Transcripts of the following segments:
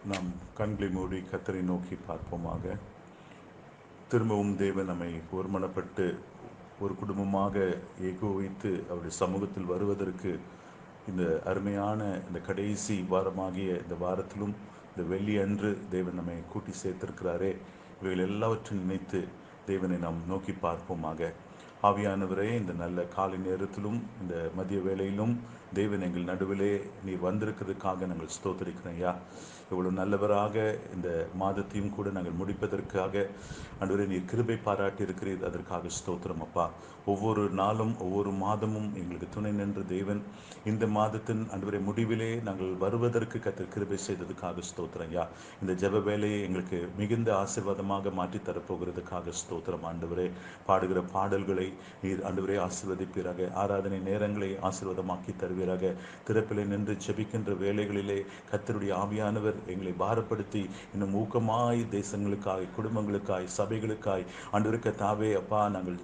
நாம் கண்களை மூடி கர்த்தரை நோக்கி பார்ப்போமாக. திரும்பவும் தேவன் நம்மை ஒருமனப்பட்டு ஒரு குடும்பமாக ஏகோவித்து அவருடைய சமூகத்தில் வருவதற்கு இந்த அருமையான இந்த கடைசி வாரமாகிய இந்த வாரத்திலும் இந்த வெள்ளி அன்று தேவன் நம்மை கூட்டி சேர்த்திருக்கிறாரே. இவைகள் எல்லாவற்றையும் நினைத்து தேவனை நாம் நோக்கி பார்ப்போமாக. ஆவியானவரே, இந்த நல்ல காலை நேரத்திலும் இந்த மதிய வேளையிலும் தேவன் எங்கள் நடுவிலே நீர் வந்திருக்கிறதுக்காக நாங்கள் ஸ்தோத்திரிக்கிறோம் ஐயா. இவ்வளவு நல்லவராக இந்த மாதத்தையும் கூட நாங்கள் முடிப்பதற்காக ஆண்டவரே நீர் கிருபை பாராட்டி இருக்கிறீர். அதற்காக ஸ்தோத்திரம் அப்பா. ஒவ்வொரு நாளும் ஒவ்வொரு மாதமும் எங்களுக்கு துணை நின்ற தேவன் இந்த மாதத்தின் ஆண்டவரே முடிவிலே நாங்கள் வருவதற்கு கர்த்தர் கிருபை செய்ததுக்காக ஸ்தோத்திரம் ஐயா. இந்த ஜெப வேலையை எங்களுக்கு மிகுந்த ஆசீர்வாதமாக மாற்றி தரப்போகிறதுக்காக ஸ்தோத்திரம் ஆண்டவரே. பாடுகிற பாடல்களை நீர் ஆண்டவரே ஆசீர்வதிப்பீராக. ஆராதனை நேரங்களை ஆசீர்வாதமாக்கி தருவீராக. திறப்பிலே நின்று ஜெபிக்கின்ற வேலைகளிலே கர்த்தருடைய ஆவியானவர் எங்களை பாரப்படுத்தி இன்னும் ஊக்கமாய் தேசங்களுக்காய், குடும்பங்களுக்காய், சபைகளுக்காய் ஆண்டவருக்கு தாவே அப்பா நாங்கள்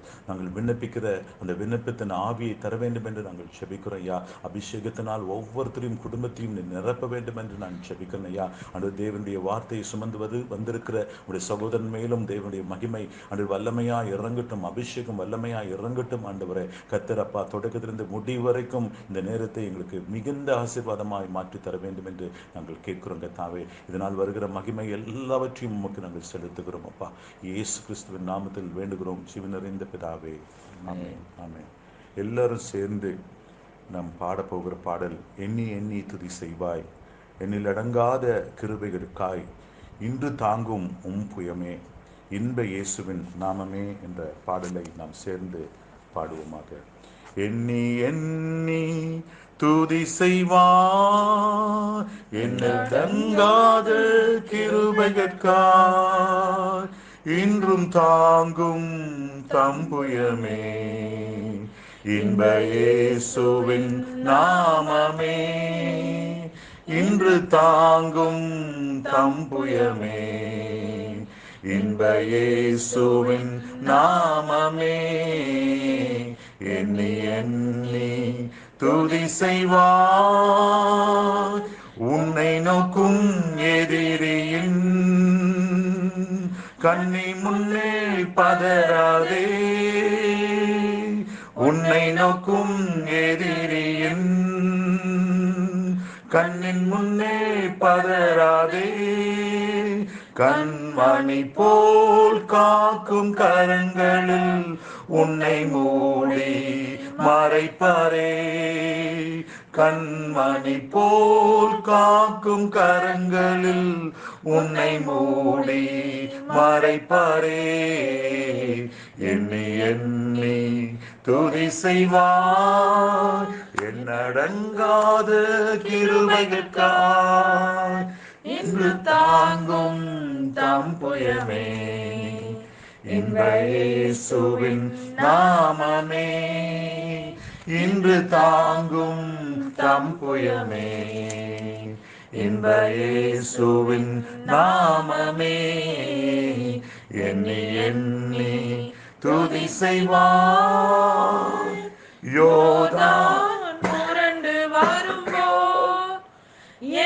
விண்ணப்பிக்கிற அந்த விண்ணப்பத்தின் ஆவியை தர வேண்டும் என்று நாங்கள் ஜெபிக்கிறோம் ஐயா. அபிஷேகத்தினால் ஒவ்வொருத்தரையும் குடும்பத்தையும் நிரப்ப வேண்டும் என்று நான் ஜெபிக்கிறேன் ஐயா. ஆண்டவர் தேவனுடைய வார்த்தையை சுமந்து வந்திருக்கிற உடைய சகோதரன் மேலும் தேவனுடைய மகிமை ஆண்டவர் வல்லமையா இறங்கட்டும், அபிஷேகம் வல்லமையா இறங்கட்டும் ஆண்டவரே. கர்த்தர் அப்பா தொடக்கத்திலிருந்து முடிவு வரைக்கும் இந்த நேரத்தை எங்களுக்கு மிகுந்த ஆசீர்வாதமாய் மாற்றி தர வேண்டும் என்று நாங்கள் கேட்கிறோம் கர்த்தாவே. இதனால் வருகிற மகிமை எல்லாவற்றையும் உமக்கு நாங்கள் செலுத்துகிறோம் அப்பா. இயேசு கிறிஸ்துவின் நாமத்தில் வேண்டுகிறோம் ஜீவன் நிறைந்த பிதாவே, ஆமென், ஆமென். எல்லாரும் சேர்ந்து நாம் பாடப்போகிற பாடல் எண்ணி எண்ணி துதி செய்வாய் என்னில் அடங்காத கிருபைகளுக்காய் இன்று தாங்கும் புயமே இன்ப இயேசுவின் நாமமே என்ற பாடலை நாம் சேர்ந்து பாடுவோமாக. எண்ணி எண்ணி துதி செய்வார் என்னில் தங்காத கிருபைகளுக்காய் இன்றும் தாங்கும் தம்புயமே இன்ப இயேசுவின் நாமமே இன்று தாங்கும் தம்புயமே இன்ப இயேசுவின் நாமமே எண்ணி எண்ணி துதி செய்வார் உன்னை நோக்கும் எதிரியின் கண்ணி முன்னே பதறாதே உன்னை நோக்கும் எதிரியின் கண்ணின் முன்னே பதறாதே கண்மணி போல் காக்கும் கரங்களில் உன்னை மூடி மறைப்பாரே கண்மணி போல் காக்கும் கரங்களில் உன்னை மூடி மறைப்பாரே எண்ணி எண்ணி துதி செய்வார் என்னடங்காத கிருபைகளுக்காய் இன்று தாங்கும் தம்புயமே இன்ப இயேசுவின் நாமமே இன்று தாங்கும் தம்புயமே இன்ப இயேசுவின் நாமமே எண்ணி எண்ணி துதி செய்வார் யோர்தான் புரண்டு வரும்போ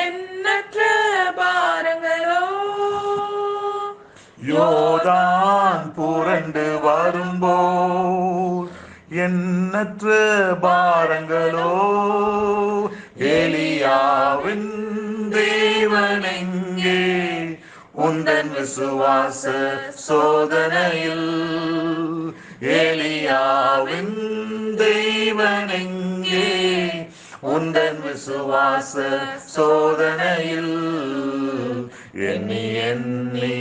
எண்ணற்ற பாரங்களோ யோர்தான் புரண்டு வரும்போது எண்ணற்ற பாரங்களோ எலியாவின் தேவனெங்கே உந்தன் விசுவாச சோதனையில் எலியாவின் தேவனெங்கே உந்தன் விசுவாச சோதனையில் எண்ணி எண்ணி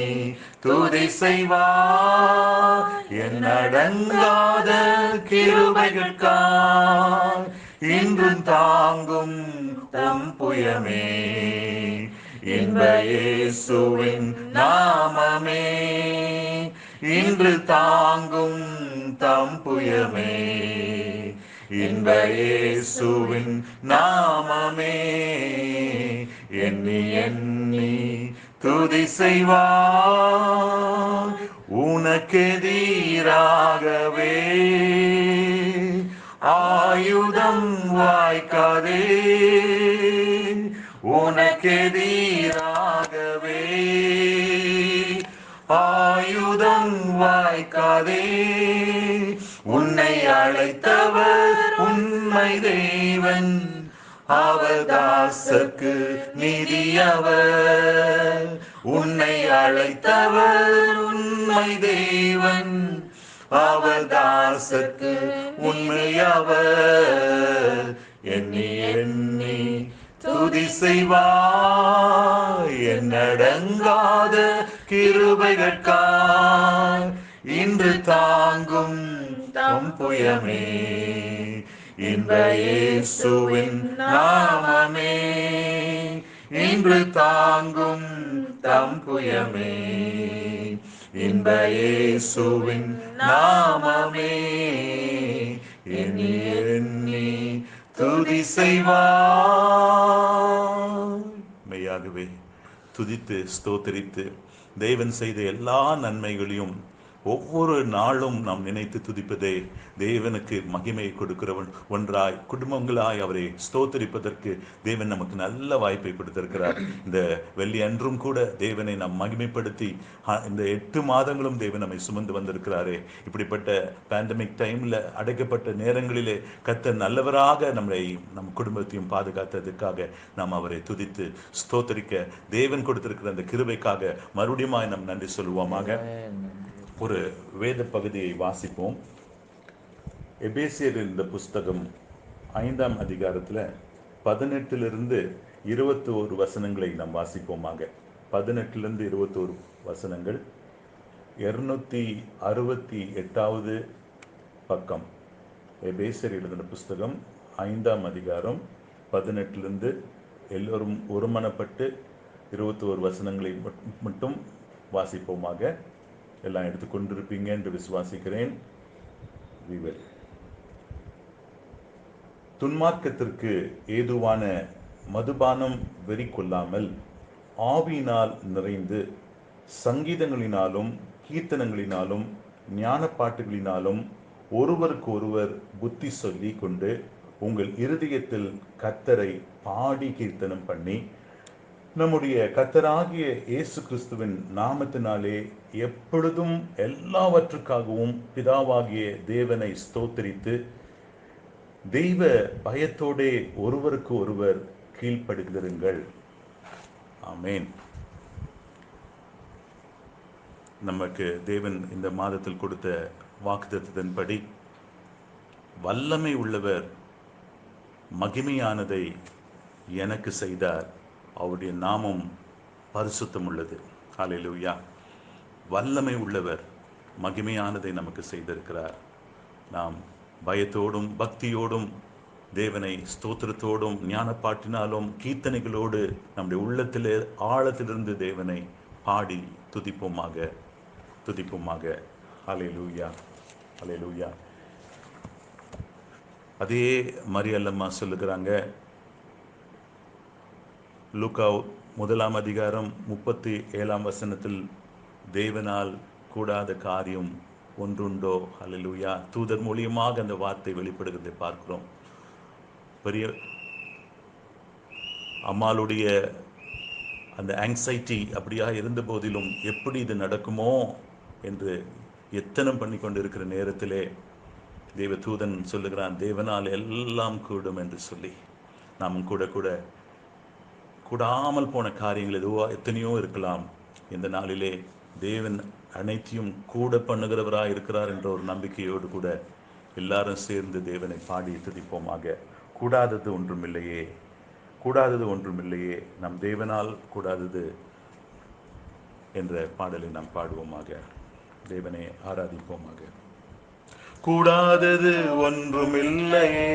துதி செய்வார் என்னடங்காத கிருபைகளுக்காய் இன்றும் தாங்கும் தம்புயமே இன்ப இயேசுவின் நாமமே இன்று தாங்கும் தம்புயமே இன்ப இயேசுவின் நாமமே எண்ணி எண்ணி துதி செய்வார் உனக்கெதிராகவே ஆயுதம் வாய்க்காதே உனக்கெதிராகவே ஆயுதம் வாய்க்காதே. உன்னை அழைத்தவர் உண்மை தேவன், அவர் தாசர்க்கு நீதியவர். உன்னை அழைத்தவர் உண்மை தேவன், அவர் தாசர்க்கு உண்மையவர். எண்ணி எண்ணி துதி செய்வாய், என்னடங்காத கிருபைகட்காய் இன்று தாங்கும் தம் புயமே. இன்ப இயேசுவின் நாமமே, இன்று தாங்கும் தம் புயமே. இன்ப இயேசுவின் நாமமே, எண்ணி எண்ணி துதி செய்வாய். மெய்யாகவே துதித்து ஸ்தோத்திரித்து தேவன் செய்த எல்லா நன்மைகளையும் ஒவ்வொரு நாளும் நாம் நினைத்து துதிப்பதே தேவனுக்கு மகிமையை கொடுக்கிறவன் ஒன்றாய் குடும்பங்களாய் அவரை ஸ்தோத்தரிப்பதற்கு தேவன் நமக்கு நல்ல வாய்ப்பை கொடுத்திருக்கிறார். இந்த வெள்ளி அன்றும் கூட தேவனை நாம் மகிமைப்படுத்தி இந்த 8 மாதங்களும் தேவன் நம்மை சுமந்து வந்திருக்கிறாரே. இப்படிப்பட்ட பேண்டமிக் டைம்ல அடைக்கப்பட்ட நேரங்களிலே கர்த்தர் நல்லவராக நம்மை நம் குடும்பத்தையும் பாதுகாத்ததுக்காக நாம் அவரை துதித்து ஸ்தோத்தரிக்க தேவன் கொடுத்திருக்கிற அந்த கிருபைக்காக மறுபடியும் நாம் நன்றி சொல்லுவோமாக. ஒரு வேத பகுதியை வாசிப்போம். எபேசியர் இந்த புஸ்தகம் 5ஆம் அதிகாரத்தில் 18 21 வசனங்களை நாம் வாசிப்போமாக. 18 21 வசனங்கள். 268வது பக்கம். எபேசியர் எழுதின புஸ்தகம் 5ஆம் அதிகாரம் 18 எல்லோரும் ஒருமனப்பட்டு 21 வசனங்களை மட்டும் வாசிப்போமாக. எல்லாம் எடுத்துக்கொண்டிருப்பீங்க என்று விசுவாசிக்கிறேன். துன்மார்க்கத்திற்கு ஏதுவான மதுபானம் வெறி கொள்ளாமல் ஆவியினால் நிறைந்து சங்கீதங்களினாலும் கீர்த்தனங்களினாலும் ஞான பாட்டுகளினாலும் ஒருவருக்கு ஒருவர் புத்தி சொல்லி கொண்டு உங்கள் இருதயத்தில் கர்த்தரை பாடி கீர்த்தனம் பண்ணி நம்முடைய கர்த்தராகிய இயேசு கிறிஸ்துவின் நாமத்தினாலே எப்பொழுதும் எல்லாவற்றுக்காகவும் பிதாவாகிய தேவனை ஸ்தோத்திரித்து தெய்வ பயத்தோடே ஒருவருக்கு ஒருவர் கீழ்ப்படிந்திருங்கள். ஆமேன். நமக்கு தேவன் இந்த மாதத்தில் கொடுத்த வாக்குத்தத்தத்தின்படி வல்லமை உள்ளவர் மகிமையானதை எனக்கு செய்தார், அவருடைய நாமம் பரிசுத்தம் உள்ளது. ஹல்லேலூயா. வல்லமை உள்ளவர் மகிமையானதை நமக்கு செய்திருக்கிறார். நாம் பயத்தோடும் பக்தியோடும் தேவனை ஸ்தோத்திரத்தோடும் ஞானப்பாட்டினாலும் கீர்த்தனைகளோடு நம்முடைய உள்ளத்திலே ஆழத்திலிருந்து தேவனை பாடி துதிப்போமாக. ஹல்லேலூயா, ஹல்லேலூயா. அதே மரியல்லம்மா சொல்லுகிறாங்க, லூக்கா 1ஆம் அதிகாரம் 37ஆம் வசனத்தில், தேவனால் கூடாத காரியம் ஒன்றுண்டோ? ஹல்லேலூயா. தூதர் மூலியமாக அந்த வார்த்தை வெளிப்படுகிறதை பார்க்கிறோம். பெரிய அம்மாளுடைய அந்த ஆங்ஸைட்டி அப்படியாக இருந்த போதிலும் எப்படி இது நடக்குமோ என்று எத்தனம் பண்ணி கொண்டிருக்கிற நேரத்திலே தேவ தூதன் சொல்லுகிறான், தேவனால் எல்லாம் கூடும் என்று சொல்லி. நாம் கூடாமல் போன காரியங்கள் எத்தனையோ இருக்கலாம். இந்த நாளிலே தேவன் அனைத்தையும் கூட பண்ணுகிறவராக இருக்கிறார் என்ற ஒரு நம்பிக்கையோடு கூட எல்லாரும் சேர்ந்து தேவனை பாடி துதிப்போமாக. கூடாதது ஒன்றுமில்லையே, கூடாதது ஒன்றுமில்லையே, நம் தேவனால் கூடாதது என்ற பாடலை நாம் பாடுவோமாக. தேவனை ஆராதிப்போமாக. கூடாதது ஒன்றுமில்லையே,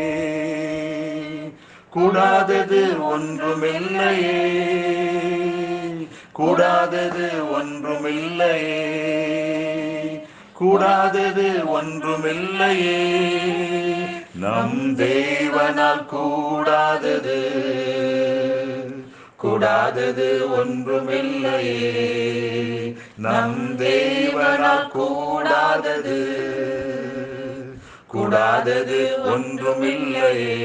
கூடாதது ஒன்றுமில்லையே, கூடாதது ஒன்றுமில்லையே, கூடாதது ஒன்றுமில்லையே, நம் தேவனால் கூடாதது, கூடாதது ஒன்றுமில்லையே, நம் தேவனால் கூடாதது, கூடாதது ஒன்றுமில்லையே.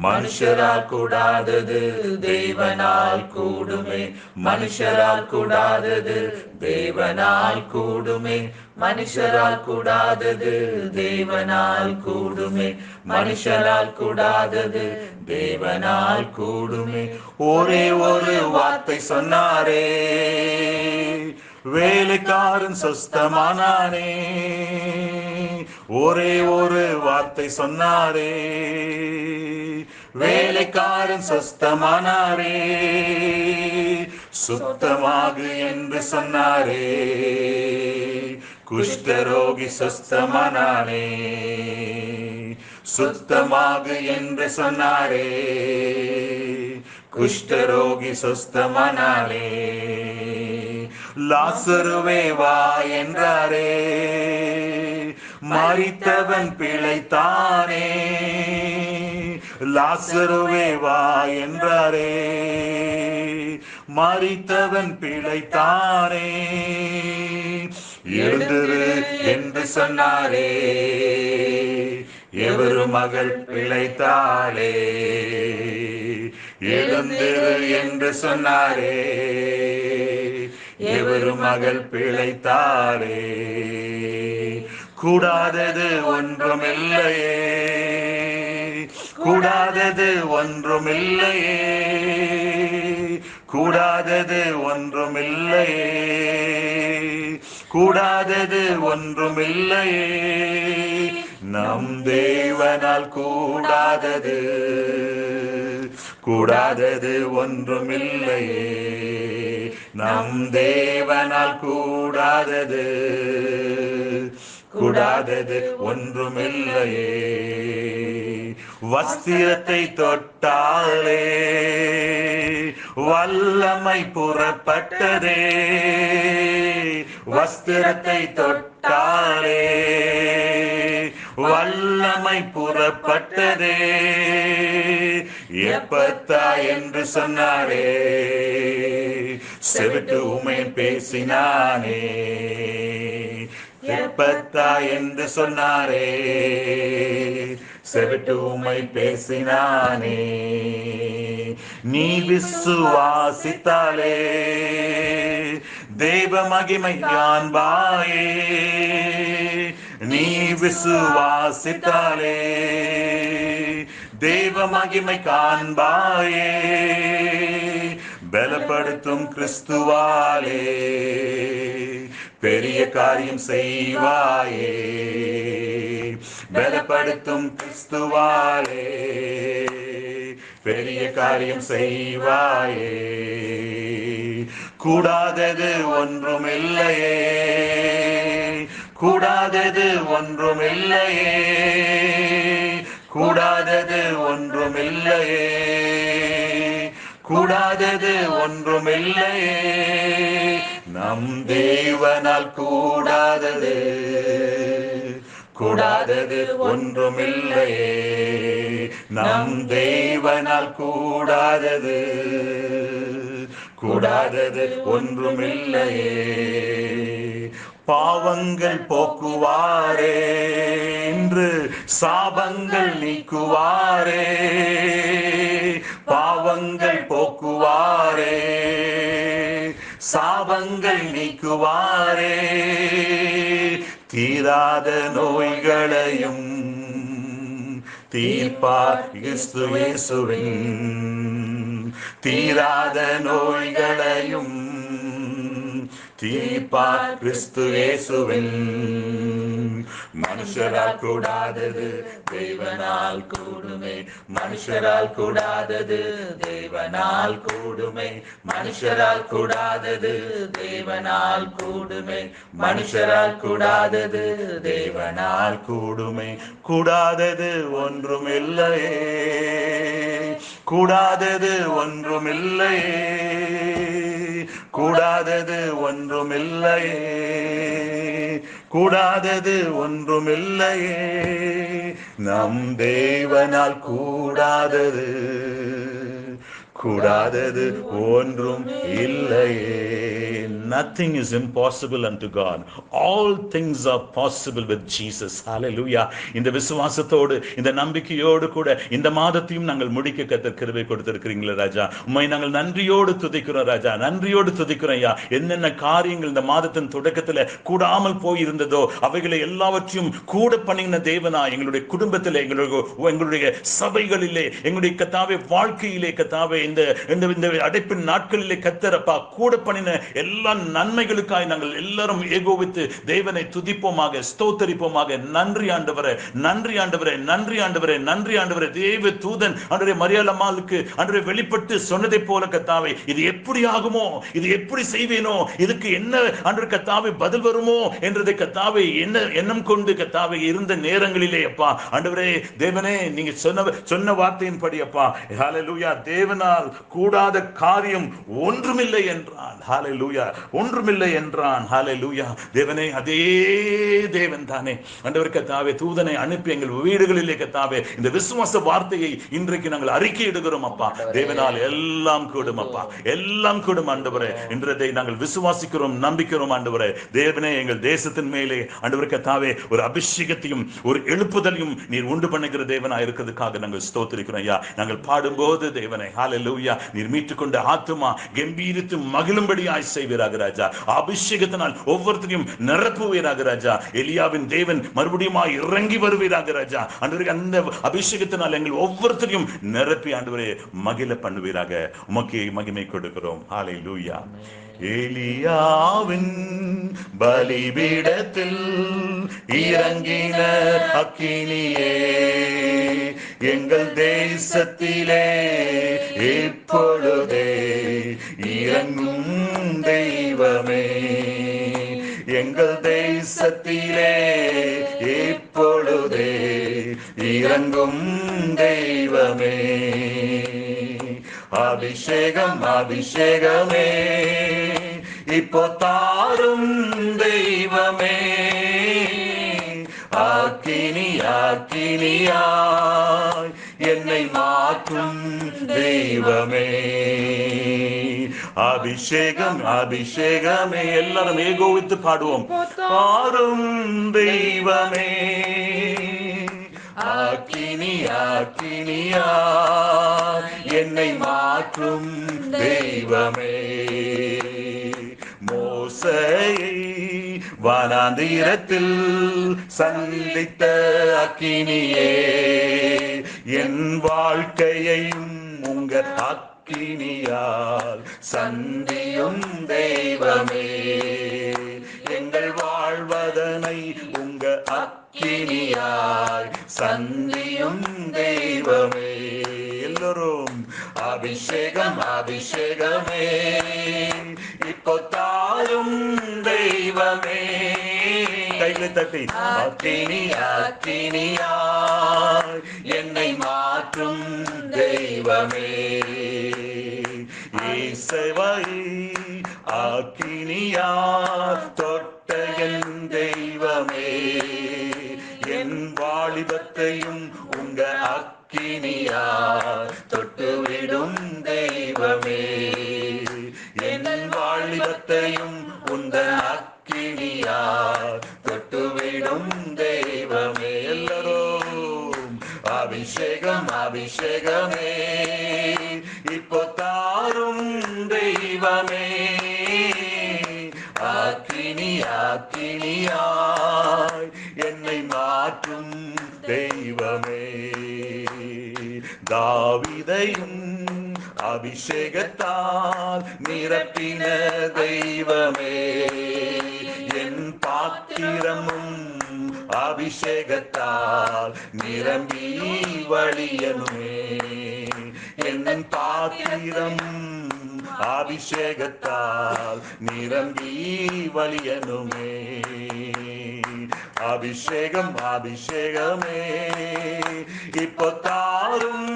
மனுஷரால் கூடாதது தேவனால் கூடுமே. மனுஷரால் கூடாதது தேவனால் கூடுமே. மனுஷரால் கூடாதது தேவனால் கூடுமே. மனுஷரால் கூடாதது தேவனால் கூடுமே. ஒரே ஒரு வார்த்தை சொன்னாரே, வேலைக்காரன் சொஸ்தமானானே. ஒரே ஒரு வார்த்தை சொன்னாரே, வேலைக்காரன் சொஸ்தமானாரே. சுத்தமாகு என்று சொன்னாரே, குஷ்டரோகி சொஸ்தமானானே. சுத்தமாகு என்று சொன்னாரே, குஷ்டரோகி சொஸ்தமானாரே. லாசருவே வா என்றாரே, மரித்தவன் பிழைத்தானே. லாசருவே வா என்றாரே, மரித்தவன் பிழைத்தானே. எழுந்திரு என்று சொன்னாரே, எவரு மகள் பிழைத்தாளே. எழுந்திரு என்று சொன்னாரே, எவரு மகள் பிழைத்தாளே. கூடாதது ஒன்றுமில்லையே, கூடாதது ஒன்றுமில்லையே, கூடாதது ஒன்றுமில்லையே, கூடாதது ஒன்றுமில்லையே. நம் தேவனால் கூடாதது, கூடாதது ஒன்றுமில்லையே. நம் தேவனால் கூடாதது, கூடாதது ஒன்றுமில்லையே. வஸ்திரத்தை தொட்டாலே வல்லமை புறப்பட்டதே. வஸ்திரத்தை தொட்டாலே வல்லமை புறப்பட்டதே. எப்பத்தா என்று சொன்னாரே, செவிட்டு உமை பேசினானே. எப்பத்தா என்று சொன்னாரே, செவிட்டு உமை பேசினானே. நீ விசுவாசித்தாலே தேவ மகிமை காண்பாயே. நீ விசுவாசித்தாலே தேவ மகிமை காண்பாயே. பலப்படுத்தும் கிறிஸ்துவாலே பெரிய காரியம் செய்வாயே. பலப்படுத்தும் கிறிஸ்துவாலே பெரிய காரியம் செய்வாயே. கூடாதது ஒன்றுமில்லையே, கூடாதது ஒன்றுமில்லையே, கூடாதது ஒன்றுமில்லையே, கூடாதது ஒன்றுமில்லையே. நம் தேவனால் கூடாதது, கூடாதது ஒன்றுமில்லையே. நம் தேவனால் கூடாதது, கூடாதது ஒன்றுமில்லையே. பாவங்கள் போக்குவாரே என்று சாபங்கள் நீக்குவாரே. பாவங்கள் போக்குவாரே, சாபங்கள் நீக்குவாரே. தீராத நோய்களையும் தீர்ப்பார் கிறிஸ்து இயேசுவின். தீராத நோய்களையும் தீர்ப்பார் கிறிஸ்து இயேசுவின். மனுஷரால் கூடாதது தேவனால் கூடுமே. மனுஷரால் கூடாதது தேவனால் கூடுமே. மனுஷரால் கூடாதது தேவனால் கூடுமே. மனுஷரால் கூடாதது தேவனால் கூடுமே. கூடாதது ஒன்றுமில்லையே, கூடாதது ஒன்றுமில்லையே, கூடாதது ஒன்றுமில்லையே, கூடாதது ஒன்றுமில்லையே. நம் தேவனால் கூடாதது, கூடாதது ஒன்றும் இல்லையே. Nothing is impossible unto God. All things are possible with Jesus. Hallelujah. இந்த விசுவாசத்தோடு இந்த நம்பிக்கையோடு கூட இந்த மாதத்தையும் நாங்கள் முடிக்க கர்த்தர் கிருபை கொடுத்திருக்கிறீங்களா ராஜா. உம்மை நாங்கள் நன்றியோடு துதிக்கிறோம் ராஜா, நன்றியோடு துதிக்கிறோம் ஐயா. என்னென்ன காரியங்கள் இந்த மாதத்தின் தொடக்கத்தில் கூடாமல் போயிருந்ததோ அவைகளை எல்லாவற்றையும் கூட பண்ணின தேவனா எங்களுடைய குடும்பத்தில், எங்களுடைய சபைகளிலே, எங்களுடைய கர்த்தாவே வாழ்க்கையிலே கர்த்தாவே இந்த அடைப்பின் நாட்களிலே கர்த்தரப்பா கூட பண்ணின எல்லா நன்மைகளுக்காய் நாங்கள் எல்லாரும் ஏகோபித்து தேவனை துதிப்போமாக, ஸ்தோத்தரிப்போமாக. நன்றி ஆண்டவரே, நன்றி ஆண்டவரே, நன்றி ஆண்டவரே, நன்றி ஆண்டவரே. தேவ தூதன் ஆண்டவரே மரியாள் அம்மாளுக்கு ஆண்டவரே வெளிப்பட்டு சொன்னதை போல கர்த்தாவே, இது எப்படி ஆகுமோ, இது எப்படி செய்வேனோ, இதுக்கு என்ன ஆண்டவரே கர்த்தாவே பதில் வருமோ என்றதை கர்த்தாவே என்ன எண்ணம் கொண்டு கர்த்தாவே இருந்த நேரங்களிலே அப்பா ஆண்டவரே தேவனே நீங்க சொன்ன வார்த்தையின்படி அப்பா ஹல்லேலூயா, தேவனால் கூடாத காரியம் ஒன்றுமில்லை என்றான். ஹல்லேலூயா, ஒன்றுமில்லை என்றான். ஹல்லேலூயா. தேவனே அதே தேவன் தானே ஆண்டவர் கர்த்தாவே தூதனை அனுப்பி எங்கள் வீடுகளிலே கர்த்தாவே இந்த விசுவாச வார்த்தையை இன்றைக்கு நாங்கள் அறிக்கை இடுகிறோம் அப்பா. தேவனால் எல்லாம் கூடும் அப்பா, எல்லாம் கூடும் ஆண்டவரே. இன்றதை நாங்கள் விசுவாசிக்கிறோம், நம்பிக்கிறோம் ஆண்டவரே. தேவனே எங்கள் தேசத்தின் மேலே ஆண்டவர் கர்த்தாவே ஒரு அபிஷேகத்தையும் ஒரு எழுப்புதலையும் நீர் உண்டு பண்ணுகிற தேவனாய் இருக்கிறதுக்காக நாங்கள் ஸ்தோத்திரிக்கிறோம் ஐயா. நாங்கள் பாடும்போது தேவனே ஹல்லேலூயா நீர் மீட்டுக்கொண்ட ஆத்துமா கம்பீரித்து மகிழும்படியாய் செய்வீராக ராஜா. அபிஷேகத்தினால் ஒவ்வொருத்தரையும் நிரப்புவீராக ராஜா. எலியாவின் தேவன் மறுபடியும் இறங்கி வருவீராக ராஜா. ஆண்டவரே அந்த அபிஷேகத்தினால் எங்கள் ஒவ்வொருத்தரையும் நிரப்பி ஆண்டவரே மகிழ பண்ணுவீராக. உமக்கு மகிமை கொடுக்கிறோம். ஹல்லேலூயா. எலியாவின் பலிபீடத்தில் இறங்கின அக்கினியே, எங்கள் தேசத்திலே இப்பொழுதே இறங்கும் தெய்வமே, எங்கள் தேசத்திலே இப்பொழுதே இறங்கும் தெய்வமே. அபிஷேகம் அபிஷேகமே இப்போ தாரும் தெய்வமே, அக்கினி அக்கினியாய் என்னை மாற்றும் தெய்வமே. அபிஷேகம் அபிஷேகமே எல்லாரும் ஏகோவித்து பாடுவோம். தாரும் தெய்வமே, அக்கினி அக்கினியாய் என்னை மாற்றும் தெய்வமே. மோசேயை வனாந்திரத்தில் சந்தித்த அக்கினியே, என் வாழ்க்கையையும் உங்க அக்கினியால் சந்தியும் தெய்வமே. எங்கள் வாழ்வதனை உங்க அக்கினியாய் சந்தியும் தெய்வமே. எல்லோரும் அபிஷேகம் அபிஷேகமே இப்போ தாரும் தெய்வமே. கைகளை தட்டி அக்கினி அக்கினியாய் என்னை மாற்றும் தெய்வமே. இயேசுவை அக்கினியால் தொட்ட என் தெய்வமே, என் வாலிபத்தையும் உங்க அக்கினியால் தொட்டுவிடும் தெய்வமே. என் வாலிபத்தையும் உந்த அக்கினியால் தொட்டுவிடும் தெய்வமே. எல்லாரும் அபிஷேகம் அபிஷேகமே இப்போ தாரும் தெய்வமே, அக்கினி அக்கினியாய் என்னை மாற்றும் தெய்வமே. தாவீதையும் அபிஷேகத்தால் நிரப்பின தெய்வமே, என் பாத்திரமும் அபிஷேகத்தால் நிரம்பி வழியனுமே. என் பாத்திரம் அபிஷேகத்தால் நிரம்பி வழியனுமே. அபிஷேகம் அபிஷேகமே இப்போ தாரும்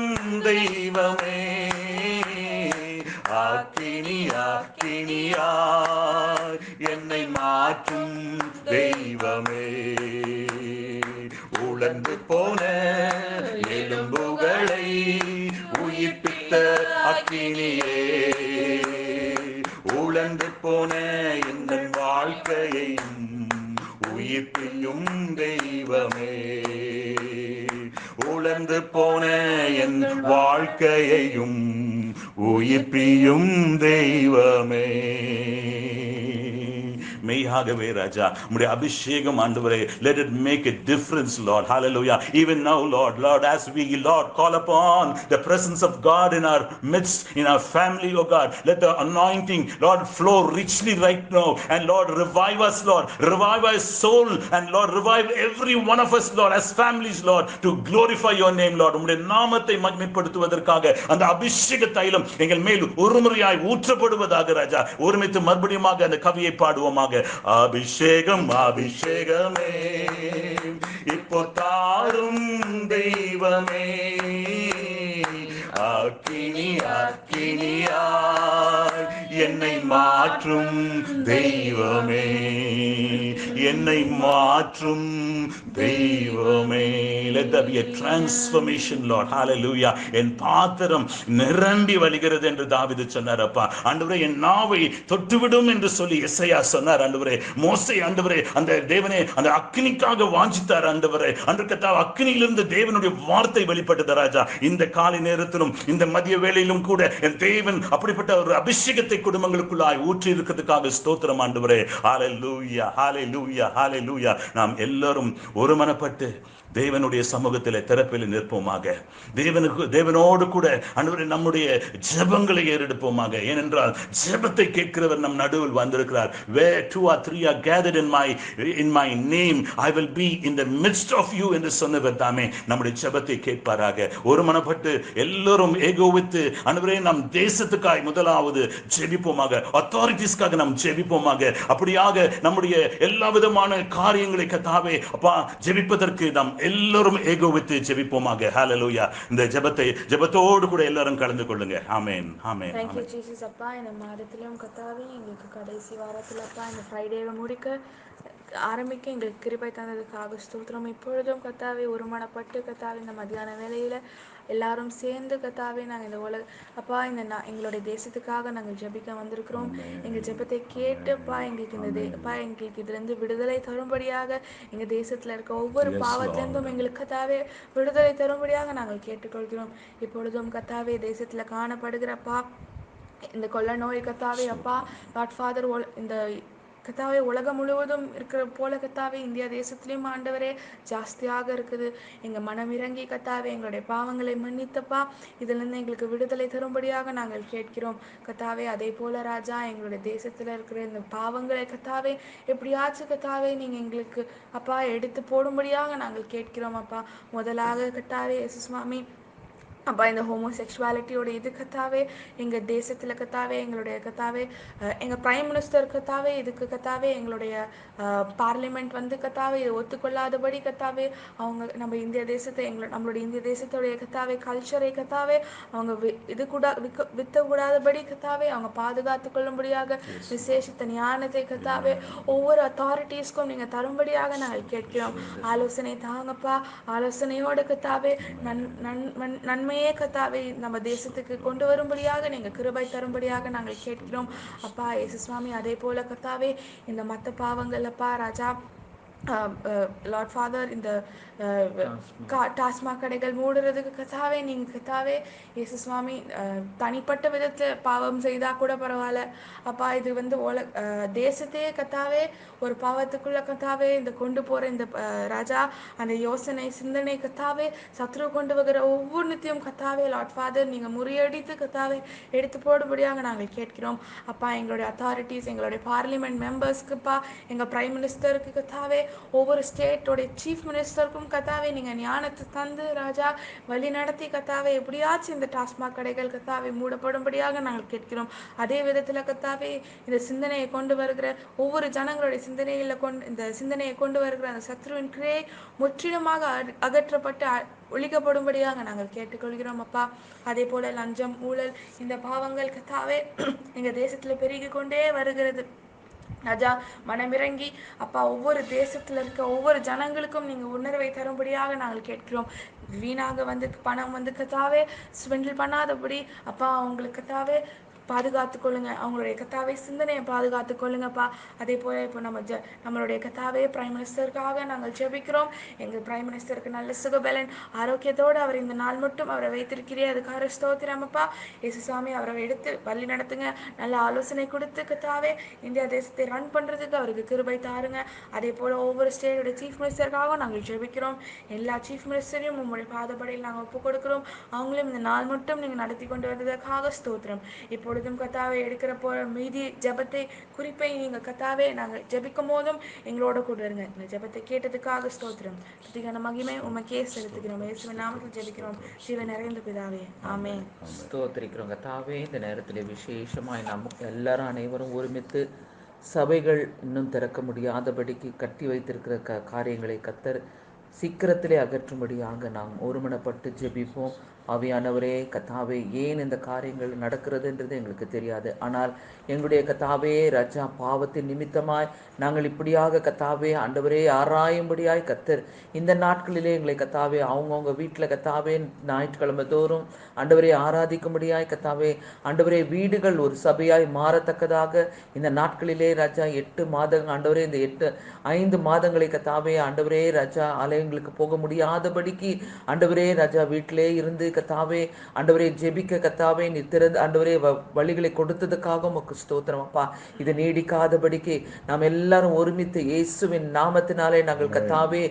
தெய்வமே, அக்கினி அக்கினியாய் என்னை மாற்றும் தெய்வமே. உலர்ந்து போன எலும்புகளை உயிர்ப்பித்த அக்கினி அக்கினியே உழந்து போன இந்த வாழ்க்கையையும் உயிர்ப்பியும் தெய்வமே, உழந்து போன என் வாழ்க்கையையும் உயிர்ப்பியும் தெய்வமே. மெய்யாகவே ராஜா உம்முடைய அபிஷேகம் ஆண்டவரே, let it make a difference, Lord. Hallelujah. Even now, Lord, as we, Lord, call upon the presence of God in our midst, in our family, oh God, let the anointing, Lord, flow richly right now, and Lord, revive us, Lord, revive our soul, and Lord, revive every one of us, Lord, as families, Lord, to glorify your name, Lord. உம்முடைய நாமத்தை மகிமைப்படுத்துவதற்காக அந்த அபிஷேக தைலம் எங்கள் மேல் ஒருமுறையாய் ஊற்றப்படுவதாக ராஜா. ஒருமித்து மறுபடியுமாக அந்த கவியை பாடுவோமாக. அபிஷேகம் அபிஷேகமே இப்போ தாரும் தெய்வமே, அக்கினி அக்கினியாய் என்னை மாற்றும் தெய்வமே, என்னை மாற்றும் தெய்வமே. Let there be a transformation, Lord. Hallelujah. என் பாத்திரம் நிரம்பி வழிகிறது என்று தாவீது சொன்னார். அப்பா ஆண்டவரே, என் நாவை தொட்டுவிடும் என்று சொல்லி எசையா சொன்னார். ஆண்டவரே, மோசே ஆண்டவரே அந்த தேவனே அந்த அக்கினிக்காக வாஞ்சித்தார். ஆண்டவரே, அன்று கர்த்தாவே அக்கினியிலிருந்து தேவனுடைய வார்த்தை வெளிப்பட்டது ராஜா. இந்த காலை நேரத்திலும் இந்த மதிய வேளையிலும் கூட என் தேவன் அப்படிப்பட்ட ஒரு அபிஷேகத்தை குடும்பங்களுக்குள்ளாய் ஊற்றி இருக்கிறதுக்காக ஸ்தோத்திரம் ஆண்டவரே. ஹalleluya ஹalleluya ஹalleluya. நாம் எல்லாரும் ஒருமனப்பட்டு தேவனுடைய சமூகத்திலே திறப்பில் நிற்போமாக. தேவனோடு கூட ஆண்டவரே நம்முடைய ஜெபங்களை ஏறெடுப்போமாக. ஏனென்றால் ஜெபத்தை கேட்கிறவர் நம் நடுவில் வந்திருக்கிறார். Where 2 or 3 are gathered in my name, I will be in the midst of you என்று சொன்னவர் தாமே நம்முடைய ஜெபத்தை கேட்பாராக. ஒருமனப்பட்டு எல்லோரும் ஏகோபித்து ஆண்டவரே நம் தேசத்துக்காய் முதலாவது ஜெபிப்போமாக. அத்தாரிட்டிஸ்க்காக நாம் ஜெபிப்போமாக. அப்படியாக நம்முடைய எல்லா விதமான காரியங்களை கர்த்தாவே அப்பா ஜெபிப்பதற்கு நாம் எல்லோரும் ஏகோபித்து ஜெபிப்போமாக. ஹalleluya. இந்த ஜெபத்தோடு கூட எல்லாரும் கலந்து கொள்ளுங்க. ஆமென் ஆமென். Thank you Jesus அப்பா. இந்த மாதத்திலும் கர்த்தாவே எங்களுக்கு கடைசி வாரத்தில் அப்பா இந்த ஃப்ரைடேவை முடிக்க ஆரம்பிக்க எங்களுக்கு கிருபை தந்ததுக்காக ஸ்தோத்திரம். இப்பொழுதும் கர்த்தாவே ஒருமனப்பட்டு கர்த்தாவே இந்த மத்தியான வேளையில் எல்லாரும் சேர்ந்து கர்த்தாவே நாங்கள் இந்த அப்பா இந்த எங்களுடைய தேசத்துக்காக நாங்கள் ஜெபிக்க வந்திருக்கிறோம். எங்கள் ஜெபத்தை கேட்டுப்பா எங்களுக்கு எங்களுக்கு இதுலேருந்து விடுதலை தரும்படியாக எங்கள் தேசத்தில் இருக்க ஒவ்வொரு பாவத்திலிருந்தும் எங்களுக்கு கர்த்தாவே விடுதலை தரும்படியாக நாங்கள் கேட்டுக்கொள்கிறோம். இப்பொழுதும் கர்த்தாவே தேசத்தில் காணப்படுகிறப்பா இந்த கொள்ள நோய் கர்த்தாவே அப்பா லார்ட் ஃபாதர் இந்த கர்த்தாவே உலகம் முழுவதும் இருக்கிற போல கர்த்தாவே இந்தியா தேசத்துலேயும் ஆண்டவரே ஜாஸ்தியாக இருக்குது. எங்கள் மனம் இறங்கி கர்த்தாவே எங்களுடைய பாவங்களை மன்னித்தப்பா இதிலிருந்து எங்களுக்கு விடுதலை தரும்படியாக நாங்கள் கேட்கிறோம் கர்த்தாவே. அதே போல ராஜா எங்களுடைய தேசத்தில் இருக்கிற இந்த பாவங்களை கர்த்தாவே எப்படியாச்சும் கர்த்தாவே நீங்கள் எங்களுக்கு அப்பா எடுத்து போடும்படியாக நாங்கள் கேட்கிறோம் அப்பா. முதலாக கர்த்தாவே இயேசு சுவாமி அப்பா இந்த ஹோமோசெக்சுவாலிட்டியோட இது கர்த்தாவே எங்கள் தேசத்தில் கர்த்தாவே எங்களுடைய கர்த்தாவே எங்கள் பிரைம் மினிஸ்டர் கர்த்தாவே இதுக்கு கர்த்தாவே எங்களுடைய பார்லிமெண்ட் வந்து கர்த்தாவே இதை ஒத்துக்கொள்ளாதபடி கர்த்தாவே அவங்க நம்ம இந்திய தேசத்தை நம்மளுடைய இந்திய தேசத்துடைய கர்த்தாவே கல்ச்சரை கர்த்தாவே அவங்க இது கூட வித்தக்கூடாதபடி கர்த்தாவே அவங்க பாதுகாத்து கொள்ளும்படியாக விசேஷித்த ஞானத்தை கர்த்தாவே ஒவ்வொரு அத்தாரிட்டிஸ்க்கும் நீங்கள் தரும்படியாக நாங்கள் கேட்கிறோம். ஆலோசனை தாங்கப்பா. ஆலோசனையோடு கர்த்தாவே நன்மை கர்த்தாவே நம்ம தேசத்துக்கு கொண்டு வரும்படியாக நீங்க கிருபை தரும்படியாக நாங்கள் கேட்கிறோம் அப்பா இயேசு சுவாமி. அதே போல கர்த்தாவே இந்த மத்த பாவங்கள் அப்பா ராஜா லார்ட் ஃபாதர் இந்த டாஸ்மாக் கடைகள் மூடுறதுக்கு கர்த்தாவே நீங்கள் கர்த்தாவே இயேசு சுவாமி தனிப்பட்ட விதத்தில் பாவம் செய்தால் கூட பரவாயில்ல அப்பா. இது வந்து தேசத்தையே கர்த்தாவே ஒரு பாவத்துக்குள்ள கர்த்தாவே இந்த கொண்டு போகிற இந்த ராஜா அந்த யோசனை சிந்தனை கர்த்தாவே சத்ரு கொண்டு வருகிற ஒவ்வொரு நித்தியம் கர்த்தாவே லார்ட் ஃபாதர் நீங்கள் முறியடித்து கர்த்தாவே எடுத்து போடும்படியாக நாங்கள் கேட்கிறோம் அப்பா. எங்களுடைய அத்தாரிட்டிஸ் எங்களுடைய பார்லிமெண்ட் மெம்பர்ஸ்க்குப்பா எங்கள் பிரைம் மினிஸ்டருக்கு கர்த்தாவே ஒவ்வொரு ஸ்டேட்டோடைய சீஃப் மினிஸ்டருக்கும் கர்த்தாவே நீங்கள் ஞானத்தை தந்து ராஜா வழி நடத்தி கர்த்தாவே எப்படியாச்சும் இந்த டாஸ்மாக் கடைகள் கர்த்தாவே மூடப்படும்படியாக நாங்கள் கேட்கிறோம். அதே விதத்தில் கர்த்தாவே இந்த சிந்தனையை கொண்டு வருகிற ஒவ்வொரு ஜனங்களுடைய இந்த சிந்தனையை கொண்டு வருகிற அந்த சத்ருவின் கிரியை முற்றிலுமாக அகற்றப்பட்டு ஒழிக்கப்படும்படியாக நாங்கள் கேட்டுக்கொள்கிறோம் அப்பா. அதே போல லஞ்சம் ஊழல் இந்த பாவங்கள் கர்த்தாவே எங்கள் தேசத்தில் பெருகி கொண்டே வருகிறது ராஜா மனமிறங்கி அப்பா ஒவ்வொரு தேசத்தில் இருக்க ஒவ்வொரு ஜனங்களுக்கும் நீங்கள் உணர்வை தரும்படியாக நாங்கள் கேட்கிறோம். வீணாக வந்து பணம் வந்து கத்தாவே ஸ்பெண்டில் பண்ணாதபடி அப்பா அவங்களுக்கு கத்தாவே பாதுகாத்து கொள்ளுங்க. அவங்களுடைய கத்தாவே சிந்தனையை பாதுகாத்து கொள்ளுங்கப்பா. அதே போல் இப்போ நம்மளுடைய கத்தாவே பிரைம் மினிஸ்டருக்காக நாங்கள் ஜெபிக்கிறோம். எங்கள் பிரைம் மினிஸ்டருக்கு நல்ல சுகபலன் ஆரோக்கியத்தோடு அவர் இந்த நாள் மட்டும் அவரை வைத்திருக்கிறே அதுக்காக ஸ்தோத்திரமப்பா. இயேசுசாமி அவரை எடுத்து வழி நடத்துங்க. நல்ல ஆலோசனை கொடுத்து கத்தாவே இந்தியா தேசத்தை ரன் பண்ணுறதுக்கு அவருக்கு கிருபை தாருங்க. அதே போல் ஒவ்வொரு ஸ்டேட்டோட சீஃப் மினிஸ்டருக்காகவும் நாங்கள் ஜெபிக்கிறோம். எல்லா சீஃப் மினிஸ்டரையும் உங்களுடைய பாதப்படையில் நாங்கள் ஒப்புக் கொடுக்கிறோம். அவங்களும் இந்த நாள் மட்டும் நீங்கள் நடத்தி கொண்டு வந்ததற்காக ஸ்தோத்திரம். இப்பொழுதும் கத்தாவை எடுக்கிற மீதி ஜெபத்தை குறிப்பை நீங்கள் கத்தாவே நாங்கள் ஜெபிக்கும் போதும் எங்களோட கூட இருங்க. இந்த ஜெபத்தை கேட்டதுக்காக ஸ்தோத்திரம். துதிக்கான மகிமை உமக்கே செலுத்துகிறோம். இயேசுவின் நாமத்தில் ஜெபிக்கிறோம் ஜீவன் நிறைந்த பிதாவே, ஆமென். ஸ்தோத்திரிக்கிறோம் கர்த்தாவே. இந்த நேரத்தில் விசேஷமாய் நமக்கு எல்லாரும் அனைவரும் ஒருமித்து சபைகள் இன்னும் திறக்க முடியாதபடிக்கு கட்டி வைத்திருக்கிற காரியங்களை கர்த்தர் சீக்கிரத்திலே அகற்றும்படியாக நாம் ஒருமனப்பட்டு ஜெபிப்போம். ஆவியானவரே கத்தாவே, ஏன் இந்த காரியங்கள் நடக்கிறதுன்றது எங்களுக்கு தெரியாது. ஆனால் எங்களுடைய கத்தாவே ராஜா, பாவத்தின் நிமித்தமாய் நாங்கள் இப்படியாக கத்தாவே ஆண்டவரே ஆராயும்படியாய் கத்தர் இந்த நாட்களிலே எங்களை கத்தாவே அவங்கவுங்க வீட்டில் கத்தாவே ஞாயிற்றுக்கிழமை தோறும் ஆண்டவரே ஆராதிக்கும்படியாய் கத்தாவே ஆண்டவரே வீடுகள் ஒரு சபையாய் மாறத்தக்கதாக இந்த நாட்களிலே ராஜா 8 மாதங்கள் ஆண்டவரே இந்த 5 மாதங்களை கத்தாவே ஆண்டவரே ராஜா ஆலயங்களுக்கு போக முடியாதபடிக்கு ஆண்டவரே ராஜா வீட்டிலே இருந்து கத்தாவே ஆண்டவரே ஜெபிக்க கத்தாவே நீ திறந்து ஆண்டவரே வழிகளை கொடுத்ததுக்காக உமக்கு ஸ்தோத்திரம் அப்பா. இது நீடிக்காதபடிக்கு நாம் எல்லாரும் ஒருமித்து இயேசுவின் நாமத்தினாலே நாங்கள் கத்தாவே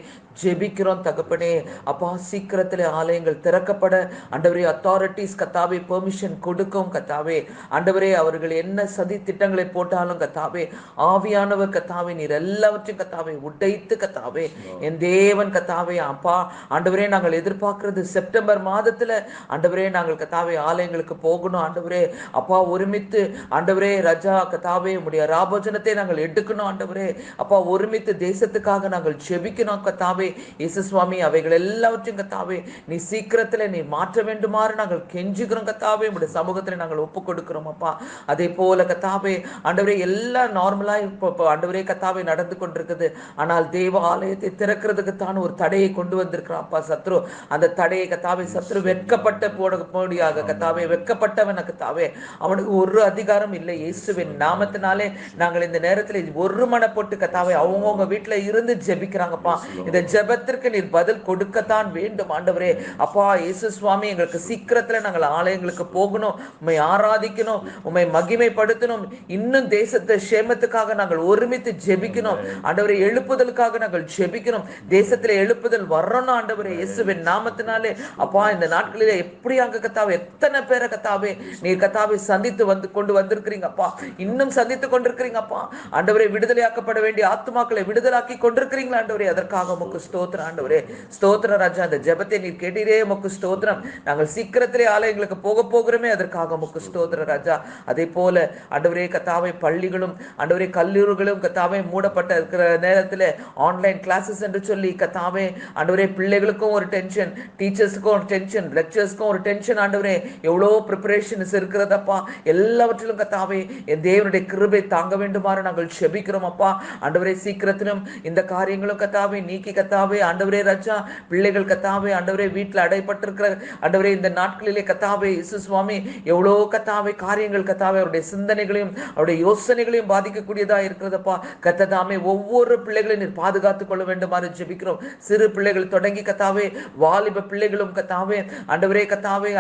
ஜெபிக்கிறோம் தகப்பனே. அப்பா சீக்கிரத்தில் ஆலயங்கள் திறக்கப்பட ஆண்டவரே அத்தாரிட்டிஸ் கத்தாவே பெர்மிஷன் கொடுக்கும் கத்தாவே. ஆண்டவரே அவர்கள் என்ன சதி திட்டங்களை போட்டாலும் கத்தாவே ஆவியானவர் கத்தாவே நீர் எல்லாவற்றையும் கத்தாவே உடைத்து கத்தாவே என் தேவன் கத்தாவே அப்பா ஆண்டவரே நாங்கள் எதிர்பார்க்கிறது செப்டம்பர் மாதத்துல ஆண்டவரே நாங்கள் கத்தாவே ஆலயங்களுக்கு போகணும் ஆண்டவரே அப்பா ஒருமித்து ஆண்டவரே ராஜா கத்தாவே உடைய ராபோஜனத்தை நாங்கள் எடுக்கணும் ஆண்டவரே அப்பா ஒருமித்து தேசத்துக்காக நாங்கள் ஜெபிக்கணும் கத்தாவே. இயேசு சுவாமி அவைகள் எல்லாவற்றையும் கத்தாவே நீ சீக்கிரத்தில் நீ மாற்ற வேண்டுமாறு நாங்கள் கெஞ்சுகிறோம் கத்தாவே. உடைய சமூகத்தில் நாங்கள் ஒப்பு கொடுக்கிறோம் அப்பா. அதே போல கத்தாவே ஆண்டவரே எல்லாம் நார்மலா இப்போ ஆண்டவரே கத்தாவே நடந்து கொண்டிருக்குது. ஆனால் தேவ ஆலயத்தை திறக்கிறதுக்கு தான் ஒரு தடையை கொண்டு வந்திருக்கிறான் அப்பா சத்ரு. அந்த தடையை கத்தாவே சத்ரு வெட்கப்பட்ட போடியாக கத்தாவே வெட்கப்பட்டவன் கத்தாவே அவனுக்கு ஒரு அதிகாரம் இல்லை. இயேசுவின் நாமத்தினாலே நாங்கள் இந்த நேரத்தில் ஒரு மனப்போட்டு கத்தாவே அவங்கவுங்க வீட்டுல இருந்து ஜெபிக்கிறாங்கப்பா. இந்த ஜெபத்திற்கு நீர் பதில் கொடுக்கத்தான் வேண்டும் ஆண்டவரே அப்பா. இயேசு சுவாமி எங்களுக்கு சீக்கிரத்துல நாங்கள் ஆலயங்களுக்கு போகணும், உம்மை ஆராதிக்கணும், உம்மை மகிமைப்படுத்தணும். இன்னும் தேசத்தை சேமத்துக்காக நாங்கள் ஒருமித்து ஜெபிக்கணும் ஆண்டவரே. எழுப்புதலுக்காக நாங்கள் ஜெபிக்கணும். தேசத்துல எழுப்புதல் வரணும் ஆண்டவரே இயேசுவின் நாமத்தினாலே அப்பா. இந்த நாட்களிலே எப்படி அங்க கத்தாவே எத்தனை பேரை கத்தாவே நீர் கத்தாவே சந்தித்து கொண்டு வந்திருக்கிறீங்க அப்பா. இன்னும் சந்தித்து கொண்டிருக்கிறீங்க அப்பா ஆண்டவரே. விடுதலையாக்கப்பட வேண்டிய ஆத்துமாக்களை விடுதலாக்கி கொண்டிருக்கிறீங்களா ஆண்டவரே. அதற்காக உமக்கு ஸ்தோத்திரம் ஆண்டவரே. ஸ்தோத்திரம் ராஜா. அந்த ஜெபத்தை நீர் கேட்டீரே உமக்கு ஸ்தோத்திரம். நாங்கள் சீக்கிரத்திலே ஆலயங்களுக்கு போகிறோமே அதற்காக உமக்கு ஸ்தோத்திரம் ராஜா. அதே போல ஆண்டவரே கத்தாவே பள்ளிகளும் ஆண்டவரே கல்லூரிகளும் கத்தாவே மூடப்பட்ட இருக்கிற நேரத்தில் ஆன்லைன் கிளாஸஸ் என்று சொல்லி கத்தாவே ஆண்டவரே பிள்ளைகளுக்கும் ஒரு டென்ஷன், டீச்சர்ஸுக்கும் ஒரு டென்ஷன், லெக்சர்ஸ்க்கும் ஒரு டென்ஷன் ஆண்டவரே. எவ்வளோ ப்ரிப்பரேஷன்ஸ் இருக்கிறதப்பா. எல்லாவற்றிலும் கத்தாவே என் தேவனுடைய கிருபை தாங்க வேண்டுமாறு நாங்கள் செபிக்கிறோம் அப்பா ஆண்டவரே. சீக்கிரத்திலும் இந்த காரியங்களும் கத்தாவே நீக்கி கத்தாவே ஆண்டவரே ராஜா பிள்ளைகள் கத்தாவே ஆண்டவரே வீட்டில் அடைப்பட்டிருக்கிற ஆண்டவரே இந்த நாட்களிலே கத்தாவே இயேசு சுவாமி எவ்வளோ கத்தாவே காரியங்கள் கத்தாவே அவருடைய சிந்தனைகளையும் அவருடைய யோசனைகளையும் பாதிக்கக்கூடியதா இருக்கிறதப்பா. கத்ததாமே ஒவ்வொரு பிள்ளைகளையும் நீர் பாதுகாத்துக் கொள்ள வேண்டுமாறு ஜெபிக்கிறோம். சிறு பிள்ளைகள் தொடங்கி கத்தாவே வாலிப பிள்ளைகளும் கத்தாவே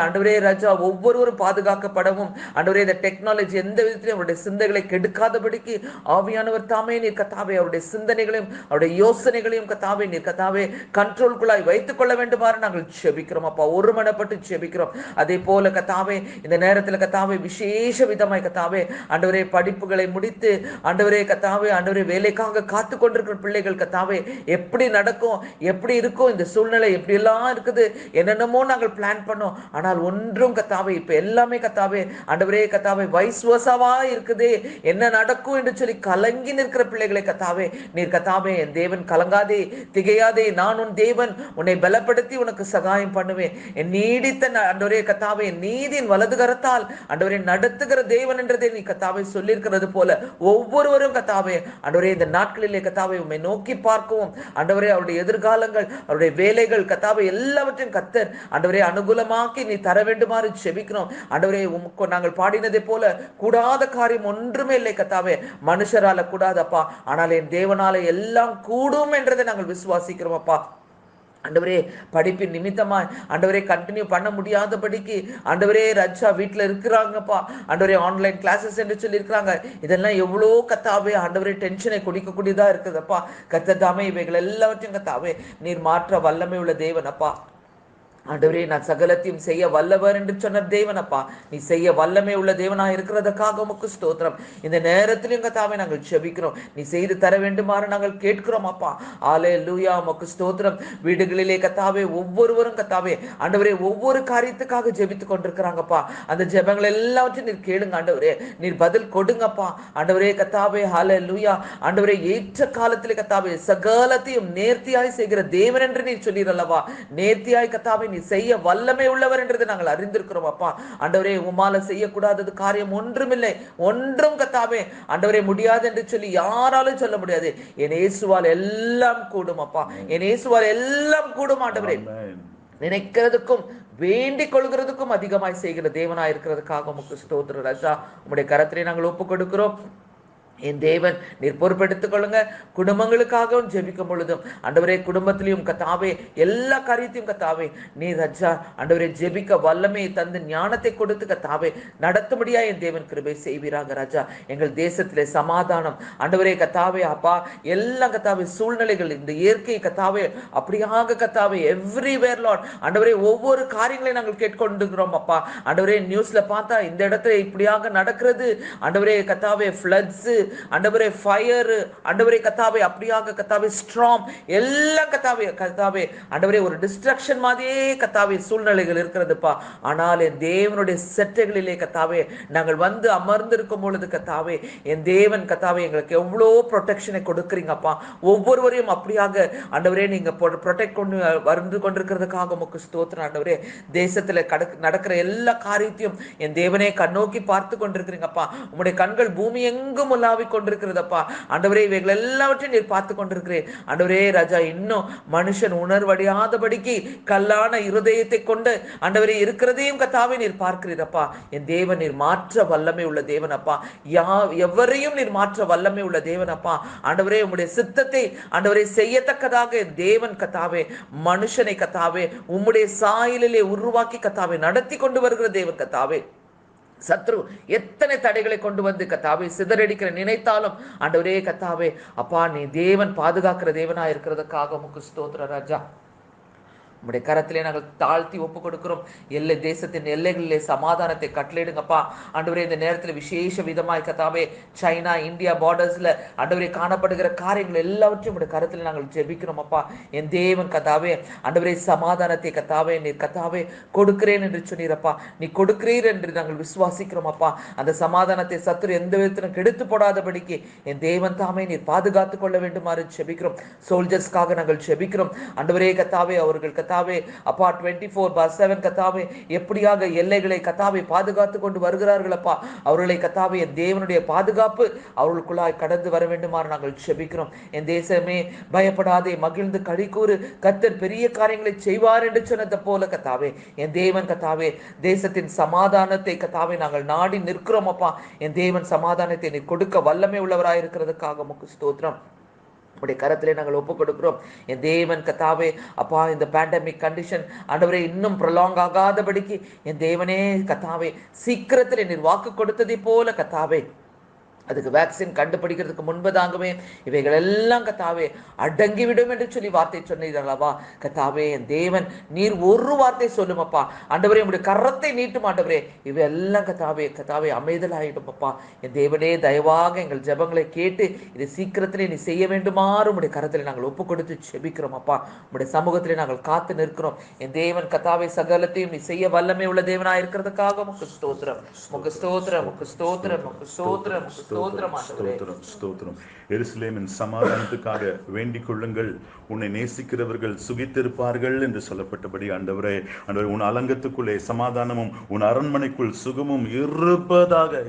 ஆண்டவரே ராஜா ஒவ்வொருவரும் பாதுகாக்கப்படவும் ஆண்டவரே இந்த டெக்னாலஜி எந்த விதத்திலும் அவருடைய சிந்தைகளை கெடுக்காதபடிக்கு ஆவியானவர் தாமே நீர் கத்தாவே அவருடைய சிந்தனைகளையும் அவருடைய யோசனைகளையும் கத்தாவே நீர் கத்தாவே கண்ட்ரோல்குள்ளாய் வைத்துக் கொள்ள வேண்டுமாறு நாங்கள் ஜெபிக்கிறோம் அப்பா. ஒருமனப்பட்டு ஜெபிக்கிறோம். அதே போல கத்தாவே இந்த நேரத்தில் கத்தாவே விசேஷ விதமாய் கத்தாவே ஆண்டவரே படிப்புகளை முடித்து ஆண்டவரே கத்தாவே ஆண்டவரே வேலைக்காக காத்து கொண்டிருக்கிற பிள்ளைகள் கத்தாவே எப்படி நடக்கும் எப்படி இருக்கும் இந்த சூழ்நிலை, எப்படி எல்லாம் இருக்குது, என்னென்னமோ நாங்கள் பிளான் பண்ணோம். ஆனால் ஒன்றும் கத்தாவே இப்ப எல்லாமே கத்தாவே ஆண்டவரே கத்தாவே வைஸ் வர்சாவா இருக்குது. என்ன நடக்கும் என்று சொல்லி கலங்கி நிற்கிற பிள்ளைகளை கத்தாவே நீர் கத்தாவே என் தேவன் கலங்காதே, திகையாதே, நான் உன் தேவன், உன்னை பலப்படுத்தி உனக்கு சகாயம் பண்ணுவேன். என் நீடித்த ஆண்டவரே கத்தாவே நீதியின் வலது கரத்தால் ஆண்டவரே நடத்துகிற தேவன் என்றதை நீ கத்தாவே சொல்லியிருக்கிறது போல ஒவ்வொருவரும் கத்தாவே ஆண்டவரே இந்த நாட்களிலே கத்தாவே உம்மை நோக்கி பார்க்கவும் ஆண்டவரே அவருடைய எதிர்காலங்கள், அவருடைய வேலைகள் கத்தாவே எல்லாவற்றையும் கத்தர் ஆண்டவரே அனுகூலமாக்கி நீ தர வேண்டுமாறு செபிக்கிறோம். ஆண்டவரே நாங்கள் பாடினதை போல கூடாத காரியம் ஒன்றுமே இல்லை கத்தாவே, மனுஷரால கூடாதப்பா, ஆனால் என் தேவனால எல்லாம் கூடும் என்றதை நாங்கள் விசுவாசிக்கிறோம் அப்பா. ஆண்டவரே படிப்பின் நிமித்தமாய் ஆண்டவரே கண்டினியூ பண்ண முடியாதபடிக்கு ஆண்டவரே ரஜா வீட்டில் இருக்கிறாங்கப்பா, ஆண்டவரே ஆன்லைன் கிளாஸஸ் என்று சொல்லி இருக்கிறாங்க. இதெல்லாம் எவ்வளோ கத்தாவே ஆண்டவரே டென்ஷனை குடிக்கக்கூடியதா இருக்குதுப்பா. கத்ததாமே இவைகள் எல்லாவற்றையும் கத்தாவே நீர் மாற்ற வல்லமை உள்ள தேவன் அப்பா. ஆண்டவரே நான் சகலத்தையும் செய்ய வல்லவர் என்று சொன்ன தேவனப்பா, நீ செய்ய வல்லமை உள்ள தேவனா இருக்கிறதுக்காக உமக்கு ஸ்தோத்திரம். இந்த நேரத்திலும் கத்தாவே நாங்கள் செபிக்கிறோம், நீ செய்து தர வேண்டுமாறு நாங்கள் கேட்கிறோம் அப்பா. அல்லேலூயா, உமக்கு ஸ்தோத்திரம். வீடுகளிலே கத்தாவே ஒவ்வொருவரும் கத்தாவே ஆண்டவரே ஒவ்வொரு காரியத்துக்காக ஜெபித்து கொண்டிருக்கிறாங்கப்பா. அந்த ஜெபங்கள் எல்லாவற்றையும் நீர் கேளுங்க ஆண்டவரே, நீர் பதில் கொடுங்கப்பா. ஆண்டவரே கத்தாவே அல்லேலூயா, ஆண்டவரே ஏற்ற காலத்திலே கத்தாவே சகலத்தையும் நேர்த்தியாய் செய்கிற தேவன் என்று நீர் சொல்லிரல்லவா. நேர்த்தியாய் கத்தாவே நீ செய்ய வல்லமை உள்ளவர் என்றதை நாங்கள் அறிந்திருக்கிறோம் அப்பா. ஆண்டவரே உமால செய்யக்கூடாதது காரியம் ஒன்றுமில்லை, ஒன்றும் கத்தாவே ஆண்டவரே முடியாது என்று சொல்லி யாராலும் சொல்ல முடியாது. என் இயேசுவால் எல்லாம் கூடும் அப்பா, என் இயேசுவால் எல்லாம் கூடும் ஆண்டவரே. நினைக்கிறதுக்கும் வேண்டிக் கொள்கிறதுக்கும் அதிகமாய் செய்கிற தேவனாய் இருக்கிறதுக்காக உமக்கு ஸ்தோத்திரம் ராஜா. உம்முடைய கரத்திலே நாங்கள் ஒப்பு கொடுக்கிறோம். என் தேவன் நீர் பொறுப்பெடுத்துக் கொள்ளுங்க. குடும்பங்களுக்காகவும் ஜெபிக்கும் பொழுதும் ஆண்டவரே குடும்பத்திலையும் கத்தாவே எல்லா காரியத்தையும் கத்தாவே நீர் ரஜா ஆண்டவரே ஜெபிக்க வல்லமையை தந்து ஞானத்தை கொடுத்து கத்தாவே நடத்தும்படியா என் தேவன் கிருபை செய்வீராக ராஜா. எங்கள் தேசத்திலே சமாதானம் ஆண்டவரே கத்தாவே அப்பா, எல்லாம் கத்தாவே சூழ்நிலைகள் இந்த இயற்கை கத்தாவே அப்படியாக கத்தாவே எவ்ரிவேர் லார்ட் ஆண்டவரே ஒவ்வொரு காரியங்களையும் நாங்கள் கேட்கொண்டிருக்கிறோம் அப்பா. ஆண்டவரே நியூஸ்ல பார்த்தா இந்த இடத்துல இப்படியாக நடக்கிறது ஆண்டவரே கத்தாவே ஃப்ளட்ஸ் ஆண்டவரே ஃபயர் ஆண்டவரே கத்தாவே அப்படியாக கத்தாவே ஸ்ட்ராம் எல்லாம் கத்தாவே கத்தாவே ஆண்டவரே ஒரு டிஸ்ட்ரக்ஷன் மாதிரியே கத்தாவே சூழ்நிலைகள் இருக்கிறதுப்பா. ஆனால் என் தேவனுடைய செட்டைகளிலே கத்தாவே நாங்கள் வந்து அமர்ந்திருக்கும் பொழுது கத்தாவே என் தேவன் கத்தாவே எங்களுக்கு எவ்வளோ ப்ரொடெக்ஷனை கொடுக்குறீங்கப்பா. ஒவ்வொருவரையும் அப்படியாக ஆண்டவரே நீங்க ப்ரொடெக்ட் கொண்டு வந்து கொண்டிருக்கிறதுக்காக உமக்கு ஸ்தோத்திரம் ஆண்டவரே. தேசத்துல நடக்கிற எல்லா காரியத்தையும் என் தேவனே கண்ணோக்கி பார்த்து கொண்டிருக்கிறீங்கப்பா. உங்களுடைய கண்கள் பூமி எங்கும் கொண்டிருக்கிறதப்பா ஆண்டவரே. இவைகள் எல்லாவற்றையும் நீர் பார்த்து கொண்டிருக்கிறேன் ஆண்டவரே ராஜா. இன்னும் மனுஷன் உணர்வடையாதபடிக்கு கல்லான இருதயத்தை கொண்டு ஆண்டவரே இருக்கிறதையும் கத்தாவே நீர் பார்க்கிறீரப்பா. என் தேவன் நீர் மாற்ற வல்லமை உள்ள தேவனப்பா. எவரையும் நீர் மாற்ற வல்லமை உள்ள தேவனப்பா. ஆண்டவரே உம்முடைய சித்தத்தை ஆண்டவரே செய்யத்தக்கதாக என் தேவன் கத்தாவே மனுஷனை கத்தாவே உம்முடைய சாயலிலே உருவாக்கி கத்தாவே நடத்தி கொண்டு வருகிற தேவன் கத்தாவே. சத்ரு எத்தனை தடைகளை கொண்டு வந்து கத்தாவே சிதறடிக்கிற நினைத்தாலும் ஆண்டவரே கத்தாவே அப்பா நீ தேவன் பாதுகாக்கிற தேவனா இருக்கிறதுக்காக உமக்கு ஸ்தோத்திர ராஜா. உம்முடைய கரத்திலே நாங்கள் தாழ்த்தி ஒப்பு கொடுக்கிறோம். எல்லை தேசத்தின் எல்லைகளிலே சமாதானத்தை கட்டளையிடுங்கப்பா ஆண்டவரே. இந்த நேரத்தில் விசேஷ விதமாய் கத்தாவே சைனா இந்தியா பார்டர்ஸ்ல ஆண்டவரே காணப்படுகிற காரியங்கள் எல்லாவற்றையும் உடைய கரத்தில் நாங்கள் ஜெபிக்கிறோம் அப்பா. என் தேவன் கத்தாவே ஆண்டவரே சமாதானத்தை கத்தாவே நீர் கத்தாவே கொடுக்கிறேன் என்று சொன்னீரப்பா. நீ கொடுக்கிறீர் என்று நாங்கள் விசுவாசிக்கிறோம் அப்பா. அந்த சமாதானத்தை சத்துரு எந்த விதத்திலும் கெடுத்து போடாதபடிக்கு என் தேவன் தாமே நீர் பாதுகாத்துக் கொள்ள வேண்டுமாறு ஜெபிக்கிறோம். சோல்ஜர்ஸ்க்காக நாங்கள் ஜெபிக்கிறோம் ஆண்டவரே கத்தாவே. அவர்கள் கத்தாவே அப்பா 24/7 கத்தாவே எப்படியாக எல்லைகளை கத்தாவே பாதுகாத்து கொண்டு வருகிறார்கள் அப்பா. அவர்களை கத்தாவே என் தேவனுடைய பாதுகாப்பு அவர்களுக்குள்ளாய் கடந்து வர வேண்டுமாறு நாங்கள் ஜெபிக்கிறோம். என் தேசமே பயப்படாதே, மகிழ்ந்து களிக்கூறு, கர்த்தர் பெரிய காரியங்களை செய்வார் என்று சொன்னது போல கத்தாவே என் தேவன் கத்தாவே தேசத்தின் சமாதானத்தை கத்தாவே நாங்கள் நாடி நிற்கிறோம் அப்பா. என் தேவன் சமாதானத்தை நீ கொடுக்க வல்லமை உள்ளவராய் இருக்கிறதுக்காக உமக்கு ஸ்தோத்திரம். உடைய கரத்திலே நாங்கள் ஒப்பு கொடுக்கிறோம். என் தேவன் கத்தாவே அப்பா இந்த பேண்டமிக் கண்டிஷன் ஆண்டவரே இன்னும் ப்ரொலாங் ஆகாதபடிக்கு என் தேவனே கத்தாவே சீக்கிரத்தில் நீர் வாக்கு கொடுத்ததை போல கத்தாவே அதுக்கு வேக்சின் கண்டுபிடிக்கிறதுக்கு முன்பதாகவே இவைகள் எல்லாம் கத்தாவே அடங்கிவிடும் என்று சொல்லி வார்த்தை சொன்னீர்களவா கத்தாவே. என் தேவன் நீர் ஒரு வார்த்தை சொல்லுமப்பா ஆண்டவரே, உங்களுடைய கரத்தை நீட்டும் ஆண்டவரே, இவையெல்லாம் கத்தாவே கத்தாவே அமைதலாயிடும் அப்பா. என் தேவனே, தயவாக எங்கள் ஜெபங்களை கேட்டு இதை சீக்கிரத்திலே நீ செய்ய வேண்டுமாறு உங்களுடைய கரத்திலே நாங்கள் ஒப்பு கொடுத்து செபிக்கிறோம் அப்பா. உங்களுடைய சமூகத்திலே நாங்கள் காத்து நிற்கிறோம். என் தேவன் கத்தாவே சகலத்தையும் நீ செய்ய வல்லமை உள்ள தேவனாய் இருக்கிறதுக்காக உமக்கு ஸ்தோத்திரம், உமக்கு ஸ்தோத்திரம், உமக்கு ஸ்தோத்திரம், உமக்கு ஸ்தோத்திரம், உமக்கு ஸ்தோத்திரம். எருசலேமின் சமாதானத்துக்காக வேண்டிக் கொள்ளுங்கள். உன்னை நேசிக்கிறவர்கள் சுகித்திருப்பார்கள் என்று சொல்லப்பட்டபடி ஆண்டவரே, உன் அலங்கத்துக்குள்ளே சமாதானமும் உன் அரண்மனைக்குள் சுகமும் இருப்பதாக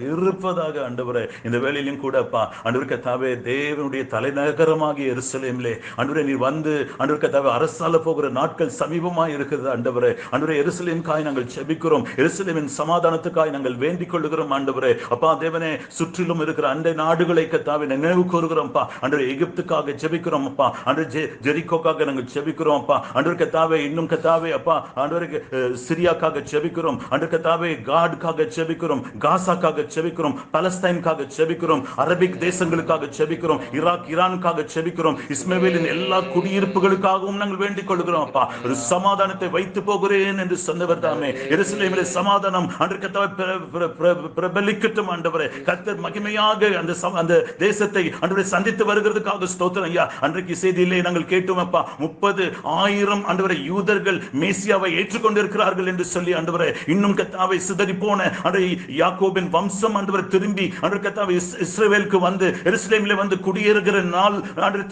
ஆண்டவரே. இந்த வேளையிலும் கூட அப்பா ஆண்டவர் கர்த்தாவே, தேவனுடைய தலைநகரமாகிய எருசலேமிலே ஆண்டவரே நீர் வந்து ஆண்டவர் கர்த்தாவே அரசால போகிற நாட்கள் சமீபமாய் இருக்கிறது ஆண்டவரே. ஆண்டவரே, எருசலேமுக்காய் நாங்கள் ஜெபிக்கிறோம், எருசலேமின் சமாதானத்துக்காய் நாங்கள் வேண்டிக் கொள்ளுகிறோம் ஆண்டவரே. அப்பா தேவனே, சுற்றிலும் இருக்கிற அண்டை நாடுகளை கர்த்தாவே நினைவு கூறுகிறோம்ப்பா ஆண்டவரே. எகிப்துக்காக ஜெபிக்கிறோம் அப்பா ஆண்டவரே, ஜெரிகோக்காக நாங்கள் ஜெபிக்கிறோம் அப்பா ஆண்டவரே கர்த்தாவே. இன்னும் கர்த்தாவே அப்பா ஆண்டவரே சிரியாக்காக ஜெபிக்கிறோம் ஆண்டவரே கர்த்தாவே, காட்காக ஜெபிக்கிறோம், காசாக்காக ஜெபிக்கிறோம், பலஸ்தீனுக்காக ஜெபிக்கிறோம், அரபிக் தேசங்களுக்காக ஜெபிக்கிறோம், ஈராக் ஈரானுக்காக ஜெபிக்கிறோம், இஸ்மவேலின் எல்லா குடியிருப்புகளுக்காகவும் நாங்கள் வேண்டிக் கொள்கிறோம் அப்பா. ஒரு சமாதானத்தை வைத்து போகிறேன் என்று சொன்னவர் தாமே. எருசலேமிலே சமாதானம் ஆண்டவரே கர்த்தாவே பிரபலிக்கட்டும் ஆண்டவரே. கர்த்தர் மகிமையாக அந்த தேசத்தை ஆண்டவரே சந்தித்து வருகிறதுக்காக ஸ்தோத்திரம் ஐயா. அன்றைக்கு செய்தியிலே நாங்கள் கேட்டோம் அப்பா, 30,000 ஆண்டவரே யூதர்கள் மேசியாவை ஏற்றுக்கொண்டிருக்கிறார்கள் என்று சொல்லி ஆண்டவரே. இன்னும் கர்த்தாவே சிதறி போன ஆண்டவரே யாக்கோபின் வம்சம் ஆண்டவரே திரும்பி ஆண்டவரே கர்த்தாவே இஸ்ரவேலுக்கு வந்து எருசலேமிலே வந்து குடியேறுகிற நாள் ஆண்டவரே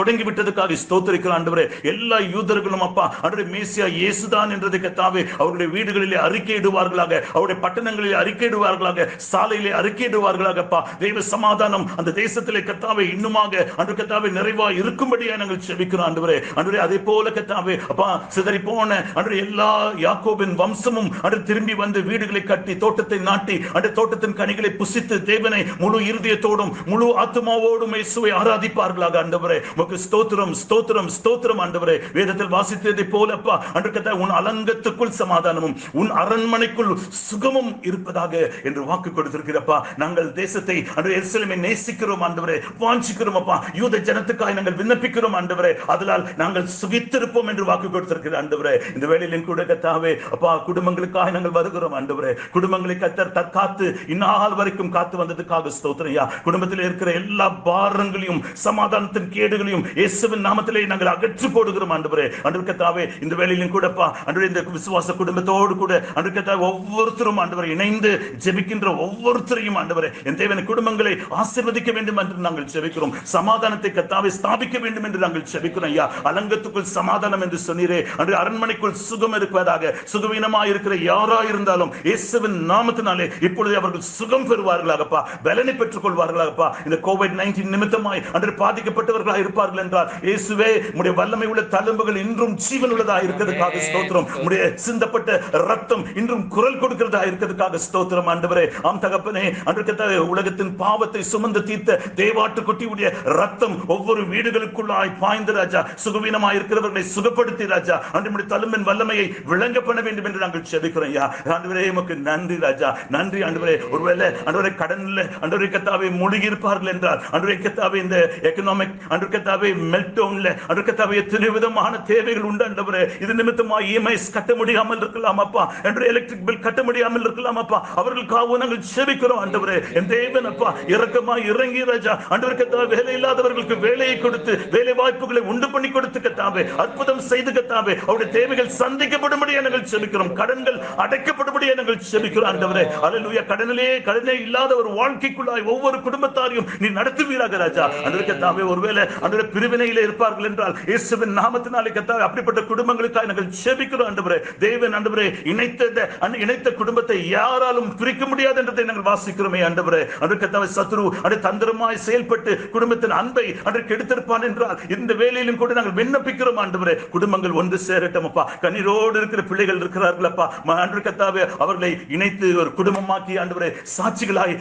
தொடங்கி விட்டதுக்காக ஸ்தோத்திரிக்கிற ஆண்டவரே. எல்லா யூதர்களும் அப்பா ஆண்டவரே மேசியா இயேசுதான் என்றதை கர்த்தாவே அவருடைய வீடுகளிலே அறிக்கையிடுவார்களாக, அவருடைய பட்டணங்களிலே அறிக்கையிடுவார்களாக, சாலையிலே அறிக்கையிடுவார்களாக. தெய்வ சமாதானம் அந்த தேசத்திலே கர்த்தாவே இன்னுமாக ஆண்டவரே கர்த்தாவே நிறைவாய் இருக்கும்படியாக நாங்கள் ஜெபிக்கிறோம் ஆண்டவரே. ஆண்டவரே, அதே போல கர்த்தாவே அப்பா சிதறி போன ஆண்டவரே எல்லா யாக்கோபின் வம்சமும் ஆண்டவரே திரும்பி வந்து வீடுகளை கட்டி தோட்டத்தை நாட்டி ஆண்டவரே தோட்டத்தின் கனிகளை புசித்து தேவனை முழு இருதயத்தோடும் முழு ஆத்துமாவோடும் இயேசுவை ஆராதிப்பார்களாக ஆண்டவரே. உமக்கு ஸ்தோத்திரம் ஸ்தோத்திரம் ஸ்தோத்திரம் ஆண்டவரே. வேதத்தில் வாசித்ததை போல அப்பா ஆண்டவரே கர்த்தாவே உன் அலங்கத்துக்குள் சமாதானமும் உன் அரண்மனைக்குள் சுகமும் இருப்பதாக என்று வாக்கு கொடுத்திருக்கிறப்பா. நாங்கள் தேசத்தை ஆண்டவரே எருசலேமை நேசிக்கிறோம் ஆண்டவரே, வாஞ்சிக்கிறோம் அப்பா. யூத ஜனத்துக்காக நாங்கள் விண்ணப்பிக்கிறோம் ஆண்டவரே, அதனால் நாங்கள் சுகித்திருப்போம் என்று வாக்கு கொடுத்திருக்கிற ஆண்டவரே. இந்த வேளையிலும் கூட கர்த்தாவே அப்பா குடும்பங்களுக்காக நாங்கள் வருகிறோம் ஆண்டவரே. குடும்பங்களை கர்த்தர் தற்காத்து இந்நாள் வரைக்கும் காத்து வந்ததுக்காக ஸ்தோத்திரம்யா. குடும்பத்தில் இருக்கிற எல்லா பாரங்களையும் சமாதானத்தின் கேடுகளையும் இயேசுவின் நாமத்திலே நாங்கள் அகற்றி போடுகிறோம் ஆண்டவரே. ஆண்டவரே கர்த்தாவே, இந்த வேளையிலும் கூடப்பா ஆண்டவரே இந்த விசுவாச குடும்பத்தோடு கூட ஆண்டவரே கர்த்தாவே ஒவ்வொருத்தரும் ஆண்டவரே இணைந்து ஜெபிக்கின்ற ஒவ்வொருத்தரையும் ஆண்டவரே என் தேவன் குடும்பங்களை ஆசீர்வதிக்க வேண்டும் என்று நாங்கள் ஜெபிக்கிறோம். சமாதானத்தை கர்த்தாவே ஸ்தாபிக்க வேண்டும் என்று நாங்கள் ஜெபிக்கிறோம் ஐயா. அலங்கத்துக்குள் சமாதானம் என்று சொன்னீரே, அன்று அரண்மனைக்குள் சுகம் இருப்பதாக. சுகவீனமாய் இருக்கிற யாராய் இருந்தாலும் இயேசுவின் நாமத்தினாலே இப்பொழுது அவர்கள் சுகம் பெறுவார்களாகப்பா, பலனை பெற்றுக் கொள்வார்களாகப்பா. இந்த COVID-19 நிமித்தமாய் அன்று பாதிக்கப்பட்டவர்களாக இருப்பார்கள் என்றால் இயேசுவே உம்முடைய வல்லமை உள்ள தழும்புகள் இன்றும் ஜீவன் உள்ளதாக இருக்கிறதுக்காக ஸ்தோத்திரம். உம்முடைய சிந்தப்பட்ட ரத்தம் இன்றும் குரல் கொடுக்கிறதா இருக்கிறதுக்காக ஸ்தோத்திரம் ஆண்டவரே. ஆம் தகப்பனே, அன்று கர்த்தாவே உலகத்தின் பாவத்தை சுமந்து தீர்த்த தேவாட்டு குட்டியுடைய ரத்தம் ஒவ்வொரு வீடுகளுக்குள்ளாய் பாய்ந்து ராஜா சுகவீனமாய் இருக்கிறவர்களை சுகப்படுத்தி ராஜா அன்றைய தழும்பின் வல்லமையை விளங்க பண்ண வேண்டும் என்று நாங்கள் ஜெபிக்கிறோம் ஐயா. ஆண்டவரே உமக்கு நன்றி ராஜா, நன்றி ஆண்டவரே. ஒருவேளை ஆண்டவரே கடனில் ஆண்டவரே கர்த்தாவே மூழ்கி இருப்பார்கள் என்றால் ஆண்டவரே கர்த்தாவே இந்த எகனாமிக் ஆண்டவரே கர்த்தாவே மெல்டவுன்ல ஆண்டவரே கர்த்தாவே எத்தனை விதமான தேவைகள் உண்டு ஆண்டவரே. இது நிமித்தமா EMIs கட்ட முடியாமல் இருக்கலாம் அப்பா, ஆண்டவரே எலக்ட்ரிக் பில் கட்ட முடியாமல் இருக்கலாம் அப்பா. அவர்களுக்காக நாங்கள் ஜெபிக்கிறோம் ஆண்டவரே. என் தேவன் அப்பா இரக்கமாய் இறங்கி ராஜா ஆண்டவரே கர்த்தாவே வேலை இல்லாதவர்களுக்கு வேலையை கொடுத்து வேலை வாய்ப்புகளை உண்டு பண்ணி கொடுத்து கர்த்தாவே அற்புதம் செய்து கர்த்தாவே அவருடைய தேவைகள் சந்திக்கப்படும்படியாக நாங்கள் ஜெபிக்கிறோம். கடன்கள் அடைக்கப்படும்படியாக நாங்கள் ஜெபிக்கிறோம் ஆண்டவரே. அல்லேலூயா. கடனே இல்லாத ஒரு வாழ்க்கைக்குள்ளாய் ஒவ்வொரு குடும்பத்தாரையும் நீ நடத்துவீராக ராஜா. ஆண்டவரே கர்த்தாவே ஒருவேளை ஆண்டவரே பிரிவினையிலே இருப்பார்கள் என்றால் இயேசுவின் நாமத்தினாலே கர்த்தாவே அப்படிப்பட்ட குடும்பங்களுக்காக நாங்கள் ஜெபிக்கிறோம் ஆண்டவரே. தேவன் ஆண்டவரே இணைத்த குடும்பத்தை யாராலும் பிரிக்க முடியாது என்றதை நாங்கள் வாசிக்கிறோமே ஆண்டவரே. ஆண்டவரே கர்த்தாவே சத்ரு தந்திரமாய் செயல்பட்டு குடும்பத்தின் அன்பை அன்றைக்கு எடுத்திருப்பான் என்றால் இந்த வேலையிலும் கூட நாங்கள் விண்ணப்பிக்கிறோம் ஆண்டவரே. குடும்பங்கள் ஒன்று சேரட்டும் அப்பா. கண்ணீரோடு இருக்கிற பிள்ளைகள் இருக்கிறார்கள் அப்பா, ஆண்டவரே கர்த்தாவே அவர்களை இணைத்து ஒரு குடும்பமாக்கி ஆண்டவரே சாட்சிகளாய்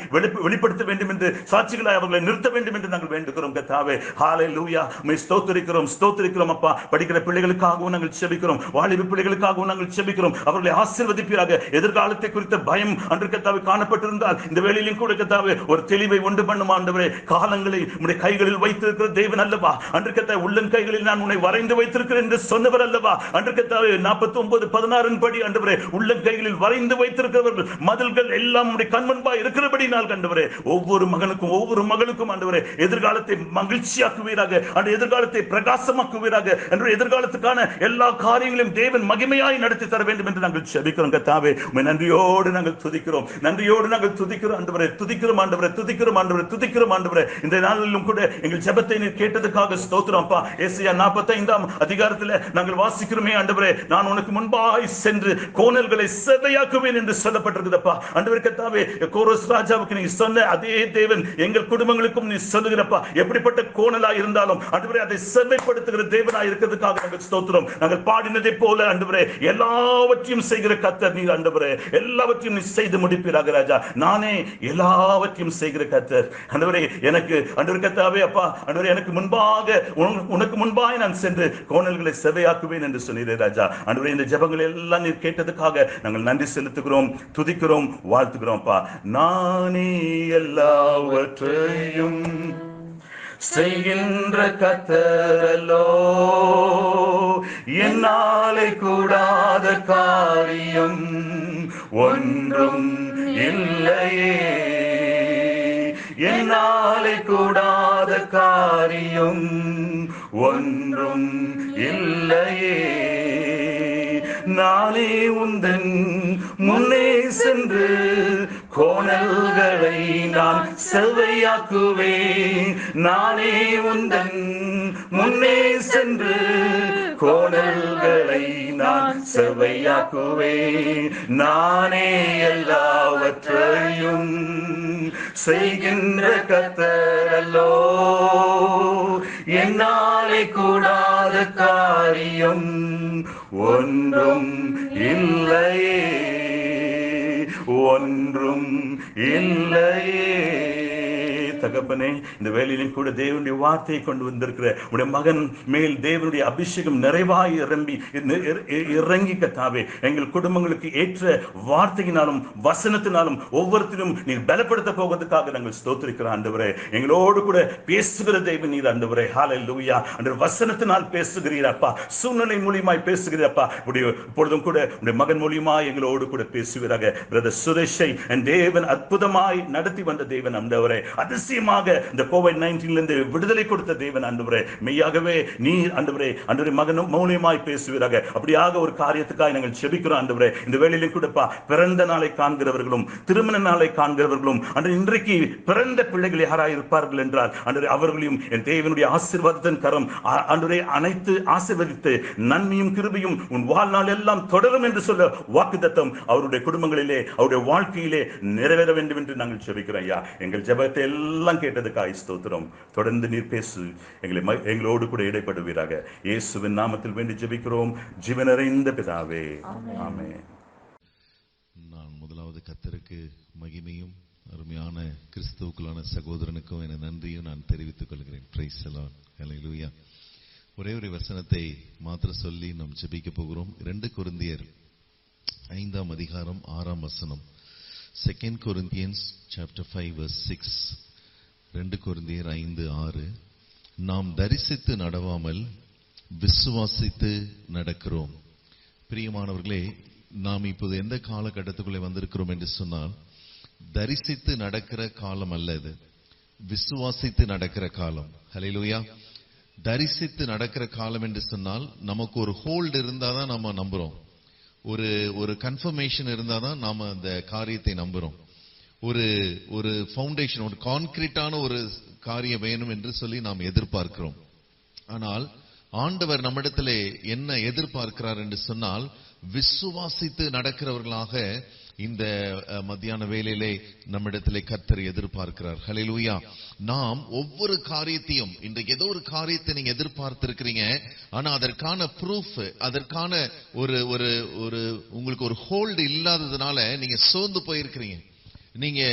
வெளிப்படுத்த வேண்டும் என்று, சாட்சிகளாய் அவர்களை நிறுத்த வேண்டும் என்று நாங்கள் வேண்டுகிறோம் கர்த்தாவே. ஹல்லேலூயா. மை ஸ்தோத்திரிக்கிறோம் அப்பா. படிக்கிற பிள்ளைகளுக்காகவும் நாங்கள் ஜெபிக்கிறோம், வாலிப பிள்ளைகளுக்காகவும் நாங்கள் ஜெபிக்கிறோம். அவர்களை ஆசீர்வதிப்பீராக. எதிர்காலத்தை குறித்த பயம் அன்று கர்த்தாவே காணப்பட்டிருந்தால் இந்த வேளையிலும் கூட கர்த்தாவே ஒரு தெளிவை உண்டு பண்ணும் ஆண்டவரே. காலங்களை உம்முடைய கைகளில் வைத்திருக்கிற தேவன் அல்லவா? அன்று கர்த்தாவே உள்ளன் கைகளில் நான் உன்னை வரைந்து வைத்திருக்கிறேன் என்று சொன்னவர் அல்லவா? அன்று கர்த்தாவே 49:16 படி ஆண்டவரே உள்ளன் கைகளில் வரைந்து வைத்திருக்கிறவர்கள் மதில்கள் எல்லாம் உம்முடைய கண்முன்பாய் இருக்கிறபடி நாள் ஆண்டவரே ஒவ்வொரு மகனுக்கும் ஒவ்வொரு மகளுக்கும் ஆண்டவரே எதிர்காலத்தை மகிழ்ச்சியாக்குவீராக, அந்த எதிர்காலத்தை பிரகாசமாக்குவீராக, என்று எதிர்காலத்துக்கான எல்லா காரியங்களையும் தேவன் மகிமையாய் நடத்தி தர வேண்டும் என்று நாங்கள் ஜெபிக்கிறோம் கர்த்தாவே. உம்மை நன்றியோடு நாங்கள் துதிக்கிறோம், நன்றியோடு நாங்கள் துதிக்கிறோம் ஆண்டவரே, துதிக்கிறோம் ஆண்டவரே, துதிக்கிறோம் ஆண்டவரே, துதிக்கிறோம் ஆண்டவரே. இந்த நாளிலும் கூட எங்கள் ஜெபத்தை நீர் கேட்டதுக்காக ஸ்தோத்திரம் அப்பா. ஏசாயா 45ஆம் அதிகாரத்தில் நாங்கள் வாசிக்கிறோமே ஆண்டவரே, நான் உனக்கு முன்பாய் சென்று கோணல்களை செவ்வையாக்குவேன் என்று சொல்லப்பட்டிருக்குதப்பா ஆண்டவரே கர்த்தாவே. கோரஸ் ராஜாவுக்கு நீ சொன்ன அதே தேவன் எங்கள் குடும்பங்களுக்கும் நீ சொல்லுகிறப்பா. எப்படிப்பட்ட கோணலா இருந்தாலும் ஆண்டவரே அதை செவ்வைப்படுத்துகிற தேவனாய் இருக்கிறதுக்காக நாங்கள் ஸ்தோத்திரம். நாங்கள் பாடினதை போல ஆண்டவரே எல்லாவற்றையும் செய்கிற கர்த்தர் நீர் ஆண்டவரே, எல்லாவற்றையும் நீ செய்து முடிப்பீராக ராஜா. நானே எல்லாவற்றையும் செய்கிற கர்த்தர் ஆண்டவரே. எனக்கு ஆண்டவரே கர்த்தாவே அப்பா ஆண்டவரே எனக்கு முன்பாக உனக்கு முன்பாக நான் சென்று கோணல்களை செவ்வையாக்குவேன் என்று சொன்னீரே ராஜா. ஆண்டவரே இந்த ஜெபங்களை எல்லாம் நீர் கேட்டதுக்காக நாங்கள் நன்றி செலுத்துகிறோம், துதிக்கிறோம், வாழ்த்துகிறோம் அப்பா. நானே எல்லாவற்றையும் செய்கின்ற கர்த்தரல்லோ, என்னாலே கூடாத காரியம் ஒன்றும் இல்லையே, என்னாலே கூடாத காரியம் ஒன்றும் இல்லையே. நானே உந்தன் முன்னே சென்று கோணல்களை நான் செவ்வையாக்குவேன், நானே உந்தன் முன்னே சென்று கோணல்களை நான் செவ்வையாக்குவேன். நானே எல்லாவற்றையும் செய்கின்ற கர்த்தரல்லோ, என்னாலே கூடாத காரியம் ஒன்றும் இல்லையே, ஒன்றும் இல்லையே. தகப்பனே இந்த வேளையிலும் கூட தேவனுடைய வார்த்தையை கொண்டு வந்திருக்கிற உடைய மகன் மேல் தேவனுடைய அபிஷேகம் நிறைவாய் இறங்கி கர்த்தாவே எங்கள் குடும்பங்களுக்கு ஏற்ற வார்த்தையினாலும் வசனத்தினாலும் ஒவ்வொருத்தரும் நீர் பலப்படுத்த போவதற்காக நாங்கள் ஸ்தோத்திரிக்கிறோம் ஆண்டவரே. எங்களோடு கூட பேசுகிற தேவன் நீர் ஆண்டவரே. ஹல்லேலூயா. அந்த வசனத்தினால் பேசுகிறீரப்பா, சூழ்நிலை மூலியமாய் பேசுகிறப்பா. இப்பொழுதும் கூட உடைய மகன் மூலியமாய் எங்களோடு கூட பேசுவீராக. பிரதர் சுரேஷை தேவன் அற்புதமாய் நடத்தி வந்த தேவன் ஆண்டவரே. அதிசயமாக இந்த கோவிட்-19 இருந்து விடுதலை கொடுத்த தேவன் ஆண்டவரே. மெய்யாகவே நீர் ஆண்டவரே ஆண்டவரே மகன் மூலியமாய் பேசுவீராக. அப்படியாக ஒரு காரியத்துக்காக நாங்கள் ஜெபிக்கிறோம் ஆண்டவரே. இந்த வேளையிலும் கூடப்பா பிறந்த நாளை காண்கிறவர்களும் திருமண நாளை காண்கிறவர்களும் அன்று இன்றைக்கு பிறந்த பிள்ளைகள் யாராய் இருப்பார்கள் என்றால் ஆண்டவரே அவர்களையும் என் தேவனுடைய ஆசீர்வாதத்தின் கரம் ஆண்டவரே அனைத்து ஆசீர்வதித்து நன்மையும் கிருபையும் உன் வாழ்நாள் எல்லாம் தொடரும் என்று சொல்ல வாக்குத்தத்தம் அவருடைய குடும்பங்களிலே அவருடைய வாழ்க்கையிலே நிறைவேற வேண்டும் என்று நாங்கள் ஜெபிக்கிறோம் ஐயா. எங்கள் ஜெபத்தை எல்லாம் கேட்டதுக்காக ஸ்தோத்திரம். தொடர்ந்து நீர் பேசு, எங்களோடு கூட இடைப்படுவீராக. இயேசுவின் நாமத்தில் வேண்டி ஜெபிக்கிறோம் ஜீவன் நிறைந்த பிதாவே, ஆமென். நான் முதலாவது கர்த்தருக்கு மகிமையும் அருமையான கிறிஸ்துவுக்குள்ளான சகோதரனுக்கும் என நன்றியும் நான் தெரிவித்துக் கொள்கிறேன். Praise the lord. ஹல்லேலூயா. ஒரே ஒரு வசனத்தை மாத்திர சொல்லி நாம் ஜெபிக்க போகிறோம். 2 கொரிந்தியர் 5ஆம் அதிகாரம் 6ஆம் வசனம். 2 Corinthians chapter 5 verse 6. 2 கொரிந்தியர் 5:6. நாம் தரிசித்து நடவாமல் விசுவாசித்து நடக்கிறோம். பிரியமானவர்களே, நாம் இப்போது எந்த காலகட்டத்துக்குள்ளே வந்திருக்கிறோம் என்று சொன்னால், தரிசித்து நடக்கிற காலம் அல்ல, இது விசுவாசித்து நடக்கிற காலம். ஹல்லேலூயா. தரிசித்து நடக்கிற காலம் என்று சொன்னால் நமக்கு ஒரு ஹோல்டு இருந்தாதான் நம்ம நம்புறோம், ஒரு கன்ஃபர்மேஷன் இருந்தாதான் நாம அந்த காரியத்தை நம்புறோம். ஒரு ஃபவுண்டேஷன், ஒரு கான்கிரீட்டான ஒரு காரியம் வேணும் என்று சொல்லி நாம் எதிர்பார்க்கிறோம். ஆனால் ஆண்டவர் நம்மிடத்திலே என்ன எதிர்பார்க்கிறார் என்று சொன்னால், விசுவாசித்து நடக்கிறவர்களாக இந்த மத்தியான வேளையிலே நம்மிடத்திலே கர்த்தர் எதிர்பார்க்கிறார். ஹல்லேலூயா. நாம் ஒவ்வொரு காரியத்தையும், இன்றைக்கு ஏதோ ஒரு காரியத்தை நீங்க எதிர்பார்த்திருக்கிறீங்க, ஆனா அதற்கான ப்ரூஃப், அதற்கான ஒரு உங்களுக்கு ஒரு ஹோல்டு இல்லாததுனால நீங்க சோர்ந்து போயிருக்கிறீங்க, நீங்க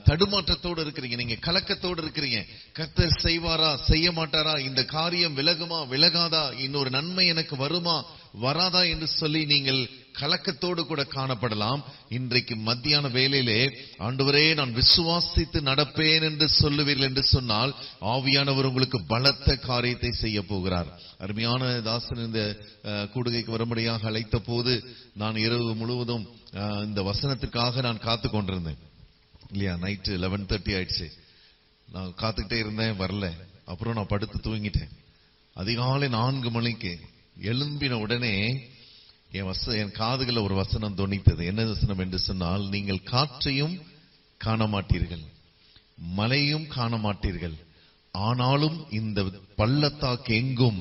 தடுமாற்றத்தோடு இருக்கிறீங்க, நீங்க கலக்கத்தோடு இருக்கிறீங்க. கர்த்தர் செய்வாரா செய்ய மாட்டாரா, இந்த காரியம் விலகுமா விலகாதா, இன்னொரு நன்மை எனக்கு வருமா வராதா என்று சொல்லி நீங்கள் கலக்கத்தோடு கூட காணப்படலாம். இன்றைக்கு மத்தியான வேளையிலே ஆண்டவரே நான் விசுவாசித்து நடப்பேன் என்று சொல்லுவீர்கள் என்று சொன்னால் ஆவியானவர் உங்களுக்கு பலத்த காரியத்தை செய்ய போகிறார். அருமையான தாசன் இந்த கூடுகைக்கு வரும்படியாக அழைத்த போது நான் இரவு முழுவதும் இந்த வசனத்திற்காக நான் காத்து கொண்டிருந்தேன் இல்லையா. நைட்டு 11:30 ஆயிடுச்சு. நான் காத்துக்கிட்டே இருந்தேன், வரல. அப்புறம் நான் படுத்து தூங்கிட்டேன். அதிகாலை 4 மணிக்கு எழும்பின உடனே என் காதுகளில் ஒரு வசனம் தொனித்தது. என்ன வசனம் என்று சொன்னால், நீங்கள் காற்றையும் காண மாட்டீர்கள், மழையும் காண மாட்டீர்கள், ஆனாலும் இந்த பள்ளத்தாக்கு எங்கும்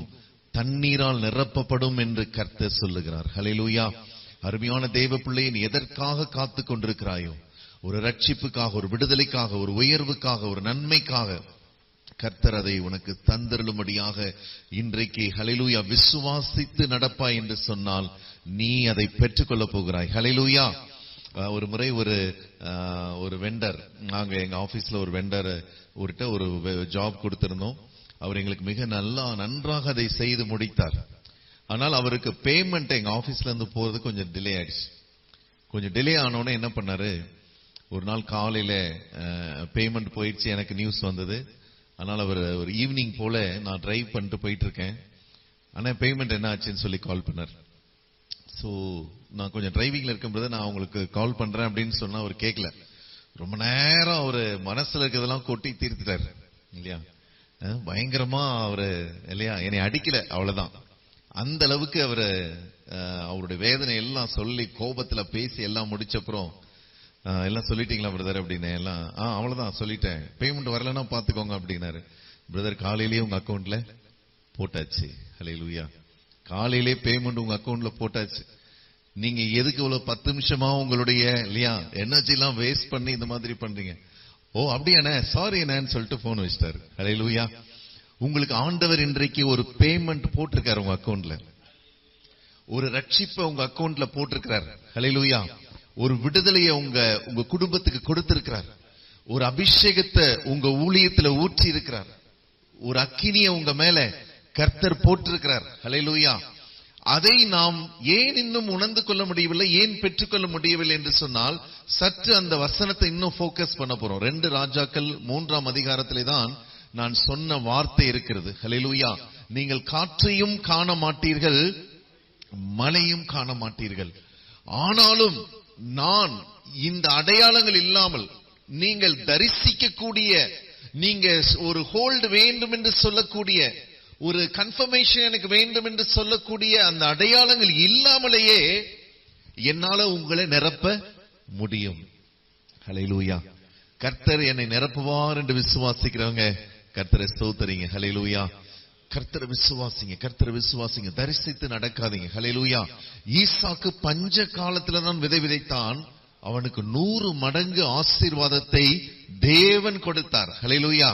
தண்ணீரால் நிரப்பப்படும் என்று கர்த்தர் சொல்லுகிறார். ஹல்லேலூயா. அருமையான தேவ பிள்ளையை, நீ எதற்காக காத்து கொண்டிருக்கிறாயோ, ஒரு ரட்சிப்புக்காக, ஒரு விடுதலைக்காக, ஒரு உயர்வுக்காக, ஒரு நன்மைக்காக கர்த்தர் அதை உனக்கு தந்தருளும்படியாக இன்றைக்கு ஹல்லேலூயா விசுவாசித்து நடப்பாய் என்று சொன்னால் நீ அதை பெற்றுக்கொள்ள போகிறாய். ஹல்லேலூயா. ஒரு முறை ஒரு வெண்டர், நாங்க எங்க ஆபீஸ்ல ஒரு வெண்டர் ஒரு ஜாப் கொடுத்திருந்தோம். அவர் எங்களுக்கு மிக நன்றாக அதை செய்து முடித்தார். ஆனால் அவருக்கு பேமெண்ட் எங்க ஆபீஸ்ல இருந்து போறது கொஞ்சம் டிலே ஆயிடுச்சு. கொஞ்சம் டிலே ஆனோடனே என்ன பண்ணாரு, ஒரு நாள் காலையில பேமெண்ட் போயிடுச்சு, எனக்கு நியூஸ் வந்தது. அதனால அவர் ஒரு ஈவினிங் போல நான் டிரைவ் பண்ணிட்டு போயிட்டு இருக்கேன். ஆனா பேமெண்ட் என்ன ஆச்சுன்னு சொல்லி கால் பண்ணார். ஸோ நான் கொஞ்சம் டிரைவிங்ல இருக்கும்போது நான் உங்களுக்கு கால் பண்றேன் அப்படின்னு சொன்னா அவர் கேட்கல. ரொம்ப நேரம் அவரு மனசுல இருக்கிறதெல்லாம் கொட்டி தீர்த்துட்டாரு இல்லையா. பயங்கரமா அவரு இல்லையா, என்னை அடிக்கல, அவ்வளவுதான். அந்த அளவுக்கு அவருடைய வேதனை எல்லாம் சொல்லி கோபத்துல பேசி எல்லாம் முடிச்சப்புறம், எல்லாம் சொல்லிட்டீங்களா பிரதர் அப்படின்னு, எல்லாம் அவ்வளவுதான் சொல்லிட்டேன், பேமெண்ட் வரலன்னா பாத்துக்கோங்க அப்படின்னாரு. பிரதர் காலையிலேயே உங்க அக்கௌண்ட்ல போட்டாச்சு. ஹல்லேலூயா. காலையிலே பேமெண்ட் உங்க அக்கௌண்ட்ல போட்டாச்சு. நீங்க எதுக்கு இவ்வளவு 10 நிமிஷமா உங்களுடைய இல்லையா எனர்ஜி எல்லாம் வேஸ்ட் பண்ணி இந்த மாதிரி பண்றீங்க? ஓ அப்படியாண்ணே, சாரி அண்ணேன்னு சொல்லிட்டு போன் வச்சிட்டாரு. ஹல்லேலூயா. உங்களுக்கு ஆண்டவர் இன்றைக்கு ஒரு பேமெண்ட் போட்டிருக்காரு உங்க அக்கௌண்ட்ல, ஒரு ரட்சிப்பை உங்க அக்கௌண்ட்ல போட்டிருக்கிறார். ஹல்லேலூயா. ஒரு விடுதலையை உங்க குடும்பத்துக்கு கொடுத்திருக்கிறார். ஒரு அபிஷேகத்தை உங்க ஊழியத்துல ஊற்றி இருக்கிறார். ஒரு அக்கினியை உங்க மேல கர்த்தர் போட்டிருக்கிறார். ஹல்லேலூயா. அதை நாம் ஏன் இன்னும் உணர்ந்து கொள்ள முடியவில்லை, ஏன் பெற்றுக்கொள்ள முடியவில்லை என்று சொன்னால், சற்று அந்த வசனத்தை இன்னும் போக்கஸ் பண்ண போறோம். 2 ராஜாக்கள் 3ஆம் அதிகாரத்திலே தான் நான் சொன்ன வார்த்தை இருக்கிறது. ஹல்லேலூயா. நீங்கள் காற்றையும் காண மாட்டீர்கள், மழையும் காண மாட்டீர்கள், ஆனாலும் நான் இந்த அடையாளங்கள் இல்லாமல் நீங்கள் தரிசிக்கக்கூடிய, நீங்க ஒரு ஹோல்டு வேண்டும் என்று சொல்லக்கூடிய, ஒரு கன்ஃபர்மேஷன் எனக்கு வேண்டும் என்று சொல்லக்கூடிய அந்த அடையாளங்கள் இல்லாமலேயே என்னால உங்களை நிரப்ப முடியும். ஹல்லேலூயா. கர்த்தர் என்னை நிரப்புவார் என்று விசுவாசிக்கிறவங்க கர்த்தரை ஸ்தோத்திரிங்க. ஹல்லேலூயா. கர்த்தரை விசுவாசிங்க, கர்த்தரை விசுவாசிங்க, தரிசித்து நடக்காதீங்க. ஹல்லேலூயா. ஈசாக்கு பஞ்ச காலத்துல தான் விதை விதைத்தான், அவனுக்கு 100 மடங்கு ஆசீர்வாதத்தை தேவன் கொடுத்தார். ஹல்லேலூயா.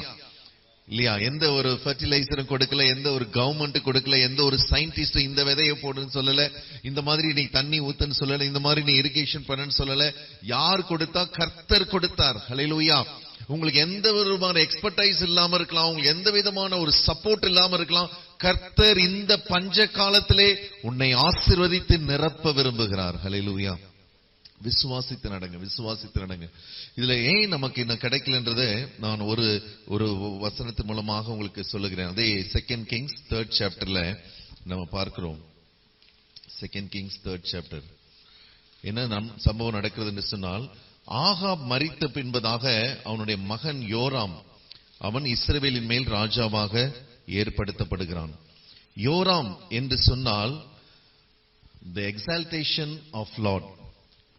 இல்லையா, எந்த ஒரு ஃபர்டிலைசரும் கொடுக்கல, எந்த ஒரு கவர்மெண்ட் கொடுக்கல, எந்த ஒரு சயின்டிஸ்டும் இந்த விதையை போடுன்னு சொல்லல, இந்த மாதிரி நீ தண்ணி ஊத்துன்னு சொல்லல, இந்த மாதிரி நீ இரிகேஷன் பண்ணன்னு சொல்லல. யார் கொடுத்தா? கர்த்தர் கொடுத்தார். ஹல்லேலூயா. உங்களுக்கு எந்த விதமான எக்ஸ்பர்டைஸ் இல்லாம இருக்கலாம், உங்களுக்கு எந்த விதமான ஒரு சப்போர்ட் இல்லாம இருக்கலாம், கர்த்தர் இந்த பஞ்ச காலத்திலே உன்னை ஆசீர்வதித்து நிரப்ப விரும்புகிறார். ஹல்லேலூயா. விசுவாசித்து நடங்க, விசுவாசித்து நடங்க. இதுல ஏன் நமக்கு இன்னும் கிடைக்கலன்றதை நான் ஒரு வசனத்தின் மூலமாக உங்களுக்கு சொல்லுகிறேன். அதே 2 Kings 3rd chapterல நம்ம பார்க்கிறோம். 2 Kings 3rd chapter என்ன சம்பவம் நடக்கிறது என்று சொன்னால், ஆகாப் மரித்த பின்பதாக அவனுடைய மகன் யோராம், அவன் இஸ்ரவேலின் மேல் ராஜாவாக ஏற்படுத்தப்படுகிறான். யோராம் என்று சொன்னால் the exaltation of Lord,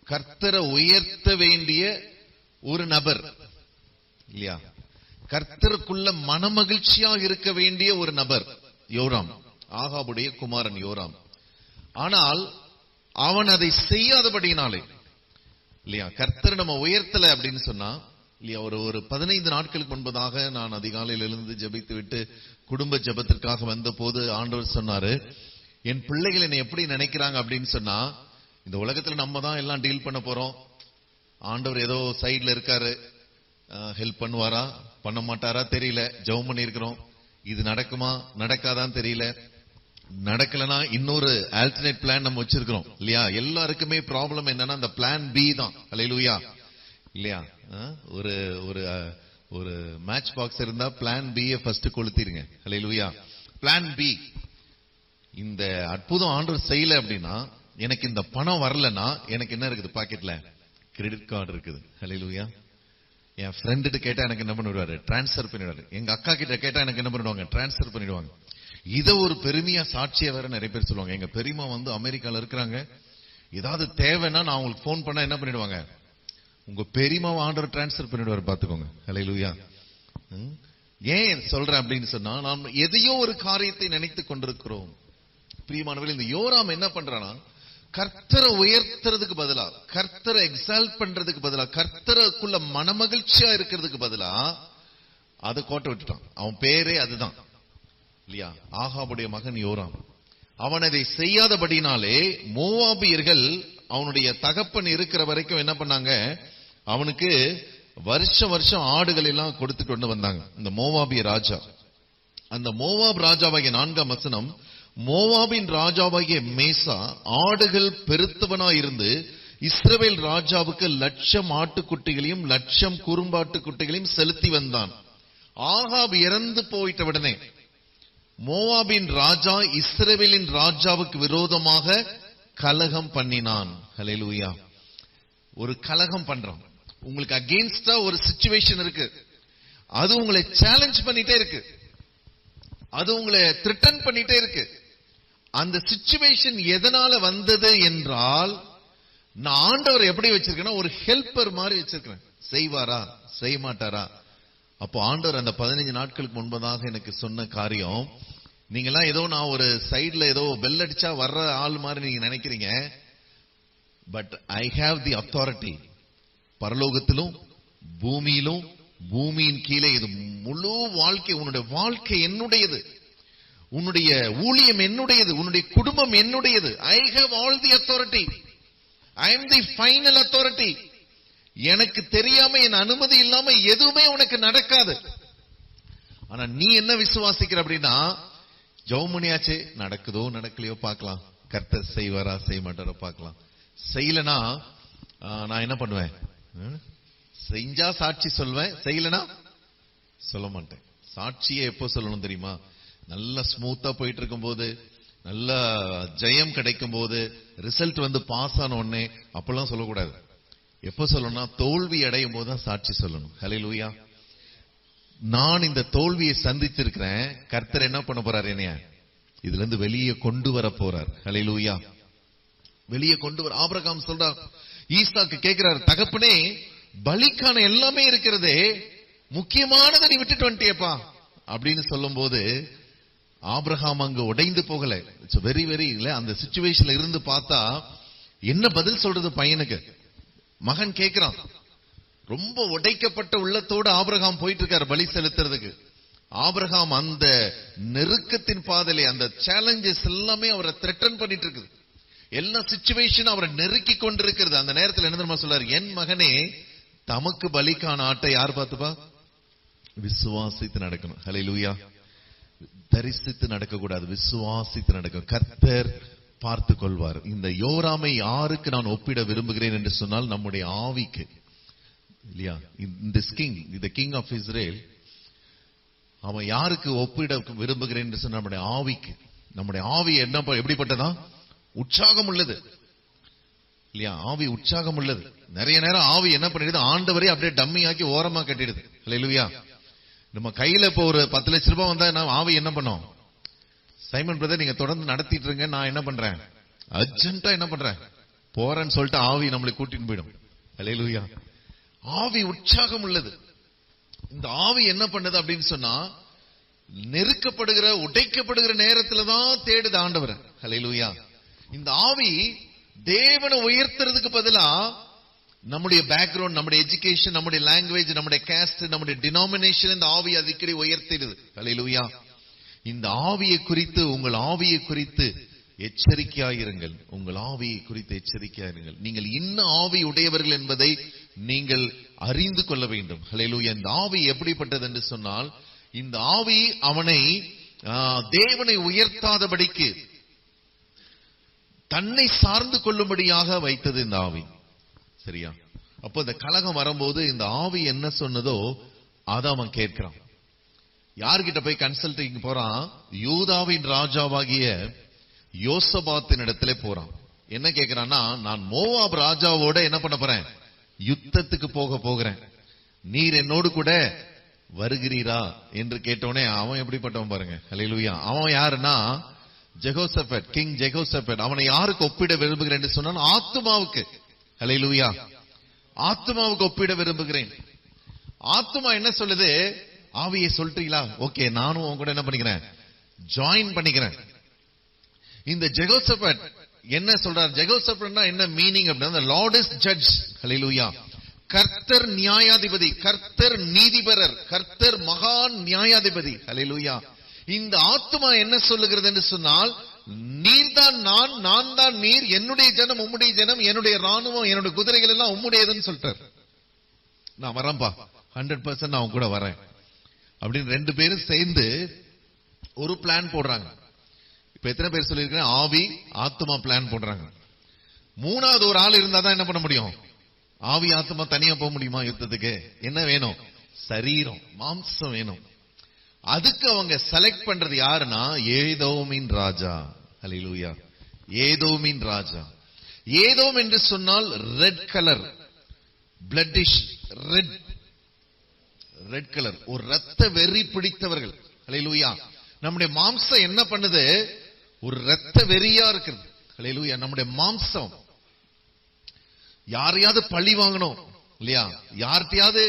கர்த்தரை உயர்த்த வேண்டிய ஒரு நபர் இல்லையா, கர்த்தருக்குள்ள மனமகிழ்ச்சியாக இருக்க வேண்டிய ஒரு நபர் யோராம், ஆகாபுடைய குமாரன் யோராம். ஆனால் அவன் அதை செய்யாதபடியினாலே இல்லையா, கர்த்தர் நம்ம உயர்த்தல அப்படின்னு சொன்னா இல்லையா. ஒரு 15 நாட்களுக்கு முன்பதாக நான் அதிகாலையில் எழுந்து ஜெபித்து விட்டு குடும்ப ஜெபத்திற்காக வந்த போது ஆண்டவர் சொன்னாரு, என் பிள்ளைகள் என்னை எப்படி நினைக்கிறாங்க அப்படின்னு சொன்னா, இந்த உலகத்துல நம்ம தான் எல்லாம் டீல் பண்ண போறோம், ஆண்டவர் ஏதோ சைட்ல இருக்காரு, ஹெல்ப் பண்ணுவாரா பண்ண மாட்டாரா தெரியல, ஜெபம் பண்ணி இருக்கிறோம், இது நடக்குமா நடக்காதான்னு தெரியல, நடக்கலனா இன்னொரு ஆல்டர்னேட் பிளான் நம்ம வச்சிருக்கிறோம் இல்லையா? எல்லாருக்குமே ப்ராப்ளம் என்னன்னா அந்த பிளான் பி தான். ஹல்லேலூயா இல்லையா? ஒரு ஒரு ஒரு மேட்ச் பாக்ஸ் இருந்தா பிளான் பி ஃபர்ஸ்ட் கொளுத்திருங்க. ஹல்லேலூயா. பிளான் பி, இந்த அற்புதம் ஆண்டவர் செய்யல அப்படின்னா, எனக்கு இந்த பணம் வரலன்னா எனக்கு என்ன இருக்குது பாக்கெட்ல? கிரெடிட் கார்டு இருக்குது. ஹல்லேலூயா. என் ஃப்ரெண்டு கேட்டா எனக்கு என்ன பண்ணிடுவாரு? டிரான்ஸ்ஃபர் பண்ணிடுவாரு. எங்க அக்கா கிட்ட கேட்டா எனக்கு என்ன பண்ணிடுவாங்க? டிரான்ஸ்ஃபர் பண்ணிடுவாங்க. இத ஒரு பெருமையா சாட்சியா வேற நிறைய பேர் சொல்லுவாங்க. எங்க பெரியம்மா வந்து அமெரிக்கால இருக்கிறாங்க, ஏதாவது தேவைன்னா நான் உங்களுக்கு போன் பண்ணா என்ன பண்ணிடுவாங்க? உங்க பெரியம்மாவை ஆண்டவர் டிரான்ஸ்ஃபர் பண்ணிடுவாரு. பாத்துக்கோங்க. ஹல்லேலூயா. ஏன் சொல்றேன் அப்படின்னு சொன்னா, நாம் எதையோ ஒரு காரியத்தை நினைத்து கொண்டிருக்கிறோம். பிரியமானவர்களே, இந்த யோராம் என்ன பண்றானா, கர்த்தரை உயர்த்துறதுக்கு பதிலா, கர்த்தரை எக்ஸால்ட் பண்றதுக்கு பதிலா, கர்த்தருக்குள்ள மனமகிழ்ச்சியா இருக்கிறதுக்கு பதிலா அதை கோட்டை விட்டுட்டான். அவன் பேரே அதுதான் இல்லையா? ஆகாபுடைய மகன் யோராம். அவன் அதை செய்யாதபடினாலே மோவாபியர்கள் அவனுடைய தகப்பன் இருக்கிற வரைக்கும் என்ன பண்ணாங்க, அவனுக்கு வருஷம் ஆடுகள் எல்லாம் கொடுத்துட்டு கொண்டு வந்தாங்க. இந்த மோவாபிய ராஜா, அந்த மோவாப் ராஜாவாகிய 4ஆம் வசனம், மோவாபின் ராஜாவாகிய மேசா ஆடுகள் பெருத்தவனாய் இருந்து இஸ்ரவேல் ராஜாவுக்கு 1,00,000 ஆட்டுக்குட்டிகளையும் 1,00,000 குறும்பாட்டுக்குட்டிகளையும் செலுத்தி வந்தான். ஆகாப் இறந்து போயிட்ட உடனே மோவாபின் ராஜா இஸ்ரவேலின் ராஜாவுக்கு விரோதமாக கலகம் பண்ணினான். ஹல்லேலூயா. ஒரு கலகம் பண்றான். உங்களுக்கு அகெயின்ஸ்டா ஒரு சிச்சுவேஷன் இருக்கு, அது உங்களை சேலஞ்ச் பண்ணிட்டே இருக்கு, அது உங்களை த்ரெட்டன் பண்ணிட்டே இருக்கு. அந்த சிச்சுவேஷன் எதனால வந்தது என்றால், நான் ஆண்டவர் எப்படி வச்சிருக்கேன்னா ஒரு ஹெல்பர் மாதிரி வச்சிருக்கிறேன். செய்வாரா செய்ய மாட்டாரா? அப்போ ஆண்டவர் அந்த 15 நாட்களுக்கு முன்பதாக எனக்கு சொன்ன காரியம், நீங்கெல்லாம் ஏதோ நான் ஒரு சைட்ல ஏதோ பெல் அடிச்சா வர்ற ஆள் மாதிரி நீங்க நினைக்கிறீங்க. But I have the authority. பரலோகத்திலும் பூமியிலும் பூமியின் கீழே இது முழு வாழ்க்கை, உன்னுடைய வாழ்க்கை என்னுடையது, உன்னுடைய ஊழியம் என்னுடையது, உன்னுடைய குடும்பம் என்னுடையது. I have all the authority. I am the final authority. எனக்கு தெரியாம, என் அனுமதி இல்லாம எதுவுமே உனக்கு நடக்காது. ஆனா நீ என்ன விசுவாசிக்கிற அப்படின்னா, ஜவுமணியாச்சே, நடக்குதோ நடக்கலையோ பார்க்கலாம், கர்த்தர் செய்வாரா செய்ய மாட்டாரோ பார்க்கலாம். செய்யலனா நான் என்ன பண்ணுவேன்? செஞ்சா சாட்சி சொல்வேன், செய்யலனா சொல்ல மாட்டேன். சாட்சியை எப்போ சொல்லணும் தெரியுமா? நல்லா ஸ்மூத்தா போயிட்டு இருக்கும் போது, நல்லா ஜெயம் கிடைக்கும் போது, ரிசல்ட் வந்து பாஸ் ஆன உடனே அப்பெல்லாம் சொல்லக்கூடாது. எப்ப சொல்லணும்னா தோல்வி அடையும் போதுதான் சாட்சி சொல்லணும். ஹல்லேலூயா. நான் இந்த தோல்வியை சந்திச்சிருக்கிறேன், கர்த்தர் என்ன பண்ண போறார்? என்னைய இதுல இருந்து வெளியே கொண்டு வர போறார். ஹல்லேலூயா. வெளியே கொண்டு வர. ஆபிரகாம் சொல்றார், ஈசாக்கு கேட்கிறார், தகப்பனே பலிக்கான எல்லாமே இருக்கிறதே, முக்கியமானதை நீ விட்டுட்டு வந்துட்டியப்பா அப்படின்னு சொல்லும் போது ஆபிரகாம் அங்க உடைந்து போகல. இட்ஸ் வெரி வெரி இல்ல, அந்த சிச்சுவேஷன்ல இருந்து பார்த்தா என்ன பதில் சொல்றது பையனுக்கு? மகன் கேட்கிறான். ரொம்ப உடைக்கப்பட்ட உள்ளத்தோடு ஆபிரகாம் போயிட்டு இருக்காரு பலி செலுத்துறதுக்கு. ஆபிரகாம் அந்த நெருக்கத்தின் பாதையிலே, அந்த சேலஞ்சஸ் எல்லாமே அவரை த்ரெட்டன் பண்ணிட்டு இருக்குது. எல்லா சிச்சுவேஷன் அவரை நெருக்கி கொண்டிருக்கிறது. அந்த நேரத்தில் என்ன தெரியுமா சொல்றாரு? என் மகனே, தமக்கு பலிக்கான ஆட்டை யார் பார்த்துப்பா? விசுவாசித்து நடக்கணும். ஹல்லேலூயா. தரிசித்து நடக்க கூடாது, விசுவாசித்து நடக்கும். கர்த்தர் பார்த்து கொள்வார். இந்த யோராமை யாருக்கு நான் ஒப்பிட விரும்புகிறேன் என்று சொன்னால், நம்முடைய ஆவிக்கு இல்லையா? இந்த கிங் ஆஃப் இஸ்ரேல், அவன் யாருக்கு ஒப்பிட விரும்புகிறேன் என்று சொன்ன நம்முடைய ஆவிக்கு. நம்முடைய ஆவி என்ன எப்படிப்பட்டதா? உற்சாகம் உள்ளது இல்லையா? ஆவி உற்சாகம் உள்ளது. நிறைய நேரம் ஆவி என்ன பண்ணிடுது? ஆண்டவரே அப்படியே டம்மி ஆக்கி ஓரமா கட்டிடுது. ஹல்லேலூயா. நம்ம கையில இப்போ ஒரு 10 லட்சம் ரூபாய் வந்தா நான் ஆவி என்ன பண்ணோம்? சைமன் பிரதர் நீங்க தொடர்ந்து நடத்திட்டு இருங்க, நான் என்ன பண்றேன்? அர்ஜென்ட்டா என்ன பண்றேன்? போறேன்னு சொல்லிட்டு ஆவி நம்மளை கூட்டிட்டு போயிடும். ஹல்லேலூயா. ஆவி உற்சாகம் உள்ளது. இந்த ஆவி என்ன பண்ணுது அப்படின்னு சொன்னா, நெருக்கப்படுகிற உடைக்கப்படுகிற நேரத்துல தான் தேடுது ஆண்டவர். ஹல்லேலூயா. இந்த ஆவி தேவனை உயர்த்துறதுக்கு பதிலா நம்முடைய பேக்ரவுண்ட், நம்முடைய எஜுகேஷன், நம்முடைய லாங்குவேஜ், நம்முடைய காஸ்ட், நம்முடைய டினாமினேஷன் இந்த ஆவி அடிக்கடி உயர்த்திடுது. ஹல்லேலூயா. இந்த ஆவியை குறித்து, உங்கள் ஆவியை குறித்து எச்சரிக்கையாயிருங்கள். உங்கள் ஆவியை குறித்து எச்சரிக்கையாயிருங்கள். நீங்கள் இன்ன ஆவி உடையவர்கள் என்பதை நீங்கள் அறிந்து கொள்ள வேண்டும். ஹல்லேலூயா. இந்த ஆவி எப்படிப்பட்டது என்று சொன்னால், இந்த ஆவி அவனை தேவனை உயர்த்தாதபடிக்கு தன்னை சார்ந்து கொள்ளும்படியாக வைத்தது இந்த ஆவி. சரியா? அப்போ இந்த கலகம் வரும்போது இந்த ஆவி என்ன சொன்னதோ அதை அவன் கேட்கிறான். யார்கிட்ட போய் கன்சல்டிங் போறான்? யூதாவின் ராஜாவாகிய யோசபாத்தின் இடத்துல போறான். என்ன கேட்கிறான்னா, நான் மோவாப் ராஜாவோட என்ன பண்ண போறேன்? யுத்தத்துக்கு போகிறேன். நீர் என்னோடு கூட வருகிறீரா என்று கேட்டோனே அவன் எப்படிப்பட்டவன் பாருங்க. ஹல்லேலூயா. அவன் யாருன்னா ஜெகோசபெட், கிங் ஜெகோசபெட். அவனை யாருக்கு ஒப்பிட விரும்புகிறேன் என்று சொன்னான்? ஆத்துமாவுக்கு. ஹல்லேலூயா. ஆத்துமாவுக்கு ஒப்பிட விரும்புகிறேன். ஆத்துமா என்ன சொல்லுது? ஆவியை சொல்றீங்களா? ஓகே, நானும் உன் கூட என்ன பண்ணிக்கிறேன்? ஜாயின் பண்ணிக்கிறேன். இந்த ஜெகோசபெட் என்ன சொல்றார்? ஜெகோசபெட்னா என்ன மீனிங் அப்படின்னா, the Lord is judge. ஹல்லேலூயா. கர்த்தர் நியாயாதிபதி, கர்த்தர் நீதிபரர், கர்த்தர் மகா நியாயாதிபதி. ஹல்லேலூயா. இந்த ஆத்துமா என்ன சொல்லுகிறது என்று சொன்னால், நீர்தான் நான், நான் தான் நீர், என்னுடைய ஜனம் உம்முடைய ஜனம், என்னுடைய ராணுவம் என்னுடைய குதிரைகள் எல்லாம் உம்முடையதுன்னு சொல்றார். நான் வரேன்பா, 100% நான் கூட வரேன் அப்படின்னு ரெண்டு பேரும் சேர்ந்து ஒரு பிளான் போடுறாங்க. இப்ப எத்தனை பேர் சொல்லியிருக்கேன்? ஆவி ஆத்துமா பிளான் போடுறாங்க. மூணாவது ஒரு ஆள் இருந்தா தான் என்ன பண்ண முடியும்? ஆவி ஆத்துமா தனியா போக முடியுமா யுத்தத்துக்கு? என்ன வேணும்? சரீரம், மாம்சம் வேணும். அதுக்கு அவங்க செலக்ட் பண்றது யாருன்னா ஏதோமின் ராஜா. ஹல்லேலூயா. ஏதோமின் ராஜா. ஏதோம் என்று சொன்னால் red colour, bloodish red, red colour, ஒரு ரத்த வெறி பிடித்தவர்கள். ஹல்லேலூயா. நம்முடைய மாம்சம் என்ன பண்ணுது? ஒரு ரத்த வெறியா இருக்குது. ஹல்லேலூயா. நம்முடைய மாம்சம் யாரையாவது பழி வாங்கணும் இல்லையா? யார்கிட்டயாவது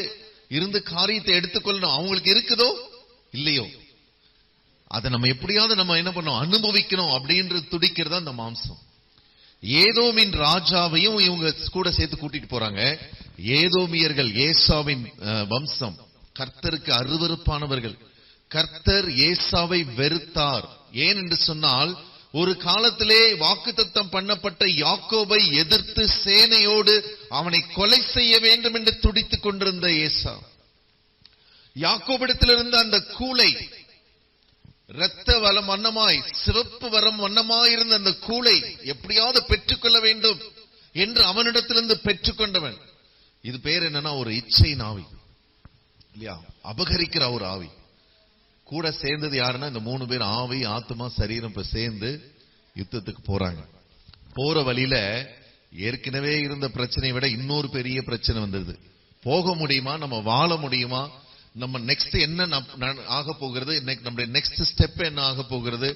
இருந்து காரியத்தை எடுத்துக்கொள்ளணும். அவங்களுக்கு இருக்குதோ இல்லையோ, அதை நம்ம எப்படியாவது நம்ம என்ன பண்ணோம்? அனுபவிக்கணும் அப்படின்றது துடிக்கிறதா அந்த மாம்சம். ஏதோமின் ராஜாவையும் இவங்க கூட சேர்த்து கூட்டிட்டு போறாங்க. ஏதோமியர்கள் ஏசாவின் வம்சம், கர்த்தருக்கு அருவருப்பானவர்கள். கர்த்தர் ஏசாவை வெறுத்தார். ஏன் என்று சொன்னால், ஒரு காலத்திலே வாக்குத்தத்தம் பண்ணப்பட்ட யாக்கோபை எதிர்த்து சேனையோடு அவனை கொலை செய்ய வேண்டும் என்று துடித்துக் கொண்டிருந்த ஏசா, யாக்கோபிடத்திலிருந்து அந்த கூளை, இரத்த வலம் வண்ணமாய் சிவப்பு வரம் வண்ணமாயிருந்த அந்த கூளை எப்படியாவது பெற்றுக்கொள்ள வேண்டும் என்று அவனிடத்திலிருந்து பெற்றுக்கொண்டவன். இது பேர் என்னன்னா ஒரு இச்சை ஆவி இல்லையா? அபகரிக்கிற ஒரு ஆவி. கூட சேர்ந்தது யாருன்னா இந்த மூணு பேர், ஆவி ஆத்துமா சரீரம். இப்ப சேர்ந்து யுத்தத்துக்கு போறாங்க. போற வழியில ஏற்கனவே இருந்த பிரச்சனையை விட இன்னொரு பெரிய பிரச்சனை வந்தது. போக முடியுமா? நம்ம வாழ முடியுமா? நம்ம நெக்ஸ்ட் என்ன ஆக போகிறது? நம்முடைய நெக்ஸ்ட் ஸ்டெப் என்ன ஆக போகிறது?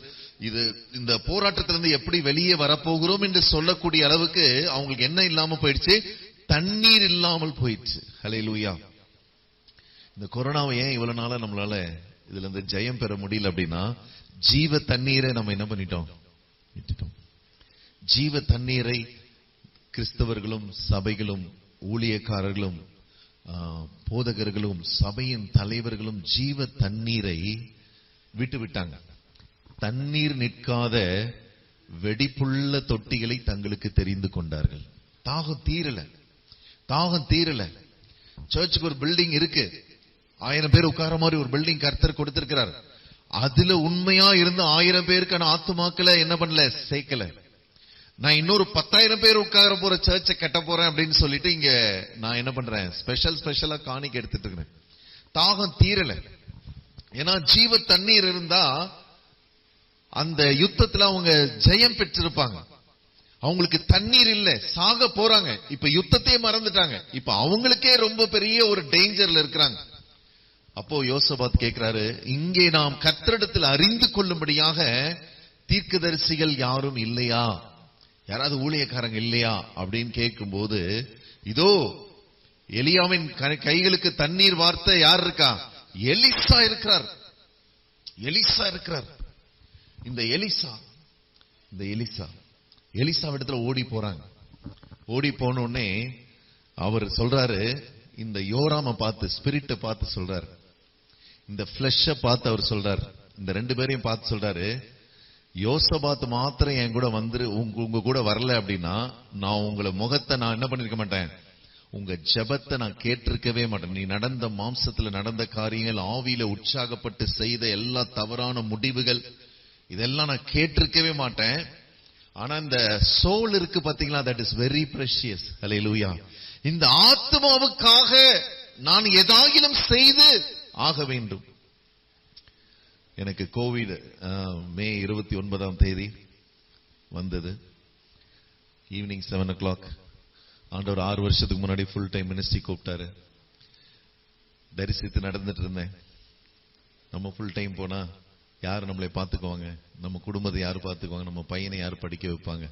இது இந்த போராட்டத்திலிருந்து எப்படி வெளியே வரப்போகிறோம் என்று சொல்லக்கூடிய அளவுக்கு அவங்களுக்கு என்ன இல்லாம போயிடுச்சு? தண்ணீர் இல்லாமல் போயிடுச்சு. ஹல்லேலூயா. இந்த கொரோனாவை ஏன் இவ்வளவு நாளா நம்மளால இதுல இருந்து ஜெயம் பெற முடியல அப்படின்னா, ஜீவ தண்ணீரை நம்ம என்ன பண்ணிட்டோம்? விட்டுட்டோம். ஜீவ தண்ணீரை கிறிஸ்தவர்களும் சபைகளும் ஊழியக்காரர்களும் போதகர்களும் சபையின் தலைவர்களும் ஜீவ தண்ணீரை விட்டு விட்டாங்க. தண்ணீர் நிற்காத வெடிப்புள்ள தொட்டிகளை தங்களுக்கு தெரிந்து கொண்டார்கள். தாகம் தீரல, தாகம் தீரல. சர்ச்சுக்கு ஒரு பில்டிங் இருக்கு, 1000 பேர் உட்கார மாதிரி ஒரு பில்டிங் கர்த்தர் கொடுத்திருக்கிறார். அதுல உண்மையா இருந்து 1000 பேருக்கான ஆத்துமாக்களை என்ன பண்ணல? சேர்க்கல. நான் இன்னொரு 10,000 பேர் உட்கார போற சர்ச்சை கட்ட போறேன் அப்படின்னு சொல்லிட்டு இங்க நான் என்ன பண்றேன்? ஸ்பெஷலா காணிக்க எடுத்துட்டு இருக்கிறேன். தாகம் தீரல. ஏன்னா ஜீவ தண்ணீர் இருந்தா அந்த யுத்தத்துல அவங்க ஜெயம் பெற்றிருப்பாங்க. அவங்களுக்கு தண்ணீர் இல்ல, சாக போறாங்க. இப்ப யுத்தத்தையே மறந்துட்டாங்க. இப்ப அவங்களுக்கே ரொம்ப பெரிய ஒரு டேஞ்சர்ல இருக்கிறாங்க. அப்போ யோசபாத் கேட்கிறாரு, இங்கே நாம் கர்த்தரிடத்தில் அறிந்து கொள்ளும்படியாக தீர்க்கதரிசிகள் யாரும் இல்லையா? யாராவது ஊழியக்காரங்க இல்லையா அப்படின்னு கேட்கும் போது, இதோ எலியாவின் கைகளுக்கு தண்ணீர் வார்த்த யார் இருக்கா? எலிசா இருக்கிறார். எலிசா இருக்கிறார். இந்த எலிசாவிடத்துல ஓடி போறாங்க. ஓடி போன உடனே அவர் சொல்றாரு, இந்த யோராம பார்த்து, ஸ்பிரிட்டை பார்த்து சொல்றாரு, இந்த பிளஷ பார்த்து அவர் சொல்றாரு, இந்த 2 பேரையும் பார்த்து சொல்றாரு, யோசபாத் மாத்திரம் என் கூட வந்துரு, உங்க கூட வரல அப்படின்னா நான் உங்களை முகத்தை நான் என்ன பண்ணிருக்க மாட்டேன்? உங்க ஜெபத்தை நான் கேட்டிருக்கவே மாட்டேன். நீ நடந்த மாம்சத்துல நடந்த காரியங்கள், ஆவியில உற்சாகப்பட்டு செய்த எல்லா தவறான முடிவுகள், இதெல்லாம் நான் கேட்டிருக்கவே மாட்டேன். ஆனா இந்த சோல் இருக்கு பாத்தீங்களா, தட் இஸ் வெரி பிரஷியஸ். ஹல்லேலூயா. இந்த ஆத்மாவுக்காக நான் ஏதாகிலும் செய்து ஆக வேண்டும். எனக்கு கோவிட் மே 29 வந்தது. ஈவினிங் 7 o'clock ஆண்டவர் 6 வருஷத்துக்கு முன்னாடி ஃபுல் டைம் மினிஸ்ட்ரி கூப்பிட்டாரு. தரிசித்து நடந்துட்டு இருந்தேன். நம்ம ஃபுல் டைம் போனா யார் நம்மளை பார்த்துக்குவாங்க, நம்ம குடும்பத்தை யார் பார்த்துக்குவாங்க, நம்ம பையனை யார் படிக்க வைப்பாங்க.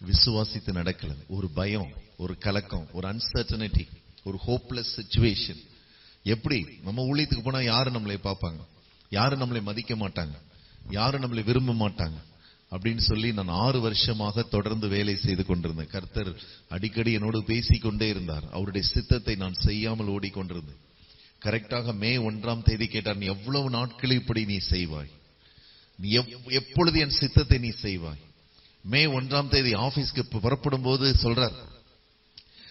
விசுவாசித்து நடக்கல. ஒரு பயம், ஒரு கலக்கம், ஒரு அன்சர்டனிட்டி, ஒரு ஹோப்லெஸ் சிச்சுவேஷன். எப்படி நம்ம ஊழியத்துக்கு போனா யாரு நம்மளை பார்ப்பாங்க, யாரு நம்மளை மதிக்க மாட்டாங்க, யாரு நம்மளை விரும்ப மாட்டாங்க அப்படின்னு சொல்லி நான் 6 வருஷமாக தொடர்ந்து வேலை செய்து கொண்டிருந்தேன். கர்த்தர் அடிக்கடி என்னோடு பேசிக்கொண்டே இருந்தார். அவருடைய சித்தத்தை நான் செய்யாமல் ஓடிக்கொண்டிருந்தேன். கரெக்டாக மே 1 கேட்டார், நீ எவ்வளவு நாட்கள் இப்படி நீ செய்வாய், நீ எப்பொழுது என் சித்தத்தை நீ செய்வாய். மே 1 ஆபீஸ்க்கு புறப்படும் போது சொல்றார்,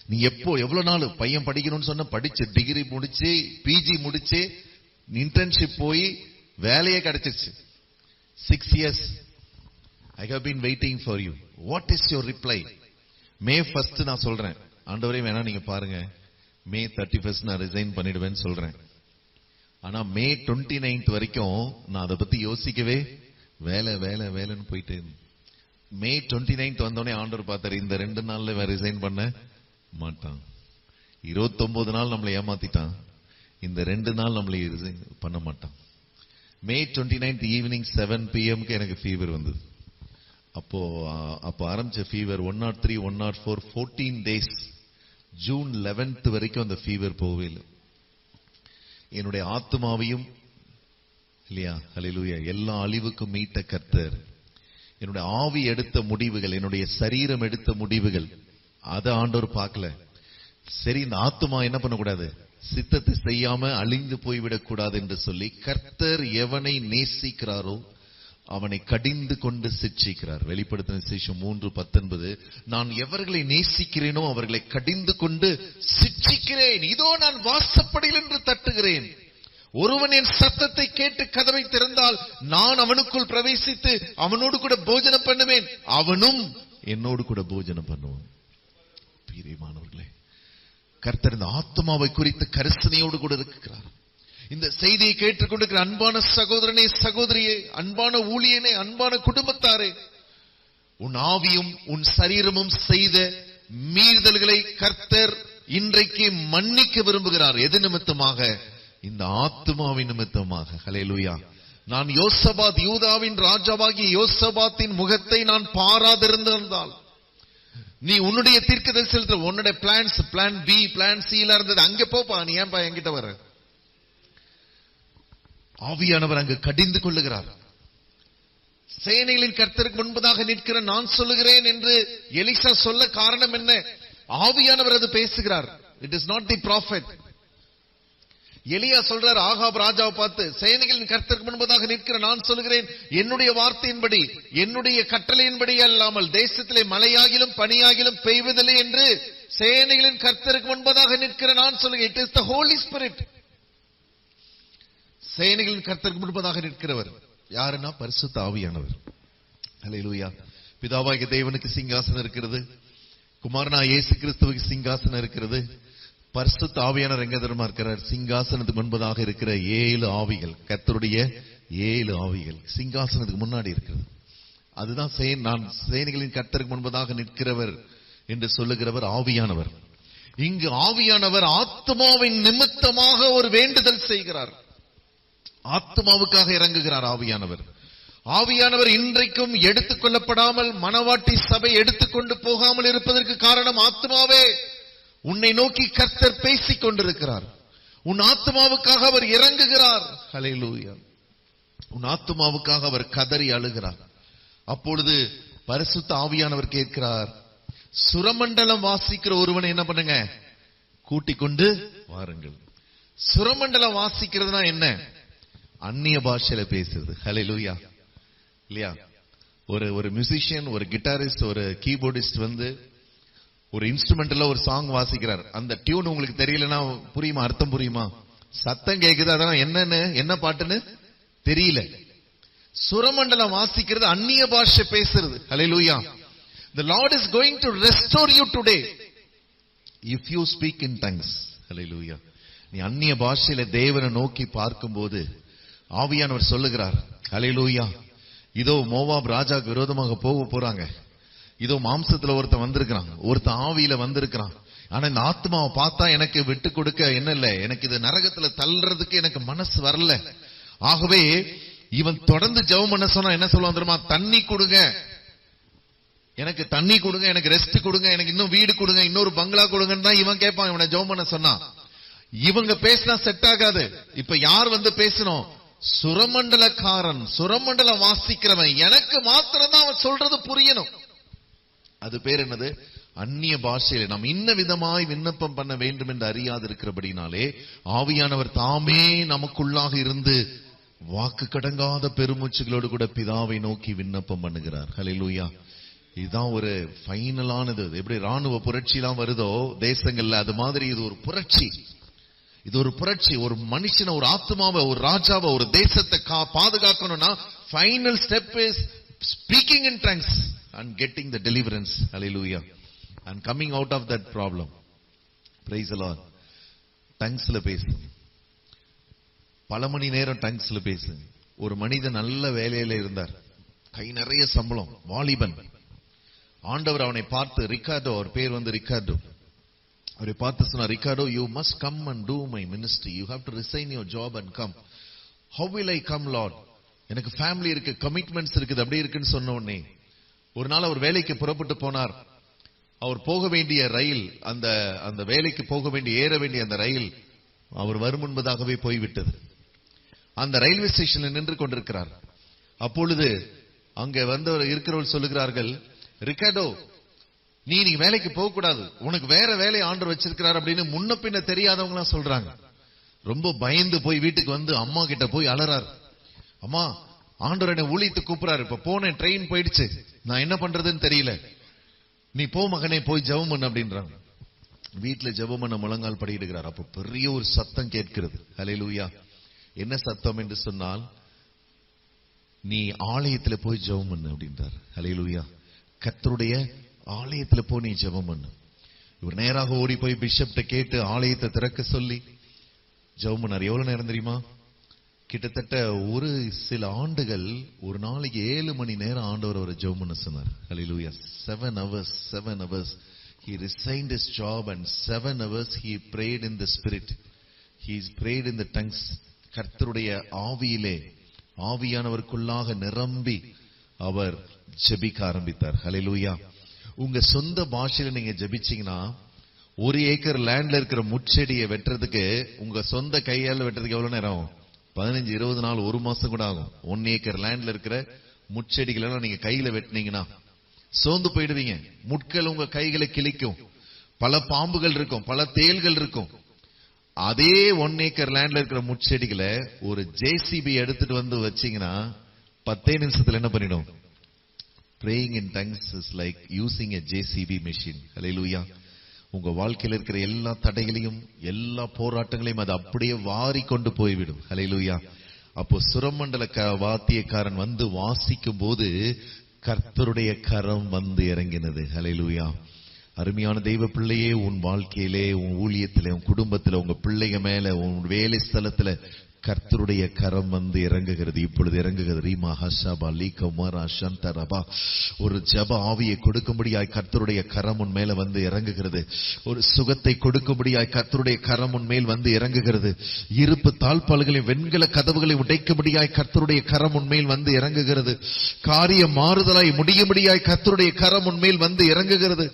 நீ எவ்வளவு நாள் பையன் படிக்கணும்னு சொன்ன, படிச்சு டிகிரி முடிச்சு பிஜி முடிச்சு இன்டர்ன்ஷிப் போய் வேலையே கிடைச்சிருச்சு. 6 years I have been waiting for you. What is your reply? May 1 நான் சொல்றேன், ஆண்டவரே வேணா நீங்க பாருங்க, May 31 நான் ரிசைன் பண்ணிடுவேன்னு சொல்றேன். ஆனா May 29 வரைக்கும் நான் அதை பத்தி யோசிக்கவே வேலைன்னு போயிட்டு இருந்தேன். May 29 வந்தோடனே ஆண்டவர் பார்த்தாரு, இந்த 2 நாள்ல ரிசைன் பண்ண மாட்டான். 29 நாள் நம்மளை ஏமாத்திட்டான், இந்த 2 நாள் நம்மளை ரிசைன் பண்ண மாட்டான். May 29 ஈவினிங் 7 PM எனக்கு ஃபீவர் வந்தது. அப்போ ஆரம்பிச்ச ஃபீவர் 103, 104, 14 days. ஜூன் 11 வரைக்கும் அந்த ஃபீவர் போகவே இல்லை. என்னுடைய ஆத்மாவையும் இல்லையா, ஹல்லேலூயா, எல்லா அழிவுக்கும் மீட்ட கர்த்தர். என்னுடைய ஆவி எடுத்த முடிவுகள், என்னுடைய சரீரம் எடுத்த முடிவுகள், அதை ஆண்டவர் பார்க்கல. சரி, இந்த ஆத்மா என்ன பண்ணக்கூடாது, சித்தத்தை செய்யாம அழிந்து போய்விடக் கூடாது என்று சொல்லி கர்த்தர் எவனை நேசிக்கிறாரோ அவனை கடிந்து கொண்டு சிட்சிக்கிறார். வெளிப்படுத்தின விசேஷம் 3:19, நான் எவர்களை நேசிக்கிறேனோ அவர்களை கடிந்து கொண்டு சிட்சிக்கிறேன். இதோ நான் வாசப்படியில் என்று தட்டுகிறேன். ஒருவன் என் சத்தத்தை கேட்டு கதவை திறந்தால் நான் அவனுக்குள் பிரவேசித்து அவனோடு கூட போஜனம் பண்ணுவேன், அவனும் என்னோடு கூட போஜனம் பண்ணுவான். பிரியமானவர்களே, கர்த்தர் இந்த ஆத்மாவை குறித்து கரிசனையோடு கூட இருக்கிறார். இந்த செய்தியை கேட்டுக்கொண்டிருக்கிற அன்பான சகோதரனே, சகோதரியே, அன்பான ஊழியனே, அன்பான குடும்பத்தாரே, உன் ஆவியும் உன் சரீரமும் செய்த மீறுதல்களை கர்த்தர் இன்றைக்கு மன்னிக்க விரும்புகிறார். எது நிமித்தமாக? இந்த ஆத்மாவின் நிமித்தமாக. ஹல்லேலூயா. நான் யோசபாத், யூதாவின் ராஜாவாகிய யோசபாத்தின் முகத்தை நான் பாராதிருந்தால், நீ உன்னுடைய தீர்க்கதரிசனத்தில் உன்னுடைய பிளான் பி, பிளான் சி இருந்தது, அங்க போப்பா, நீ ஏன்பா என்கிட்ட வர? ஆவியானவர் அங்கு கடிந்து கொள்ளுகிறார். சேனைகளின் கர்த்தருக்கு முன்பதாக நிற்கிற நான் சொல்லுகிறேன் என்று எலிசா சொல்ல காரணம் என்ன? ஆவியானவர் அது பேசுகிறார். It is not the prophet. எலியா சொல்றார் ஆகாப் ராஜாவை பார்த்து, சேனைகளின் கர்த்தருக்கு முன்பதாக நிற்கிற நான் சொல்லுகிறேன், என்னுடைய வார்த்தையின்படி, என்னுடைய கட்டளையின்படி அல்லாமல் தேசத்திலே மழையாகிலும் பனியாகிலும் பெய்வதில்லை என்று சேனைகளின் கர்த்தருக்கு முன்பதாக நிற்கிற நான் சொல்லுகிறேன். It is the holy spirit. சேனைகளின் கர்த்தருக்கு முன்பதாக நிற்கிறவர் யாருன்னா பரிசுத்த ஆவியானவர். ஹல்லேலூயா. பிதாவாகிய தேவனுக்கு சிங்காசனம் இருக்கிறது, குமாரனா இயேசு கிறிஸ்துவுக்கு சிங்காசனம் இருக்கிறது. பரிசுத்த ஆவியானவர் எங்க தெரியுமா இருக்கிறார்? சிங்காசனத்துக்கு முன்பதாக இருக்கிற 7 ஆவிகள், கர்த்தருடைய 7 ஆவிகள் சிங்காசனத்துக்கு முன்னாடி இருக்கிறது. அதுதான் நான் சேனைகளின் கர்த்தருக்கு முன்பதாக நிற்கிறவர் என்று சொல்லுகிறவர் ஆவியானவர். இங்கு ஆவியானவர் ஆத்மாவின் நிமித்தமாக ஒரு வேண்டுதல் செய்கிறார். ஆத்மாவுக்காக இறங்குகிறார் ஆவியானவர். ஆவியானவர் இன்றைக்கும் எடுத்துக் கொள்ளப்படாமல் மணவாட்டி சபை எடுத்துக்கொண்டு போகாமல் இருப்பதற்கு காரணம் ஆத்மாவே. உன்னை நோக்கி கர்த்தர் பேசிக் கொண்டிருக்கிறார். உன் ஆத்மாவுக்காக அவர் இறங்குகிறார். ஹல்லேலூயா. உன் ஆத்மாவுக்காக அவர் கதறி அழுகிறார். அப்பொழுது பரிசுத்த ஆவியானவர் கேட்கிறார், சுரமண்டலம் வாசிக்கிற ஒருவனை என்ன பண்ணுங்க, கூட்டிக் கொண்டு வாருங்கள். சுரமண்டலம் வாசிக்கிறதுனா என்ன? அந்நிய பாஷையில பேசுறது. ஹல்லேலூயா. இல்லையா? ஒரு மியூசிஷியன், ஒரு கிட்டாரிஸ்ட், ஒரு கீபோர்டிஸ்ட் வந்து ஒரு இன்ஸ்ட்ருமெண்ட்ல ஒரு சாங் வாசிக்கிறார். அந்த டியூன் உங்களுக்கு தெரியலன்னா புரியுமா? அர்த்தம் புரியுமா? சத்தம் கேக்குது, அதான் என்ன பாட்டுன்னு தெரியல. சுரமண்டலம் வாசிக்கிறது அந்நிய பாஷை பேசுறது. ஹல்லேலூயா. The Lord is going to restore you today if you speak in tongues. ஹல்லேலூயா. நீ அந்நிய பாஷையில தேவனை நோக்கி பார்க்கும்போது ஆவியானவர் சொல்லுகிறார், ஹல்லேலூயா, இதோ மோவாப் ராஜாக்கு விரோதமாக போறாங்க. இதோ மாம்சத்துல ஒருத்தன் வந்திருக்கிறான், ஒருத்தன் ஆவியில வந்திருக்கிறான். ஆனா இந்த ஆத்மாவை பார்த்தா எனக்கு விட்டு கொடுக்க என்ன இல்ல, எனக்கு இது நரகத்துல தள்ளுறதுக்கு எனக்கு மனசு வரல. ஆகவே இவன் தொடர்ந்து ஜெபம் பண்ண சொன்னா என்ன சொல்லுவான் தெரியுமா? தண்ணி கொடுங்க, எனக்கு தண்ணி கொடுங்க, எனக்கு ரெஸ்ட் கொடுங்க, எனக்கு இன்னும் வீடு கொடுங்க, இன்னொரு பங்களா கொடுங்கன்னு தான் இவன் கேட்பான். இவனை ஜெபம் பண்ண சொன்னா இவங்க பேசினா செட் ஆகாது. இப்ப யார் வந்து பேசணும்? சுரமண்டலக்காரன், சுரமண்டலம் வாசிக்கிறவன். எனக்கு மாத்திரம் தான் அவன் சொல்றது புரியணும். அது பேர் என்னது? அந்நிய பாஷையில நாம் இன்ன விதமாய் விண்ணப்பம் பண்ண வேண்டும் என்று அறியாது இருக்கிறபடினாலே ஆவியானவர் தாமே நமக்குள்ளாக இருந்து வாக்கு கடங்காத பெருமூச்சுகளோடு கூட பிதாவை நோக்கி விண்ணப்பம் பண்ணுகிறார். ஹல்லேலூயா. இதுதான் ஒரு ஃபைனலானது. எப்படி ராணுவ புரட்சி எல்லாம் வருதோ தேசங்கள்ல, அது மாதிரி இது ஒரு புரட்சி. இது ஒரு புரட்சி. ஒரு மனுஷனை, ஒரு ஆத்மாவை, ஒரு ராஜாவை, ஒரு தேசத்தை பாதுகாக்கணும்னா final step is speaking in tongues and getting the deliverance. Hallelujah. And coming out of that problem. Praise the Lord. டங்ஸ்ல பேசுங்க. பல மணி நேரம் டங்ஸ்ல பேசுங்க. ஒரு மனிதன் நல்ல வேலையில இருந்தார், கை நிறைய சம்பளம், வாலிபன். ஆண்டவர் அவனை பார்த்து, ரிகார்டோ, அவர் பேர் வந்து ரிகார்டோ, அவரை பார்த்து சொன்னார், Ricardo, you must come and do my ministry. You have to resign your job and come. How will I come, Lord? எனக்கு ஃபேமிலி இருக்கு, கமிட்மெண்ட்ஸ் இருக்குது, அப்படி இருக்குன்னு சொன்ன உடனே ஒரு நாள் அவர் வேலைக்கு புறப்பட்டு போனார். அவர் போக வேண்டிய ரயில், அந்த வேலைக்கு போக வேண்டிய ஏற வேண்டிய அந்த ரயில் அவர் வரும் முன்பதாகவே போய்விட்டது. அந்த ரயில்வே ஸ்டேஷன்ல நின்று கொண்டிருக்கிறார். அப்பொழுது அங்க வந்து இருக்கிறவர்கள் சொல்லுகிறார்கள், ரிகார்டோ, நீ வேலைக்கு போக கூடாது, உனக்கு வேற வேலை ஆண்டவர் வச்சிருக்கிறார் அப்படின்னு முன்ன பின்ன தெரியாதவங்க எல்லாம் சொல்றாங்க. ரொம்ப பயந்து போய் வீட்டுக்கு வந்து அம்மா கிட்ட போய் அலறார். அம்மா, ஆண்டவர் என்னை ஊழியத்துக்கு கூப்பிடுறாரு, இப்ப போனேன், ட்ரெயின் போயிடுச்சு, நான் என்ன பண்றதுன்னு தெரியல, நீ போ மகனே, போய் ஜெபம் பண்ணு அப்படின்றாங்க. வீட்டுல ஜெபம் பண்ண முழங்கால் படியிடுகிறார். அப்ப பெரிய ஒரு சத்தம் கேட்கிறது. ஹல்லேலூயா. என்ன சத்தம் என்று சொன்னால், நீ ஆலயத்துல போய் ஜெபம் பண்ணு அப்படின்றார். ஹல்லேலூயா. கர்த்தருடைய ஆலயத்துல போய் நீ ஜெபம் பண்ணு. இவர் நேராக ஓடி போய் பிஷப்ட கேட்டு ஆலயத்தை திறக்க சொல்லி ஜெபம் பண்ணார். எவ்வளவு நேரம் தெரியுமா? கிட்டத்தட்ட ஒரு சில ஆண்டுகள், ஒரு நாளைக்கு 7 மணி நேரம் ஆண்டவர் அவரை ஜெபம் பண்ண சொன்னார். ஹல்லேலூயா. 7 hours he resigned his job and 7 hours he prayed in the spirit. He prayed in the tongues. கர்த்தருடைய ஆவியிலே, ஆவியானவருக்குள்ளாக நிரம்பி அவர் ஜெபிக்க ஆரம்பித்தார். ஹல்லேலூயா. உங்க சொந்த பாஷையில நீங்க ஜெபிச்சீங்கன்னா 1 ஏக்கர் லேண்ட்ல இருக்கிற முட்செடியை வெட்டுறதுக்கு, உங்க சொந்த கையால வெட்டுறதுக்கு எவ்வளவு நேரம் ஆகும்? 15-20 நாள், 1 மாசம் கூட ஆகும். 1 ஏக்கர் லேண்ட்ல இருக்கிற முட்செடிகள் எல்லாம் நீங்க கையில வெட்டினீங்கன்னா சோர்ந்து போயிடுவீங்க. முட்கள் உங்க கைகளை கிழிக்கும், பல பாம்புகள் இருக்கும், பல தேள்கள் இருக்கும். அதே 1 ஏக்கர் லேண்ட்ல இருக்கிற முட்செடிகளை ஒரு ஜேசிபி எடுத்துட்டு வந்து வச்சீங்கன்னா 10 நிமிஷத்துல என்ன பண்ணிடும்? Praying in tongues is like using a JCB machine. Hallelujah. உங்க வாழ்க்கையில் இருக்கிற எல்லா தடைகளையும், எல்லா போராட்டங்களையும் அது அப்படியே வாரி கொண்டு போய்விடும். ஹல்லேலூயா. அப்போ சுரமண்டல வாத்தியக்காரன் வந்து வாசிக்கும் போது கர்த்தருடைய கரம் வந்து இறங்கினது. ஹல்லேலூயா. அருமையான தெய்வ பிள்ளையே, உன் வாழ்க்கையிலே, உன் ஊழியத்திலே, உன் குடும்பத்திலே, உங்க பிள்ளைங்க மேல, உன் வேலை ஸ்தலத்துல கர்த்தருடைய கரம் வந்து இறங்குகிறது. இப்பொழுது இறங்குகிறது. ரீமா ஹஷபா லீகமாரா சந்தரபா. ஒரு ஜெப ஆவியை கொடுக்கும்படியாய் கர்த்தருடைய கரம் உன் மேல வந்து இறங்குகிறது. ஒரு சுகத்தை கொடுக்கும்படியாய் கர்த்தருடைய கரம் உன் மேல் வந்து இறங்குகிறது. இருப்பு தாழ்பால்களை, வெண்கல கதவுகளை உடைக்கும்படியாய் கர்த்தருடைய கரம் உன் மேல் வந்து இறங்குகிறது. காரியம் மாறுதலாய் முடியும்படியாய் கர்த்தருடைய கரம் உன் மேல் வந்து இறங்குகிறது.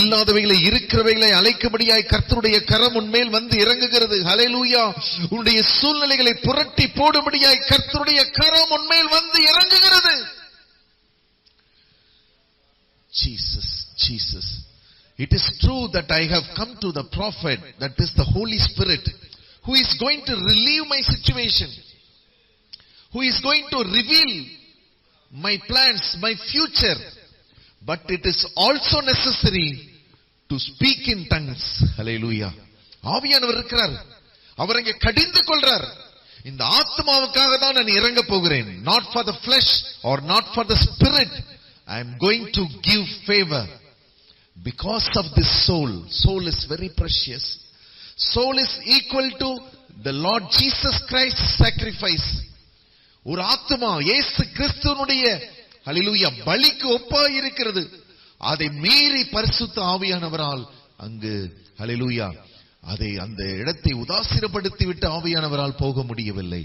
இல்லாதவைகளை இருக்கிறவைகளை அழைக்கும்படியாய் கர்த்தருடைய கரம் உன் மேல் வந்து இறங்குகிறது. ஹல்லேலூயா. உன்னுடைய சூழ்நிலைகளை புரட்டி போடும்படியாய் கர்த்தருடைய கரம் உன்மேல் வந்து இறங்குகிறது. Jesus, Jesus. It is true that I have come to the prophet, that is the Holy Spirit, who is going to relieve my situation, who is going to reveal my plans, my future. But it is also necessary to speak in tongues. Hallelujah. ஆவியானவர் இருக்கிறார், அவர் அங்கே கடிந்து கொள்றார். இந்த ஆத்மாவுக்காக தான் நான் இறங்க போகிறேன். Not for the flesh or not for the spirit. I am going to give favor because of this soul. Soul is very precious. Soul is equal to the Lord Jesus Christ's sacrifice. ஒரு ஆத்மா இயேசு கிறிஸ்துவினுடைய ஹல்லேலூயா பலிக்கு ஒப்பாய் இருக்கிறது. அதை மீறி பரிசுத்த ஆவியானவரால் அங்கு ஹல்லேலூயா அதை அந்த இடத்தை உதாசீனப்படுத்தி விட்டு ஆவியானவரால் போக முடியவில்லை.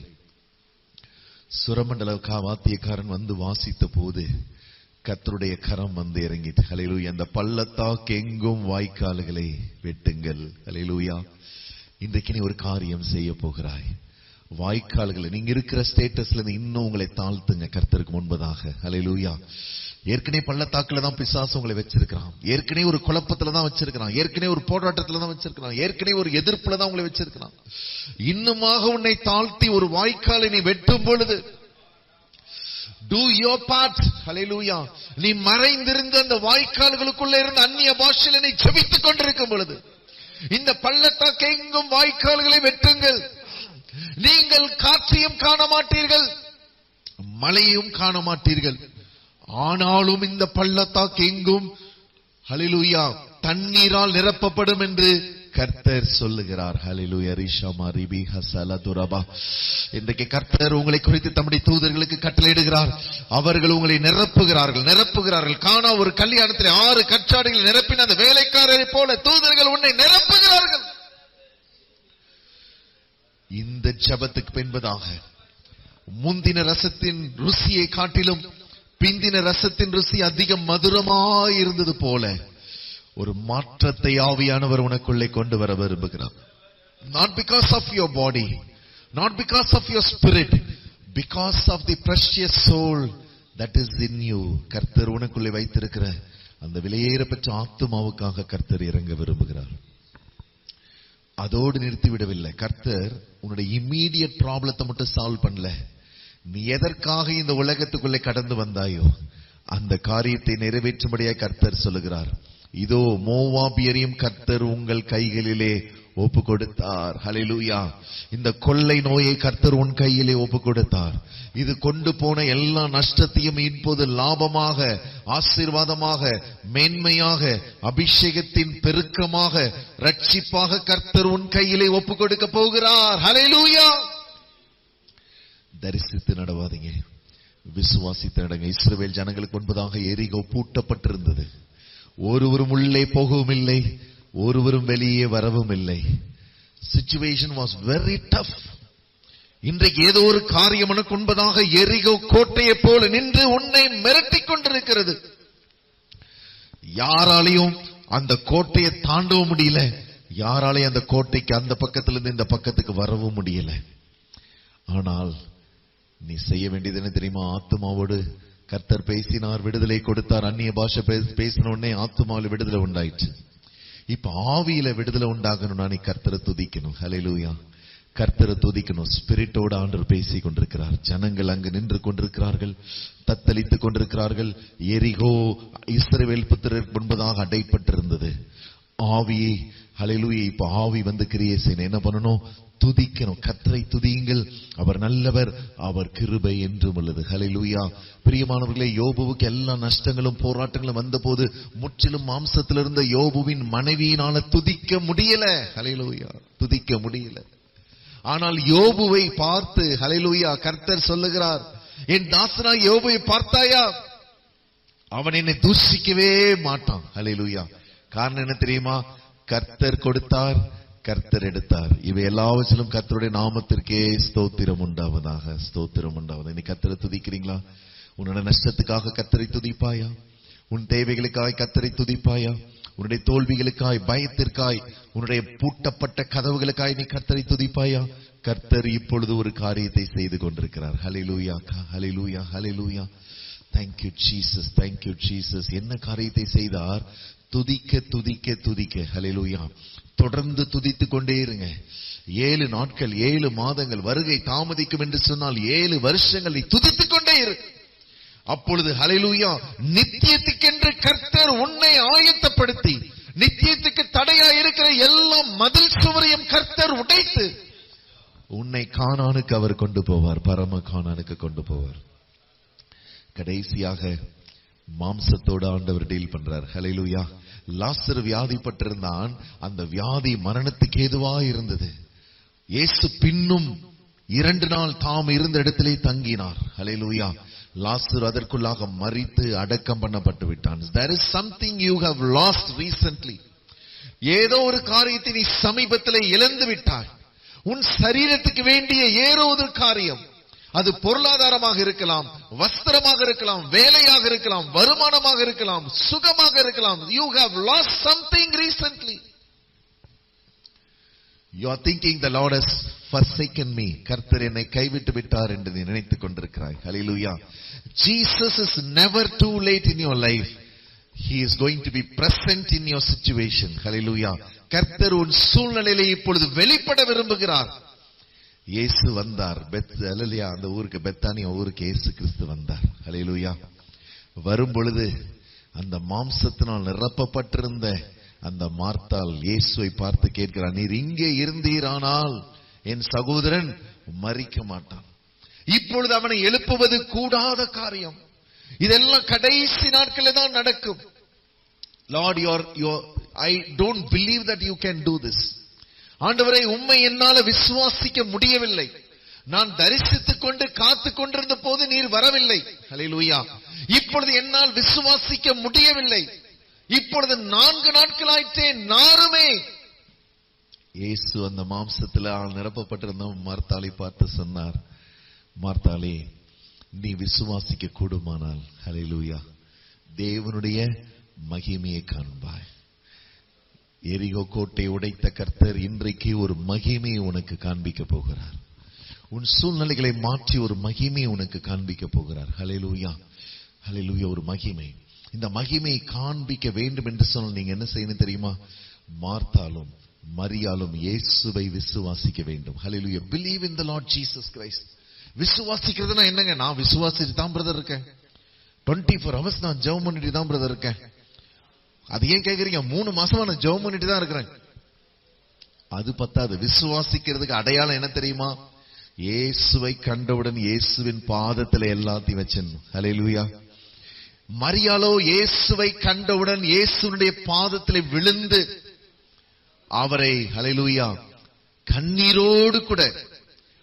சுரமண்டல வாத்தியக்காரன் வந்து வாசித்த போது கர்த்தருடைய கரம் வந்து இறங்கிட்டு, ஹல்லேலூயா, அந்த பள்ளத்தாக்கு எங்கும் வாய்க்கால்களை வெட்டுங்கள். ஹல்லேலூயா. இன்றைக்கு நீ ஒரு காரியம் செய்ய போகிறாய். வாய்க்கால்களை நீங்க இருக்கிற ஸ்டேட்டஸ்ல இருந்து இன்னும் உங்களை தாழ்த்துங்க கர்த்தருக்கு முன்பதாக. ஹல்லேலூயா. ஏற்கனவே பள்ளத்தாக்குல தான் பிசாசு உங்களை வச்சிருக்கிறான். ஏற்கனவே ஒரு குழப்பத்துல தான் வச்சிருக்கிறான். ஏற்கனவே ஒரு போராட்டத்துல தான் வச்சிருக்கிறான். ஏற்கனவே ஒரு எதிர்ப்புல தான் உங்களை வச்சிருக்கிறான். இன்னுமாக உன்னை தாழ்த்தி ஒரு வாய்க்காலை நீ வெட்டும் பொழுது, do your part. ஹல்லேலூயா. நீ மறைந்திருந்த அந்த வாய்க்கால்களுக்குள்ள இருந்து அந்நிய பாஷையில நீ ஜெபித்துக் கொண்டிருக்கும் பொழுது, இந்த பள்ளத்தாக்கு எங்கும் வாய்க்கால்களை வெட்டுங்கள். நீங்கள் காற்றையும் காண மாட்டீர்கள், மழையையும் காண மாட்டீர்கள். ஆனாலும் இந்த பள்ளத்தாக்கு எங்கும் ஹல்லேலூயா தண்ணீரால் நிரப்பப்படும் என்று கர்த்தர் சொல்லுகிறார். ஹல்லேலூயா. ரிஷமா ரிபி ஹசல துரபா. இன்றைக்கு கர்த்தர் உங்களை குறித்து தம்முடைய தூதர்களுக்கு கட்டளையிடுகிறார். அவர்கள் உங்களை நிரப்புகிறார்கள். காணா ஒரு கல்யாணத்தில் 6 கச்சாடிகள் நிரப்பின அந்த வேலைக்காரரை போல தூதர்கள் உன்னை நிரப்புகிறார்கள். இந்த ஜெபத்துக்கு பின்பதாக முந்தின ரசத்தின் ருசியை காட்டிலும் பிந்தின ரசத்தின் ருசி அதிகம் மதுரமாய் இருந்தது போல ஒரு மாற்றத்தை ஆவியானவர் உனக்குள்ளே கொண்டு வர விரும்புகிறார். Not because of your body, not because of your spirit, because of the precious soul that is in you. கர்த்தர் உனக்குள்ளே வைத்திருக்கிற அந்த விலையேற பெற்ற ஆத்துமாவுக்காக கர்த்தர் இறங்க விரும்புகிறார். அதோடு நிறுத்திவிடவில்லை. கர்த்தர் உன்னுடைய இம்மீடியட் ப்ராப்ளத்தை மட்டும் சால்வ் பண்ணல. நீ எதற்காக இந்த உலகத்துக்குள்ளே கடந்து வந்தாயோ அந்த காரியத்தை நிறைவேற்றும்படியாக கர்த்தர் சொல்லுகிறார். இதோ மோவாபியரையும் கர்த்தர் உங்கள் கைகளிலே ஒப்பு கொடுத்தார். ஹல்லேலூயா. இந்த கொள்ளை நோயை கர்த்தர் உன் கையிலே ஒப்பு கொடுத்தார். இது கொண்டு போன எல்லா நஷ்டத்தையும் இப்போது லாபமாக, ஆசீர்வாதமாக, மேன்மையாக, அபிஷேகத்தின் பெருக்கமாக, ரட்சிப்பாக கர்த்தர் உன் கையிலே ஒப்பு கொடுக்க போகிறார். ஹல்லேலூயா. தரிசித்து நடவாதீங்க, விசுவாசித்து நடங்க. இஸ்ரவேல் ஜனங்களுக்கு முன்பதாக எரிகோ பூட்டப்பட்டிருந்தது. ஒருவரும் உள்ளே போகவும் இல்லை, ஒருவரும் வெளியே வரவும் இல்லை. Situation was very tough. இன்றைக்கு ஏதோ ஒரு காரியம் உனக்கு முன்பதாக எரிகோ கோட்டையை போல நின்று உன்னை மிரட்டிக் கொண்டிருக்கிறது. யாராலையும் அந்த கோட்டையை தாண்டவும் முடியல, யாராலையும் அந்த கோட்டைக்கு அந்த பக்கத்திலிருந்து இந்த பக்கத்துக்கு வரவும் முடியல. ஆனால் நீ செய்ய வேண்டியது என்ன தெரியுமா? ஆத்துமாவோடு கர்த்தர் பேசினார், விடுதலை கொடுத்தார். அந்நிய பாஷை பேசின உடனே ஆத்துமாவில் விடுதலை உண்டாயிற்று. இப்ப ஆவியில விடுதலை உண்டாகணும்னா நீ கர்த்தரை துதிக்கணும். ஹல்லேலூயா. கர்த்தரை துதிக்கணும். ஸ்பிரிட்டோட ஆண்டவர் பேசிக் கொண்டிருக்கிறார். ஜனங்கள் அங்கு நின்று கொண்டிருக்கிறார்கள், தத்தளித்துக் கொண்டிருக்கிறார்கள். எரிகோ இஸ்ரவேல் புத்திரருக்கு முன்பதாக அடைப்பட்டிருந்தது. ஆவியை ஹல்லேலூயா. இப்ப ஆவி வந்து கிரியை செய்யணும். என்ன பண்ணணும்? துதிக்கணும். கர்த்தரை துதியுங்கள், அவர் நல்லவர், அவர் கிருபை என்றும் உள்ளது. ஹல்லேலூயா. பிரியமானவர்களே, யோபுவுக்கு எல்லா நஷ்டங்களும் போராட்டங்களும் வந்த போது முற்றிலும் மாம்சத்திலிருந்த யோபுவின் மனைவியினால துதிக்க முடியல. ஹல்லேலூயா. துதிக்க முடியல. ஆனால் யோபுவை பார்த்து ஹல்லேலூயா கர்த்தர் சொல்லுகிறார், என் தாசனா யோபுவை பார்த்தாயா? அவன் என்னை தூஷிக்கவே மாட்டான். ஹல்லேலூயா. காரணம் என்ன தெரியுமா? கர்த்தர் கொடுத்தார், கர்த்தர் எடுத்தார். இவை எல்லாவற்றிலும் கர்த்தருடைய நாமத்திற்கே ஸ்தோத்திரம் உண்டாவதாக. ஸ்தோத்திரம் உண்டாவதாக. நீ கர்த்தரை துதிக்கிறீங்களா? உன்னுடைய நஷ்டத்துக்காக கர்த்தரை துதிப்பாயா? உன் தேவைகளுக்காய் கர்த்தரை துதிப்பாயா? உன்னுடைய தோல்விகளுக்காய், பயத்திற்காய், உன்னுடைய பூட்டப்பட்ட கதவுகளுக்காய் நீ கர்த்தரை துதிப்பாயா? கர்த்தர் இப்பொழுது ஒரு காரியத்தை செய்து கொண்டிருக்கிறார். ஹல்லேலூயா. ஹல்லேலூயா. ஹல்லேலூயா. Thank you Jesus. Thank you Jesus. என்ன காரியத்தை செய்தார்? துதிக்க துதிக்க துதிக்க. ஹல்லேலூயா. தொடர்ந்து துதித்துக் கொண்டே இருங்க. 7 நாட்கள், 7 மாதங்கள், வருகை தாமதிக்கும் என்று சொன்னால் 7 வருஷங்கள் நீ துதித்துக் கொண்டே இரு. அப்பொழுது ஹல்லேலூயா நித்தியத்துக்கென்று கர்த்தர் உன்னை ஆயத்தப்படுத்தி நித்தியத்துக்கு தடையா இருக்கிற எல்லா மதில் சுவரையும் கர்த்தர் உடைத்து உன்னை கானானுக்கு அவர் கொண்டு போவார், பரம கானானுக்கு கொண்டு போவார். கடைசியாக மாம்சத்தோட ஆண்டவர் டீல் பண்றார். ஹல்லேலூயா. லாசர் வியாதிப்பட்டிருந்தான். அந்த வியாதி மரணத்துக்கு ஏதுவா இருந்தது. இயேசு பின்னும் 2 நாள் தாம் இருந்த இடத்திலே தங்கினார். ஹல்லேலூயா. லாசர் அதற்குள்ளாக மரித்து அடக்கம் பண்ணப்பட்டு விட்டான். There is something you have lost recently. ஏதோ ஒரு காரியத்தை நீ சமீபத்திலே இழந்து விட்டாய். உன் சரீரத்துக்கு வேண்டிய ஏதோ ஒரு காரியம், அது பொருளாதாரமாக இருக்கலாம், வஸ்திரமாக இருக்கலாம், வேலையாக இருக்கலாம், வருமானமாக இருக்கலாம், சுகமாக இருக்கலாம். You have lost something recently. You are thinking the Lord has forsaken me. கர்த்தர் என்னை கைவிட்டு விட்டார் என்று நீ நினைத்துக் கொண்டிருக்கிறாய். Hallelujah. Jesus is never too late in your life. He is going to be present in your situation. Hallelujah. கர்த்தர் உன் சூழ்நிலையிலே இப்பொழுது வெளிப்பட விரும்புகிறார். இயேசு வந்தார். ஹல்லேலூயா. அந்த ஊருக்கு, பெத்தானியா ஊருக்கு இயேசு கிறிஸ்து வந்தார். ஹல்லேலூயா. வரும் பொழுது அந்த மாம்சத்தினால் நிரப்பப்பட்டிருந்த அந்த மார்த்தாள் இயேசுவை பார்த்து கேட்கிறார், நீர் இங்கே இருந்தீரானால் என் சகோதரன் மரிக்க மாட்டான். இப்பொழுது அவனை எழுப்புவது கூடாத காரியம். இதெல்லாம் கடைசி நாட்களில் தான் நடக்கும். Lord, I don't believe that you can do this. ஆண்டவரே, உம்மை என்னால விசுவாசிக்க முடியவில்லை. நான் தரிசித்துக் கொண்டு காத்துக் கொண்டிருந்த போது நீர் வரவில்லை. ஹல்லேலூயா. இப்பொழுது என்னால் விசுவாசிக்க முடியவில்லை. இப்பொழுது 4 நாட்களாயிற்றே, நாருமே. இயேசு அந்த மாம்சத்தில் நிரப்பப்பட்டிருந்த மார்த்தாளை பார்த்து சொன்னார், மார்த்தாளே, நீ விசுவாசிக்க கூடுமானால், ஹல்லேலூயா, தேவனுடைய மகிமையை காண்பாய். எரிகோ கோட்டை உடைத்த கர்த்தர் இன்றைக்கு ஒரு மகிமையை உனக்கு காண்பிக்க போகிறார். உன் சூழ்நிலைகளை மாற்றி ஒரு மகிமையை உனக்கு காண்பிக்க போகிறார். ஹல்லேலூயா. ஹல்லேலூயா. ஒரு மகிமை. இந்த மகிமையை காண்பிக்க வேண்டும் என்று சொன்னால் நீங்க என்ன செய்யணும் தெரியுமா? மார்த்தாலும் மரியாளும் இயேசுவை விசுவாசிக்க வேண்டும். ஹல்லேலூயா. Believe in the Lord Jesus Christ. விசுவாசிக்கிறதுனா என்னங்க? நான் விசுவாசிட்டு தான் பிரதர் இருக்கேன். 24 hours நான் ஜெபம் பண்ணிட்டு தான் பிரதர் இருக்கேன். அது ஏன் கேக்குறீங்க? 3 மாசமா நான் ஜெபம் பண்ணிட்டு தான் இருக்கிறேன். அது பத்தாது. விசுவாசிக்கிறதுக்கு அடையாளம் என்ன தெரியுமா? இயேசுவை கண்டவுடன் இயேசுவின் பாதத்துல எல்லாத்தையும் வச்சேன். ஹல்லேலூயா. மரியாளோ இயேசுவை கண்டவுடன் இயேசுனுடைய பாதத்தில் விழுந்து அவரை, ஹல்லேலூயா, கண்ணீரோடு கூட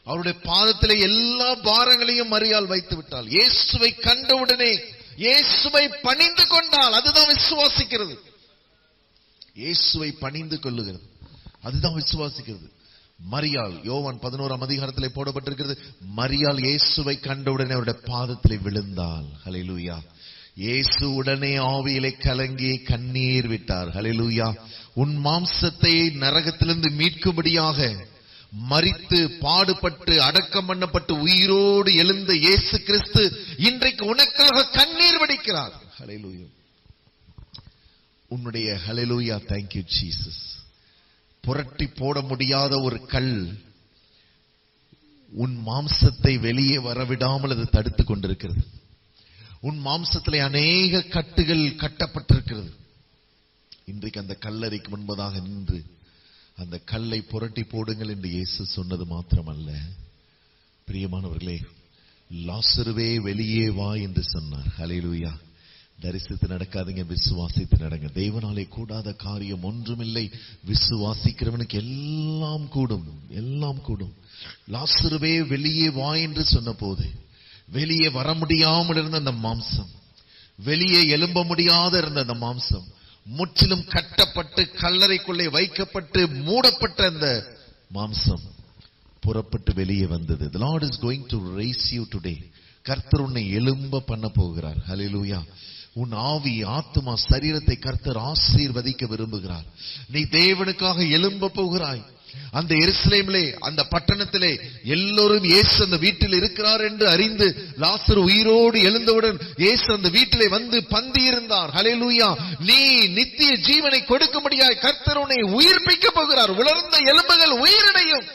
அவருடைய பாதத்திலே எல்லா பாரங்களையும் மரியாள் வைத்து விட்டாள். இயேசுவை கண்டவுடனே இயேசுவை பணிந்து கொண்டாள். அதுதான் விசுவாசிக்கிறது. இயேசுவை பணிந்து கொள்ளுகிறது, அதுதான் விசுவாசிக்கிறது. மரியாள், யோவான் 11ஆம் அதிகாரத்திலே போடப்பட்டிருக்கிறது, மரியாள் இயேசுவை கண்டவுடனே அவருடைய பாதத்திலே விழுந்தாள். ஹல்லேலூயா. இயேசு உடனே ஆவியிலே கலங்கி கண்ணீர் விட்டார். ஹல்லேலூயா. உன் மாம்சத்தை நரகத்திலிருந்து மீட்கும்படியாக மரித்து பாடுபட்டு அடக்கம் பண்ணப்பட்டு உயிரோடு எழுந்த இயேசு கிறிஸ்து இன்றைக்கு உனக்காக கண்ணீர் வடிக்கிறார். ஹல்லேலூயா. உன்னுடைய, ஹல்லேலூயா, thank you Jesus. புரட்டி போட முடியாத ஒரு கல் உன் மாம்சத்தை வெளியே வரவிடாமல் அது தடுத்துக் கொண்டிருக்கிறது. உன் மாம்சத்திலே அநேக கட்டுகள் கட்டப்பட்டிருக்கிறது. இன்றைக்கு அந்த கல்லறைக்கு முன்பதாக நின்று அந்த கல்லை புரட்டி போடுங்கள் என்று இயேசு சொன்னது மாத்திரமல்ல, பிரியமானவர்களே, லாசருவே வெளியே வா என்று சொன்னார். ஹல்லேலூயா. தரிசித்து நடக்காதீங்க, விசுவாசித்து நடங்க. தேவனாலே கூடாத காரியம் ஒன்றுமில்லை. விசுவாசிக்கிறவனுக்கு எல்லாம் கூடும், எல்லாம் கூடும். லாசருவே வெளியே வா என்று சொன்ன போது வெளியே வர முடியாமல் இருந்த அந்த மாம்சம், வெளியே எழும்ப முடியாத இருந்த அந்த மாம்சம், முற்றிலும் கட்டப்பட்டு கல்லறைக்குள்ளே வைக்கப்பட்டு மூடப்பட்ட அந்த மாம்சம் புறப்பட்டு வெளியே வந்தது. The Lord is going to raise you today. கர்த்தர் உன்னை எழும்ப பண்ண போகிறார். ஹல்லேலூயா. உன் ஆவி, ஆத்துமா, சரீரத்தை கர்த்தர் ஆசீர்வதிக்க விரும்புகிறார். நீ தேவனுக்காக எழும்ப போகிறாய். அந்த எருசலேமிலே, அந்த பட்டணத்திலே எல்லோரும் இயேசு அந்த வீட்டில் இருக்கிறார் என்று அறிந்து லாசரு உயிரோடு எழுந்தவுடன் இயேசு அந்த வீட்டிலே வந்து பந்தி இருந்தார். ஹல்லேலூயா. நீ நித்திய ஜீவனை கொடுக்கும்படியாய் கர்த்தர் உன்னை உயிர்ப்பிக்க போகிறார். உலர்ந்த எலும்புகள் உயிரடையும்,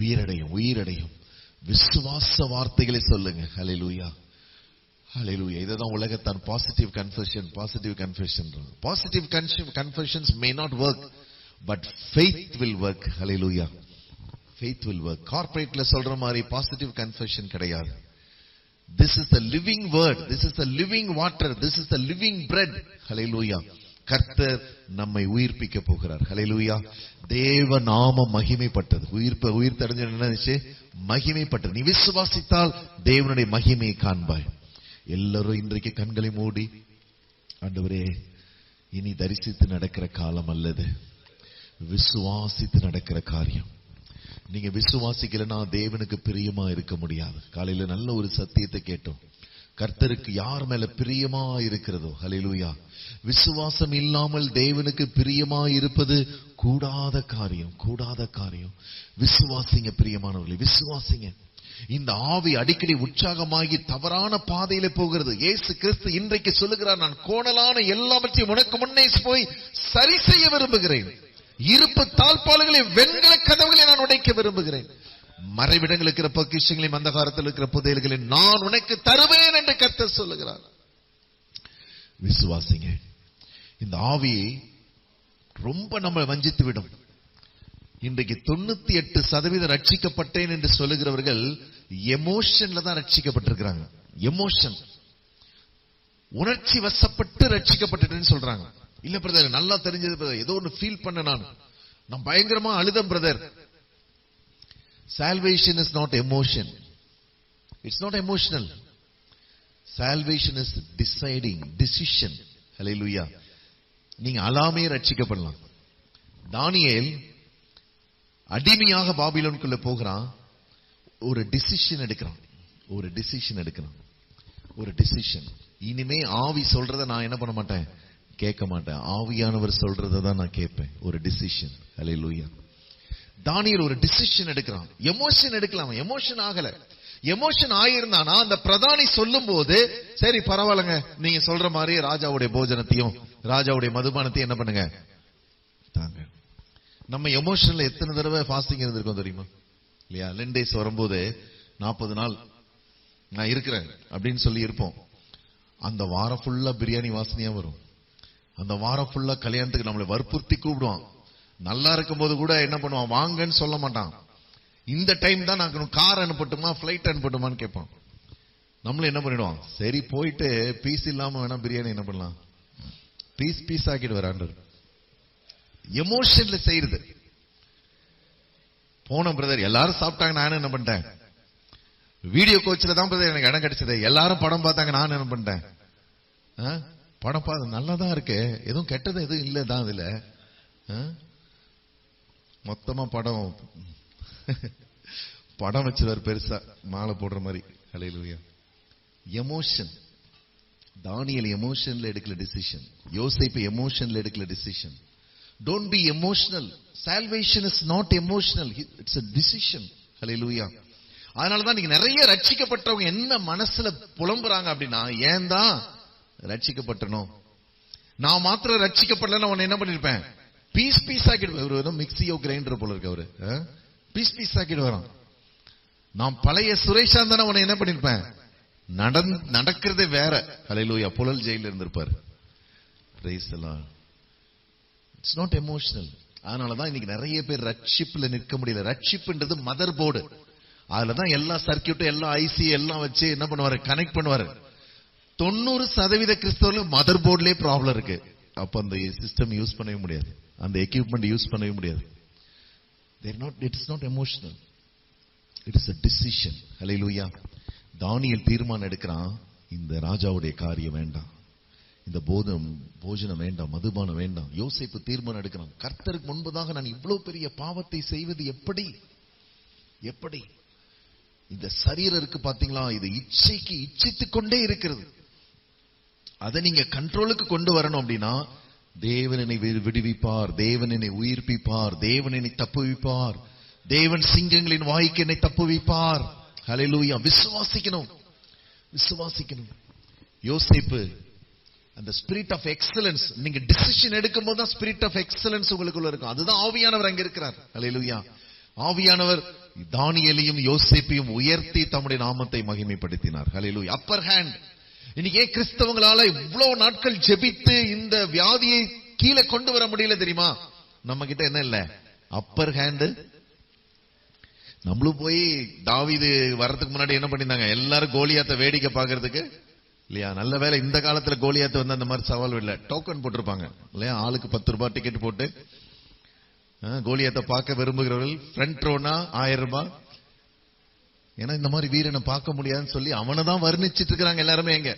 உயிரடையும், உயிரடையும். விசுவாச வார்த்தைகளை சொல்லுங்க. ஹல்லேலூயா. ஹalleluya. இதுதான் உலகத்தான் positive confession. Positive confessions may not work, but faith will work. ஹalleluya. Faith will work. கார்ப்பரேட்ல சொல்ற மாதிரி பாசிட்டிவ் கன்ஃபெஷன் கிடையாது. This is the living word, this is the living water, this is the living bread. ஹalleluya. கர்த்தர் நம்மை உயிர்ப்பிக்க போகிறார். ஹalleluya. தேவ நாமம் மகிமைப்பட்டது. உயிர் தெரிஞ்ச என்னச்சு? மகிமைப்பட்டது. நீ விசுவாசித்தால் தேவனுடைய மகிமையை காண்பாய். எல்லாரும் இன்றைக்கு கண்களை மூடி, ஆண்டவரே இனி தரிசித்து நடக்கிற காலம் அல்லது விசுவாசித்து நடக்கிற காரியம். நீங்க விசுவாசிக்கலனா தேவனுக்கு பிரியமா இருக்க முடியாது. காலையில நல்ல ஒரு சத்தியத்தை கேட்டோம். கர்த்தருக்கு யார் மேல பிரியமா இருக்கிறதோ, ஹalleluya, விசுவாசம் இல்லாமல் தேவனுக்கு பிரியமா இருப்பது கூடாத காரியம். விசுவாசிங்க பிரியமானவர்களே, விசுவாசிங்க. இந்த ஆவி அடிக்கடி உற்சாகமாகி தவறான பாதையில போகிறது. இயேசு கிறிஸ்து இன்றைக்கு சொல்லுகிறார், நான் கோணலான எல்லாவற்றையும் உனக்கு முன்னே போய் சரி செய்ய விரும்புகிறேன். இருப்பு தாழ்பால்களை, வெண்கல கதவுகளை நான் உடைக்க விரும்புகிறேன். மறைவிடங்கள் இருக்கிற பொக்கிஷங்களையும் அந்தகாரத்தில் இருக்கிற புதையல்களை நான் உனக்கு தருவேன் என்று கர்த்தர் சொல்லுகிறார். விசுவாசிங்க. இந்த ஆவியை ரொம்ப நம்ம வஞ்சித்து விடும். இன்றைக்கு 98% ரட்சிக்கப்பட்டேன் என்று சொல்லுகிறவர்கள் எமோஷன்ல தான் ரட்சிக்கப்பட்டிருக்கிறாங்க. எமோஷன், உணர்ச்சி வசப்பட்டு ரட்சிக்கப்பட்டுன்னு சொல்றாங்க. இல்ல பிரதர், நல்லா தெரிஞ்சது பிரதர், ஏதோ ஒன்று ஃபீல் பண்ண நான் பயங்கரமா அழுதம் brother. Salvation is not emotion. It's not emotional. Salvation is decision. Hallelujah. நீங்க அலாமே ரட்சிக்கப்படலாம். தானியேல் அடிமையாக பாபிலோனுக்குள்ள போகிறான். ஒரு டிசிஷன் எடுக்கிறான். இனிமே ஆவி சொல்றத நான் என்ன பண்ண மாட்டேன், கேட்க மாட்டேன். ஆவியானவர் சொல்றதை தான் நான் கேட்பேன். ஒரு டிசிஷன். ஹல்லேலூயா. தானியேல் ஒரு டிசிஷன் எடுக்கிறான். எமோஷன் எடுக்கலாம். எமோஷன் ஆகல. எமோஷன் ஆயிருந்தானா அந்த பிரதானி சொல்லும் போது சரி பரவாயில்லங்க, நீங்க சொல்ற மாதிரி ராஜாவுடைய போஜனத்தையும் ராஜாவுடைய மதுபானத்தையும் என்ன பண்ணுங்க தாங்க. நம்ம எமோஷன்ல எத்தனை தடவை ஃபாஸ்டிங் இருந்திருக்கோம் தெரியுமா? இல்லையா? லெண்டேஸ் வரும்போது 40 நாள் நான் இருக்கிறேன் அப்படின்னு சொல்லி இருப்போம். அந்த வாரம் ஃபுல்லா பிரியாணி வாசனையா வரும். அந்த வாரம் ஃபுல்லா கல்யாணத்துக்கு நம்மளை வற்புறுத்தி கூப்பிடுவான். நல்லா இருக்கும் போது கூட என்ன பண்ணுவான், வாங்கன்னு சொல்ல மாட்டான். இந்த டைம் தான் நான் கார் அனுப்பட்டுமா பிளைட் அனுப்பட்டுமான்னு கேட்பான். நம்மளும் என்ன பண்ணிடுவோம், சரி போயிட்டு பீஸ் இல்லாம வேணா பிரியாணி என்ன பண்ணலாம், பீஸ் ஆக்கிட்டு வரான். எமோஷன்ல செய்யறது. போன பிரதர் எல்லாரும் சாப்பிட்டாங்க, நானும் என்ன பண்ணிட்டேன், வீடியோ கோச்சில தான் பிரதர் எனக்கு இடம் கிடைச்சது. எல்லாரும் படம் பார்த்தாங்க, நான் என்ன பண்ணிட்டேன், படம் பார்த்து நல்லா தான் இருக்கு, எதுவும் கெட்டது எதுவும் இல்லை தான் இதுல. மொத்தமா படம் வச்சுவார் பெருசா மாலை போடுற மாதிரி. ஹல்லேலூயா. எமோஷன். தானியேல் எமோஷன்ல எடுக்கல டிசிஷன். யோசேப்பு எமோஷன்ல எடுக்கல decision. Don't be emotional. Salvation is not emotional. It's a decision. Hallelujah. அதனாலதான் நீங்க நிறைய ரட்சிக்கப்பட்டவங்க என்ன மனசுல புலம்புறாங்க அப்படின்னா, ஏன் தான் ரட்சிக்கப்பட்டனும், நான் மாத்திரம் ரட்சிக்கப்படலன்னு உன்னை என்ன பண்ணிருப்பேன், பீஸ் ஆக்கிடுவேன். ஒரு மிக்சியோ கிரைண்டர் போல இருக்கு அவரு, பீஸ் ஆக்கிட்டு வரான். நான் பழைய சுரேஷா தானே உன்னை என்ன பண்ணிருப்பேன், நடக்கிறதே வேற. ஹல்லேலூயா. புழல் ஜெயில இருந்திருப்பாரு. Praise the lord. It's not emotional. அதனாலதான் இன்னைக்கு நிறைய பேர் ரட்சிப்புல நிற்க முடியல. ரட்சிப்புன்றது மதர் போர்டு. அதுலதான் எல்லா சர்க்கியூட்டும் எல்லா ஐசி எல்லாம் வச்சு என்ன பண்ணுவாரு, கனெக்ட் பண்ணுவாரு. 90% கிறிஸ்தவர்களுக்கு மதர் போர்ட்லயே ப்ராப்ளம் இருக்கு. அப்ப அந்த சிஸ்டம் யூஸ் பண்ணவே முடியாது, அந்த எக்யூப்மெண்ட் யூஸ் பண்ணவே முடியாது. It is not emotional. It is a decision. Hallelujah. தானியேல் தீர்மானம் எடுக்கிறான், இந்த ராஜாவுடைய காரியம் வேண்டாம், இந்த போஜனம் வேண்டாம், மதுபானம் வேண்டாம். யோசேப்பு தீர்மானம் எடுக்கிறான், கர்த்தருக்கு முன்பதாக நான் இவ்வளவு பெரிய பாவத்தை செய்வது எப்படி? இந்த சரீரம் இருக்கு பாத்தீங்களா, இது இச்சித்துக் கொண்டே இருக்கிறது. அதை நீங்க கண்ட்ரோலுக்கு கொண்டு வரணும் அப்படின்னா, தேவன் என்னை விடுவிப்பார், தேவன் என்னை உயிர்ப்பிப்பார், தேவன் என்னை தப்புவிப்பார், தேவன் சிங்கங்களின் வாய்க்கு என்னை தப்புவிப்பார். ஹல்லேலூயா. விசுவாசிக்கணும். யோசேப்பு அந்த ஸ்பிரிட் ஆஃப் எக்ஸலன்ஸ், நீங்க டிசிஷன் எடுக்கும் போது தான் ஸ்பிரிட் ஆஃப் எக்ஸலன்ஸ் உங்களுக்குள்ள இருக்கும். அதுதான் ஆவியானவர் அங்க இருக்கிறார். ஹல்லேலூயா. ஆவியானவர் தானியேலையும் யோசேப்பையும் உயர்த்தி தம்முடைய நாமத்தை மகிமைப்படுத்தினார். ஹல்லேலூயா. Upper hand. இன்னைக்கு ஏன் கிறிஸ்தவங்களால இவ்வளவு நாட்கள் ஜெபித்து இந்த வியாதியை கீழே கொண்டு வர முடியல தெரியுமா? நம்ம கிட்ட என்ன இல்ல, அப்பர் ஹேண்ட். நம்மளும் போய் தாவீது வர்றதுக்கு முன்னாடி என்ன பண்ணிருந்தாங்க, எல்லாரும் கோலியாத்த வேடிக்கை பாக்குறதுக்கு இல்லையா? நல்ல வேலை இந்த காலத்துல கோலியாத்த வந்து அந்த மாதிரி சவால் இல்ல, டோக்கன் போட்டிருப்பாங்க இல்லையா? ஆளுக்கு 10 ரூபாய் டிக்கெட் போட்டு கோலியாத்த பார்க்க விரும்புகிறவர்கள் ஃப்ரண்ட் ரோனா 1000 ரூபாய். ஏன்னா இந்த மாதிரி வீரனை பார்க்க முடியாதுன்னு சொல்லி அவனை தான் வர்ணிச்சிட்டு இருக்கிறாங்க எல்லாருமே. எங்க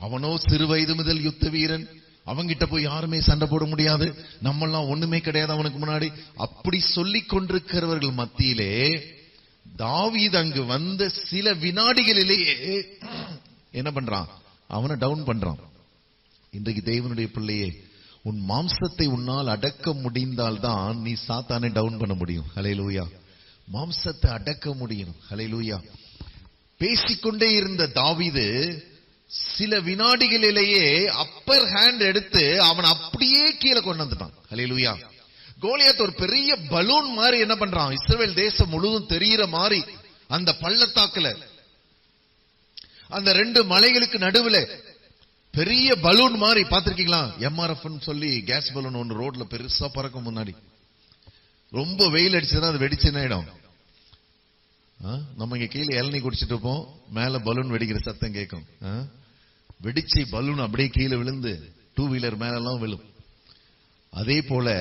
அவனோ சிறு வயது முதல் யுத்த வீரன், அவங்கிட்ட போய் யாருமே சண்டை போட முடியாது, நம்மெல்லாம் ஒண்ணுமே கிடையாது அவனுக்கு முன்னாடி, அப்படி சொல்லிக் கொண்டிருக்கிறவர்கள் மத்தியிலே தாவீது அங்கு வந்த சில வினாடிகளிலேயே என்ன பண்றான், அவனை டவுன் பண்றான். இன்றைக்கு தேவனுடைய பிள்ளையே, உன் மாம்சத்தை உன்னால் அடக்க முடிந்தால் தான் நீ சாத்தானை டவுன் பண்ண முடியும். ஹல்லேலூயா. மாம்சத்தை அடக்க முடியும். ஹல்லேலூயா. பேசிக்கொண்டே இருந்த தாவீது சில வினாடிகளிலேயே அப்பர் ஹேண்ட் எடுத்து அவன் அப்படியே கீழே கொண்டு வந்துட்டான். ஹல்லேலூயா. கோலியாத் ஒரு பெரிய பலூன் மாதிரி என்ன பண்றான், இஸ்ரவேல் தேசம் முழுவதும் தெரிகிற மாதிரி அந்த பள்ளத்தாக்குல அந்த 2 மலைகளுக்கு நடுவுல பெரிய பலூன் மாதிரி பாத்திருக்கீங்களா? MRF சொல்லி கேஸ் பலூன் ஒன்று ரோட்ல பெருசா பறக்கும். முன்னாடி ரொம்ப வெயில் அடிச்சதுன்னா அது வெடிச்சு என்ன ஆயிடும், நம்ம இங்க கீழே இளநீ குடிச்சிட்டு இருப்போம், மேல பலூன் வெடிக்கிற சத்தம் கேட்கும். வெடிச்சு பலூன் அப்படியே கீழே விழுந்து 2 வீலர் மேல எல்லாம் விழும். அதே போல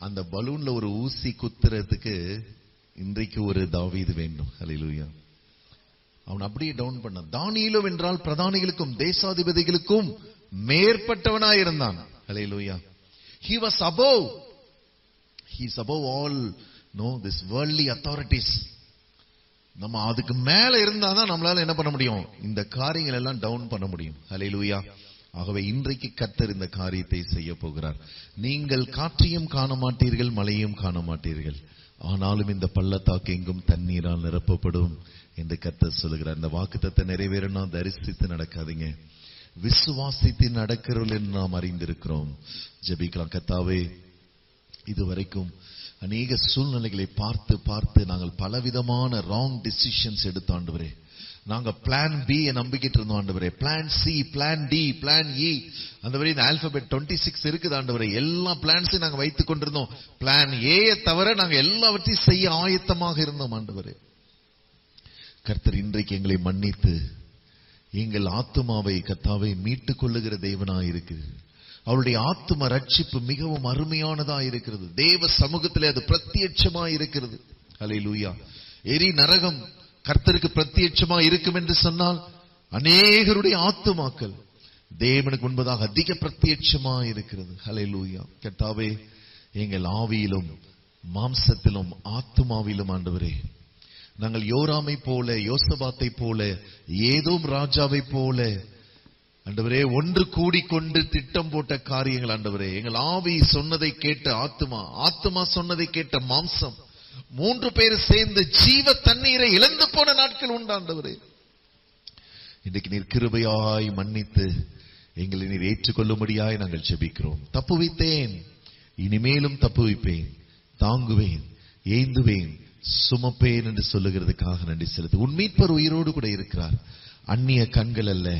அந்த பலூன்ல ஒரு ஊசி குத்துறதுக்கு இன்றைக்கு ஒரு தாவீது வேண்டும். ஹல்லேலூயா. அவன் அப்படியே டவுன் பண்ணான். தானியேலோ என்றால் பிரதானிகளுக்கும் தேசாதிபதிகளுக்கும் மேற்பட்டவனாயிருந்தான். ஹல்லேலூயா. He was above. He is above all this worldly authorities. நம்ம அதுக்கு மேல இருந்தாதான் நம்மளால என்ன பண்ண முடியும், இந்த காரியங்கள் எல்லாம் டவுன் பண்ண முடியும். ஹல்லேலூயா. ஆகவே இன்றைக்கு கர்த்தர் இந்த காரியத்தை செய்ய போகிறார். நீங்கள் காற்றையும் காண மாட்டீர்கள், மழையும் காண மாட்டீர்கள், ஆனாலும் இந்த பள்ளத்தாக்கு எங்கும் தண்ணீரால் நிரப்பப்படும் என்று கர்த்தர் சொல்லுகிறார். இந்த வாக்குத்தத்தத்தை நிறைவேறணும். தரிசித்து நடக்காதீங்க, விசுவாசித்து நடக்கிறவர்கள் என்று நாம் அறிந்திருக்கிறோம். ஜெபிக்கலாம். கர்த்தாவே, இதுவரைக்கும் அநேக சூழ்நிலைகளை பார்த்து பார்த்து நாங்கள் பலவிதமான ராங் டிசிஷன்ஸ் எடுத்த ஆண்டவரே, நாங்க பிளான் பி நம்பிக்கிட்டு இருந்தோம் ஆண்டவரே, plan C, plan D, plan E, அந்த வரை இந்த ஆல்பபெட் 26 இருக்குது ஆண்டவரே. எல்லா பிளான்ஸையும் நாங்க வைத்துக் கொண்டிருந்தோம். பிளான் ஏ தவிர நாங்க எல்லாவற்றையும் செய்ய ஆயத்தமாக இருந்தோம் ஆண்டவரே. கர்த்தர் இன்றைக்கு எங்களை மன்னித்து எங்கள் ஆத்துமாவை கர்த்தாவை மீட்டுக் கொள்ளுகிற தேவனாய் இருக்குது. அவருடைய ஆத்தும ரட்சிப்பு மிகவும் அருமையானதா இருக்கிறது. தேவ சமூகத்திலே அது பிரத்யட்சமா இருக்கிறது. ஹல்லேலூயா. எரி நரகம் கர்த்தருக்கு பிரத்யட்சமா இருக்கும் என்று சொன்னால் அநேகருடைய ஆத்துமாக்கள் தேவனுக்கு முன்பதாக அதிக பிரத்யட்சமா இருக்கிறது. ஹல்லேலூயா. கர்த்தாவே, எங்கள் ஆவியிலும் மாம்சத்திலும் ஆத்துமாவிலும் ஆண்டவரே, நாங்கள் யோராமை போல, யோசபாத்தை போல, ஏதோம் ராஜாவை போல ஆண்டவரே ஒன்று கூடிக்கொண்டு திட்டம் போட்ட காரியங்கள் ஆண்டவரே, எங்கள் ஆவி சொன்னதை கேட்ட ஆத்துமா, ஆத்துமா சொன்னதை கேட்ட மாம்சம், 3 பேர் சேர்ந்து ஜீவ தண்ணீரை இழந்து போன நாட்கள் உண்டாண்டவரே. இன்றைக்கு நீர் கிருபையாய் மன்னித்து எங்களை நீர் ஏற்றுக்கொள்ளும்படியாய் நாங்கள் ஜெபிக்கிறோம். தப்புவித்தேன், இனிமேலும் தப்புவிப்பேன், தாங்குவேன், ஏந்துவேன், சுமப்பேன் என்று சொல்லுகிறதுக்காக நன்றி செலுத்து. உன் மீட்பர் உயிரோடு கூட இருக்கிறார். அந்நிய கண்கள் அல்ல,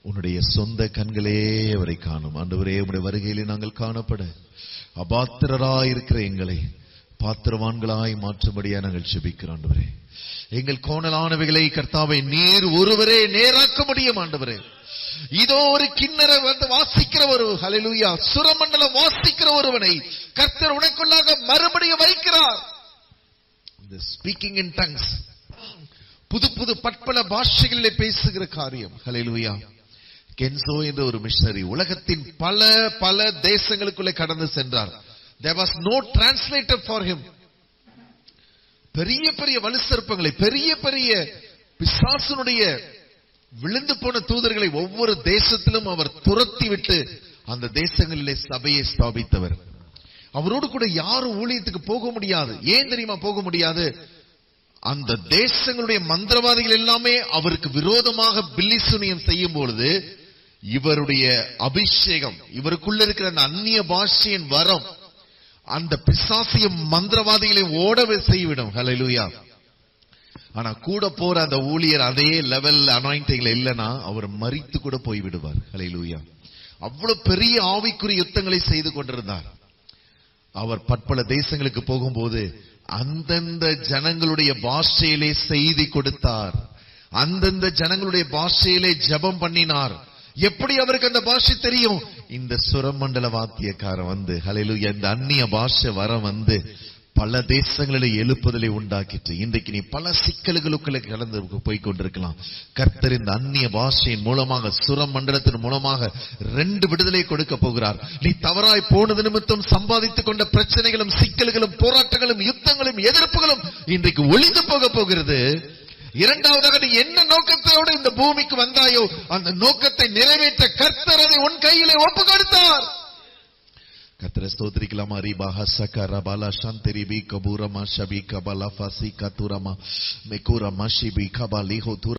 உன்னுடைய சொந்த கண்களே அவரை காணும். ஆண்டவரே, உம்முடைய வருகையிலே நாங்கள் காணப்பட அபாத்திரராய் இருக்கிற எங்களை பாத்திரவான்களாய் மாற்றும்படியா நாங்கள் ஜெபிக்கிறோம். ஆண்டவரே, எங்கள் கோணலானவைகளை கர்த்தாவை நீர் ஒருவரே நேராக்க முடியும். ஆண்டவரே, இதோ ஒரு கிண்ணற வந்து வாசிக்கிற ஒரு ஹல்லேலூயா சுரமண்டலம் வாசிக்கிற ஒருவனை கர்த்தர் உனக்குள்ளாக மறுபடியும் வைக்கிறார். ஸ்பீக்கிங் இன் டங்ஸ், புது புது பற்பல பாஷைகளிலே பேசுகிற காரியம். ஹல்லேலூயா. கென்சோ என்ற ஒரு மிஷனரி உலகத்தின் பல பல தேசங்களுக்குள்ளே கடந்து சென்றார். There was no translator for him. பெரிய பெரிய வலுசற்பங்களை, பெரிய பெரிய பிசாசுனுடைய விழுந்து போன தூதர்களை ஒவ்வொரு தேசத்திலும் அவர் துரத்தி விட்டு அந்த தேசங்களிலே சபையை ஸ்தாபித்தவர். அவரோடு கூட யாரும் ஊழியத்துக்கு போக முடியாது. ஏன் தெரியுமா போக முடியாது? அந்த தேசங்களுடைய மந்திரவாதிகள் எல்லாமே அவருக்கு விரோதமாக பில்லிசுனியம் செய்யும் பொழுது இவருடைய அபிஷேகம், இவருக்குள்ள இருக்கிற அந்த அந்நிய பாஷையின் வரம் அந்த பிசாசிய மந்திரவாதிகளை ஓடவே செய்விடும். ஹல்லேலூயா. ஆனா கூட போற அந்த ஊழியர் அதே லெவல் அனாயிண்டிங்ல இல்லைன்னா அவர் மரித்து கூட போய் விடுவார். ஹல்லேலூயா. அவ்வளவு பெரிய ஆவிக்குரிய யுத்தங்களை செய்து கொண்டிருந்தார். அவர் பற்பல தேசங்களுக்கு போகும்போது அந்தந்த ஜனங்களுடைய பாஷையிலே செய்தி கொடுத்தார். அந்தந்த ஜனங்களுடைய பாஷையிலே ஜெபம் பண்ணினார். எப்படி அவருக்கு அந்த பாஷை தெரியும்? இந்த சுரமண்டல வாத்தியக்காரன் வந்து, ஹல்லேலூயா, இந்த அந்நிய பாஷை வர வந்து பல தேசங்களில் எழுப்புதலை உண்டாக்கிட்டு இன்றைக்கு நீ பல சிக்கல்களுக்குள்ள கலந்து போய் கொண்டிருக்கலாம். கர்த்தர் இந்த அந்நிய பாஷையின் மூலமாக, சுரமண்டலத்தின் மூலமாக 2 விடுதலை கொடுக்க போகிறார். நீ தவறாய் போனது நிமித்தம் சம்பாதித்துக் கொண்ட பிரச்சனைகளும், சிக்கல்களும், போராட்டங்களும், யுத்தங்களும், எதிர்ப்புகளும் இன்றைக்கு ஒளிந்து போக போகிறது. இரண்டாவதாக, நீ என்ன நோக்கத்தோடு இந்த பூமிக்கு வந்தாயோ அந்த நோக்கத்தை நிறைவேற்ற கர்த்தர் அதை உன் கையிலே ஒப்பு கொடுத்தார். கர்த்தரை ஸ்தோத்திரிக்கலாமா? ரிபாஹ சகரபாலா சந்தரிபி கபூரமா ஷபி கபலா ஃபசி கதுரமா மெகுரமா ஷிபி கபாலிஹோ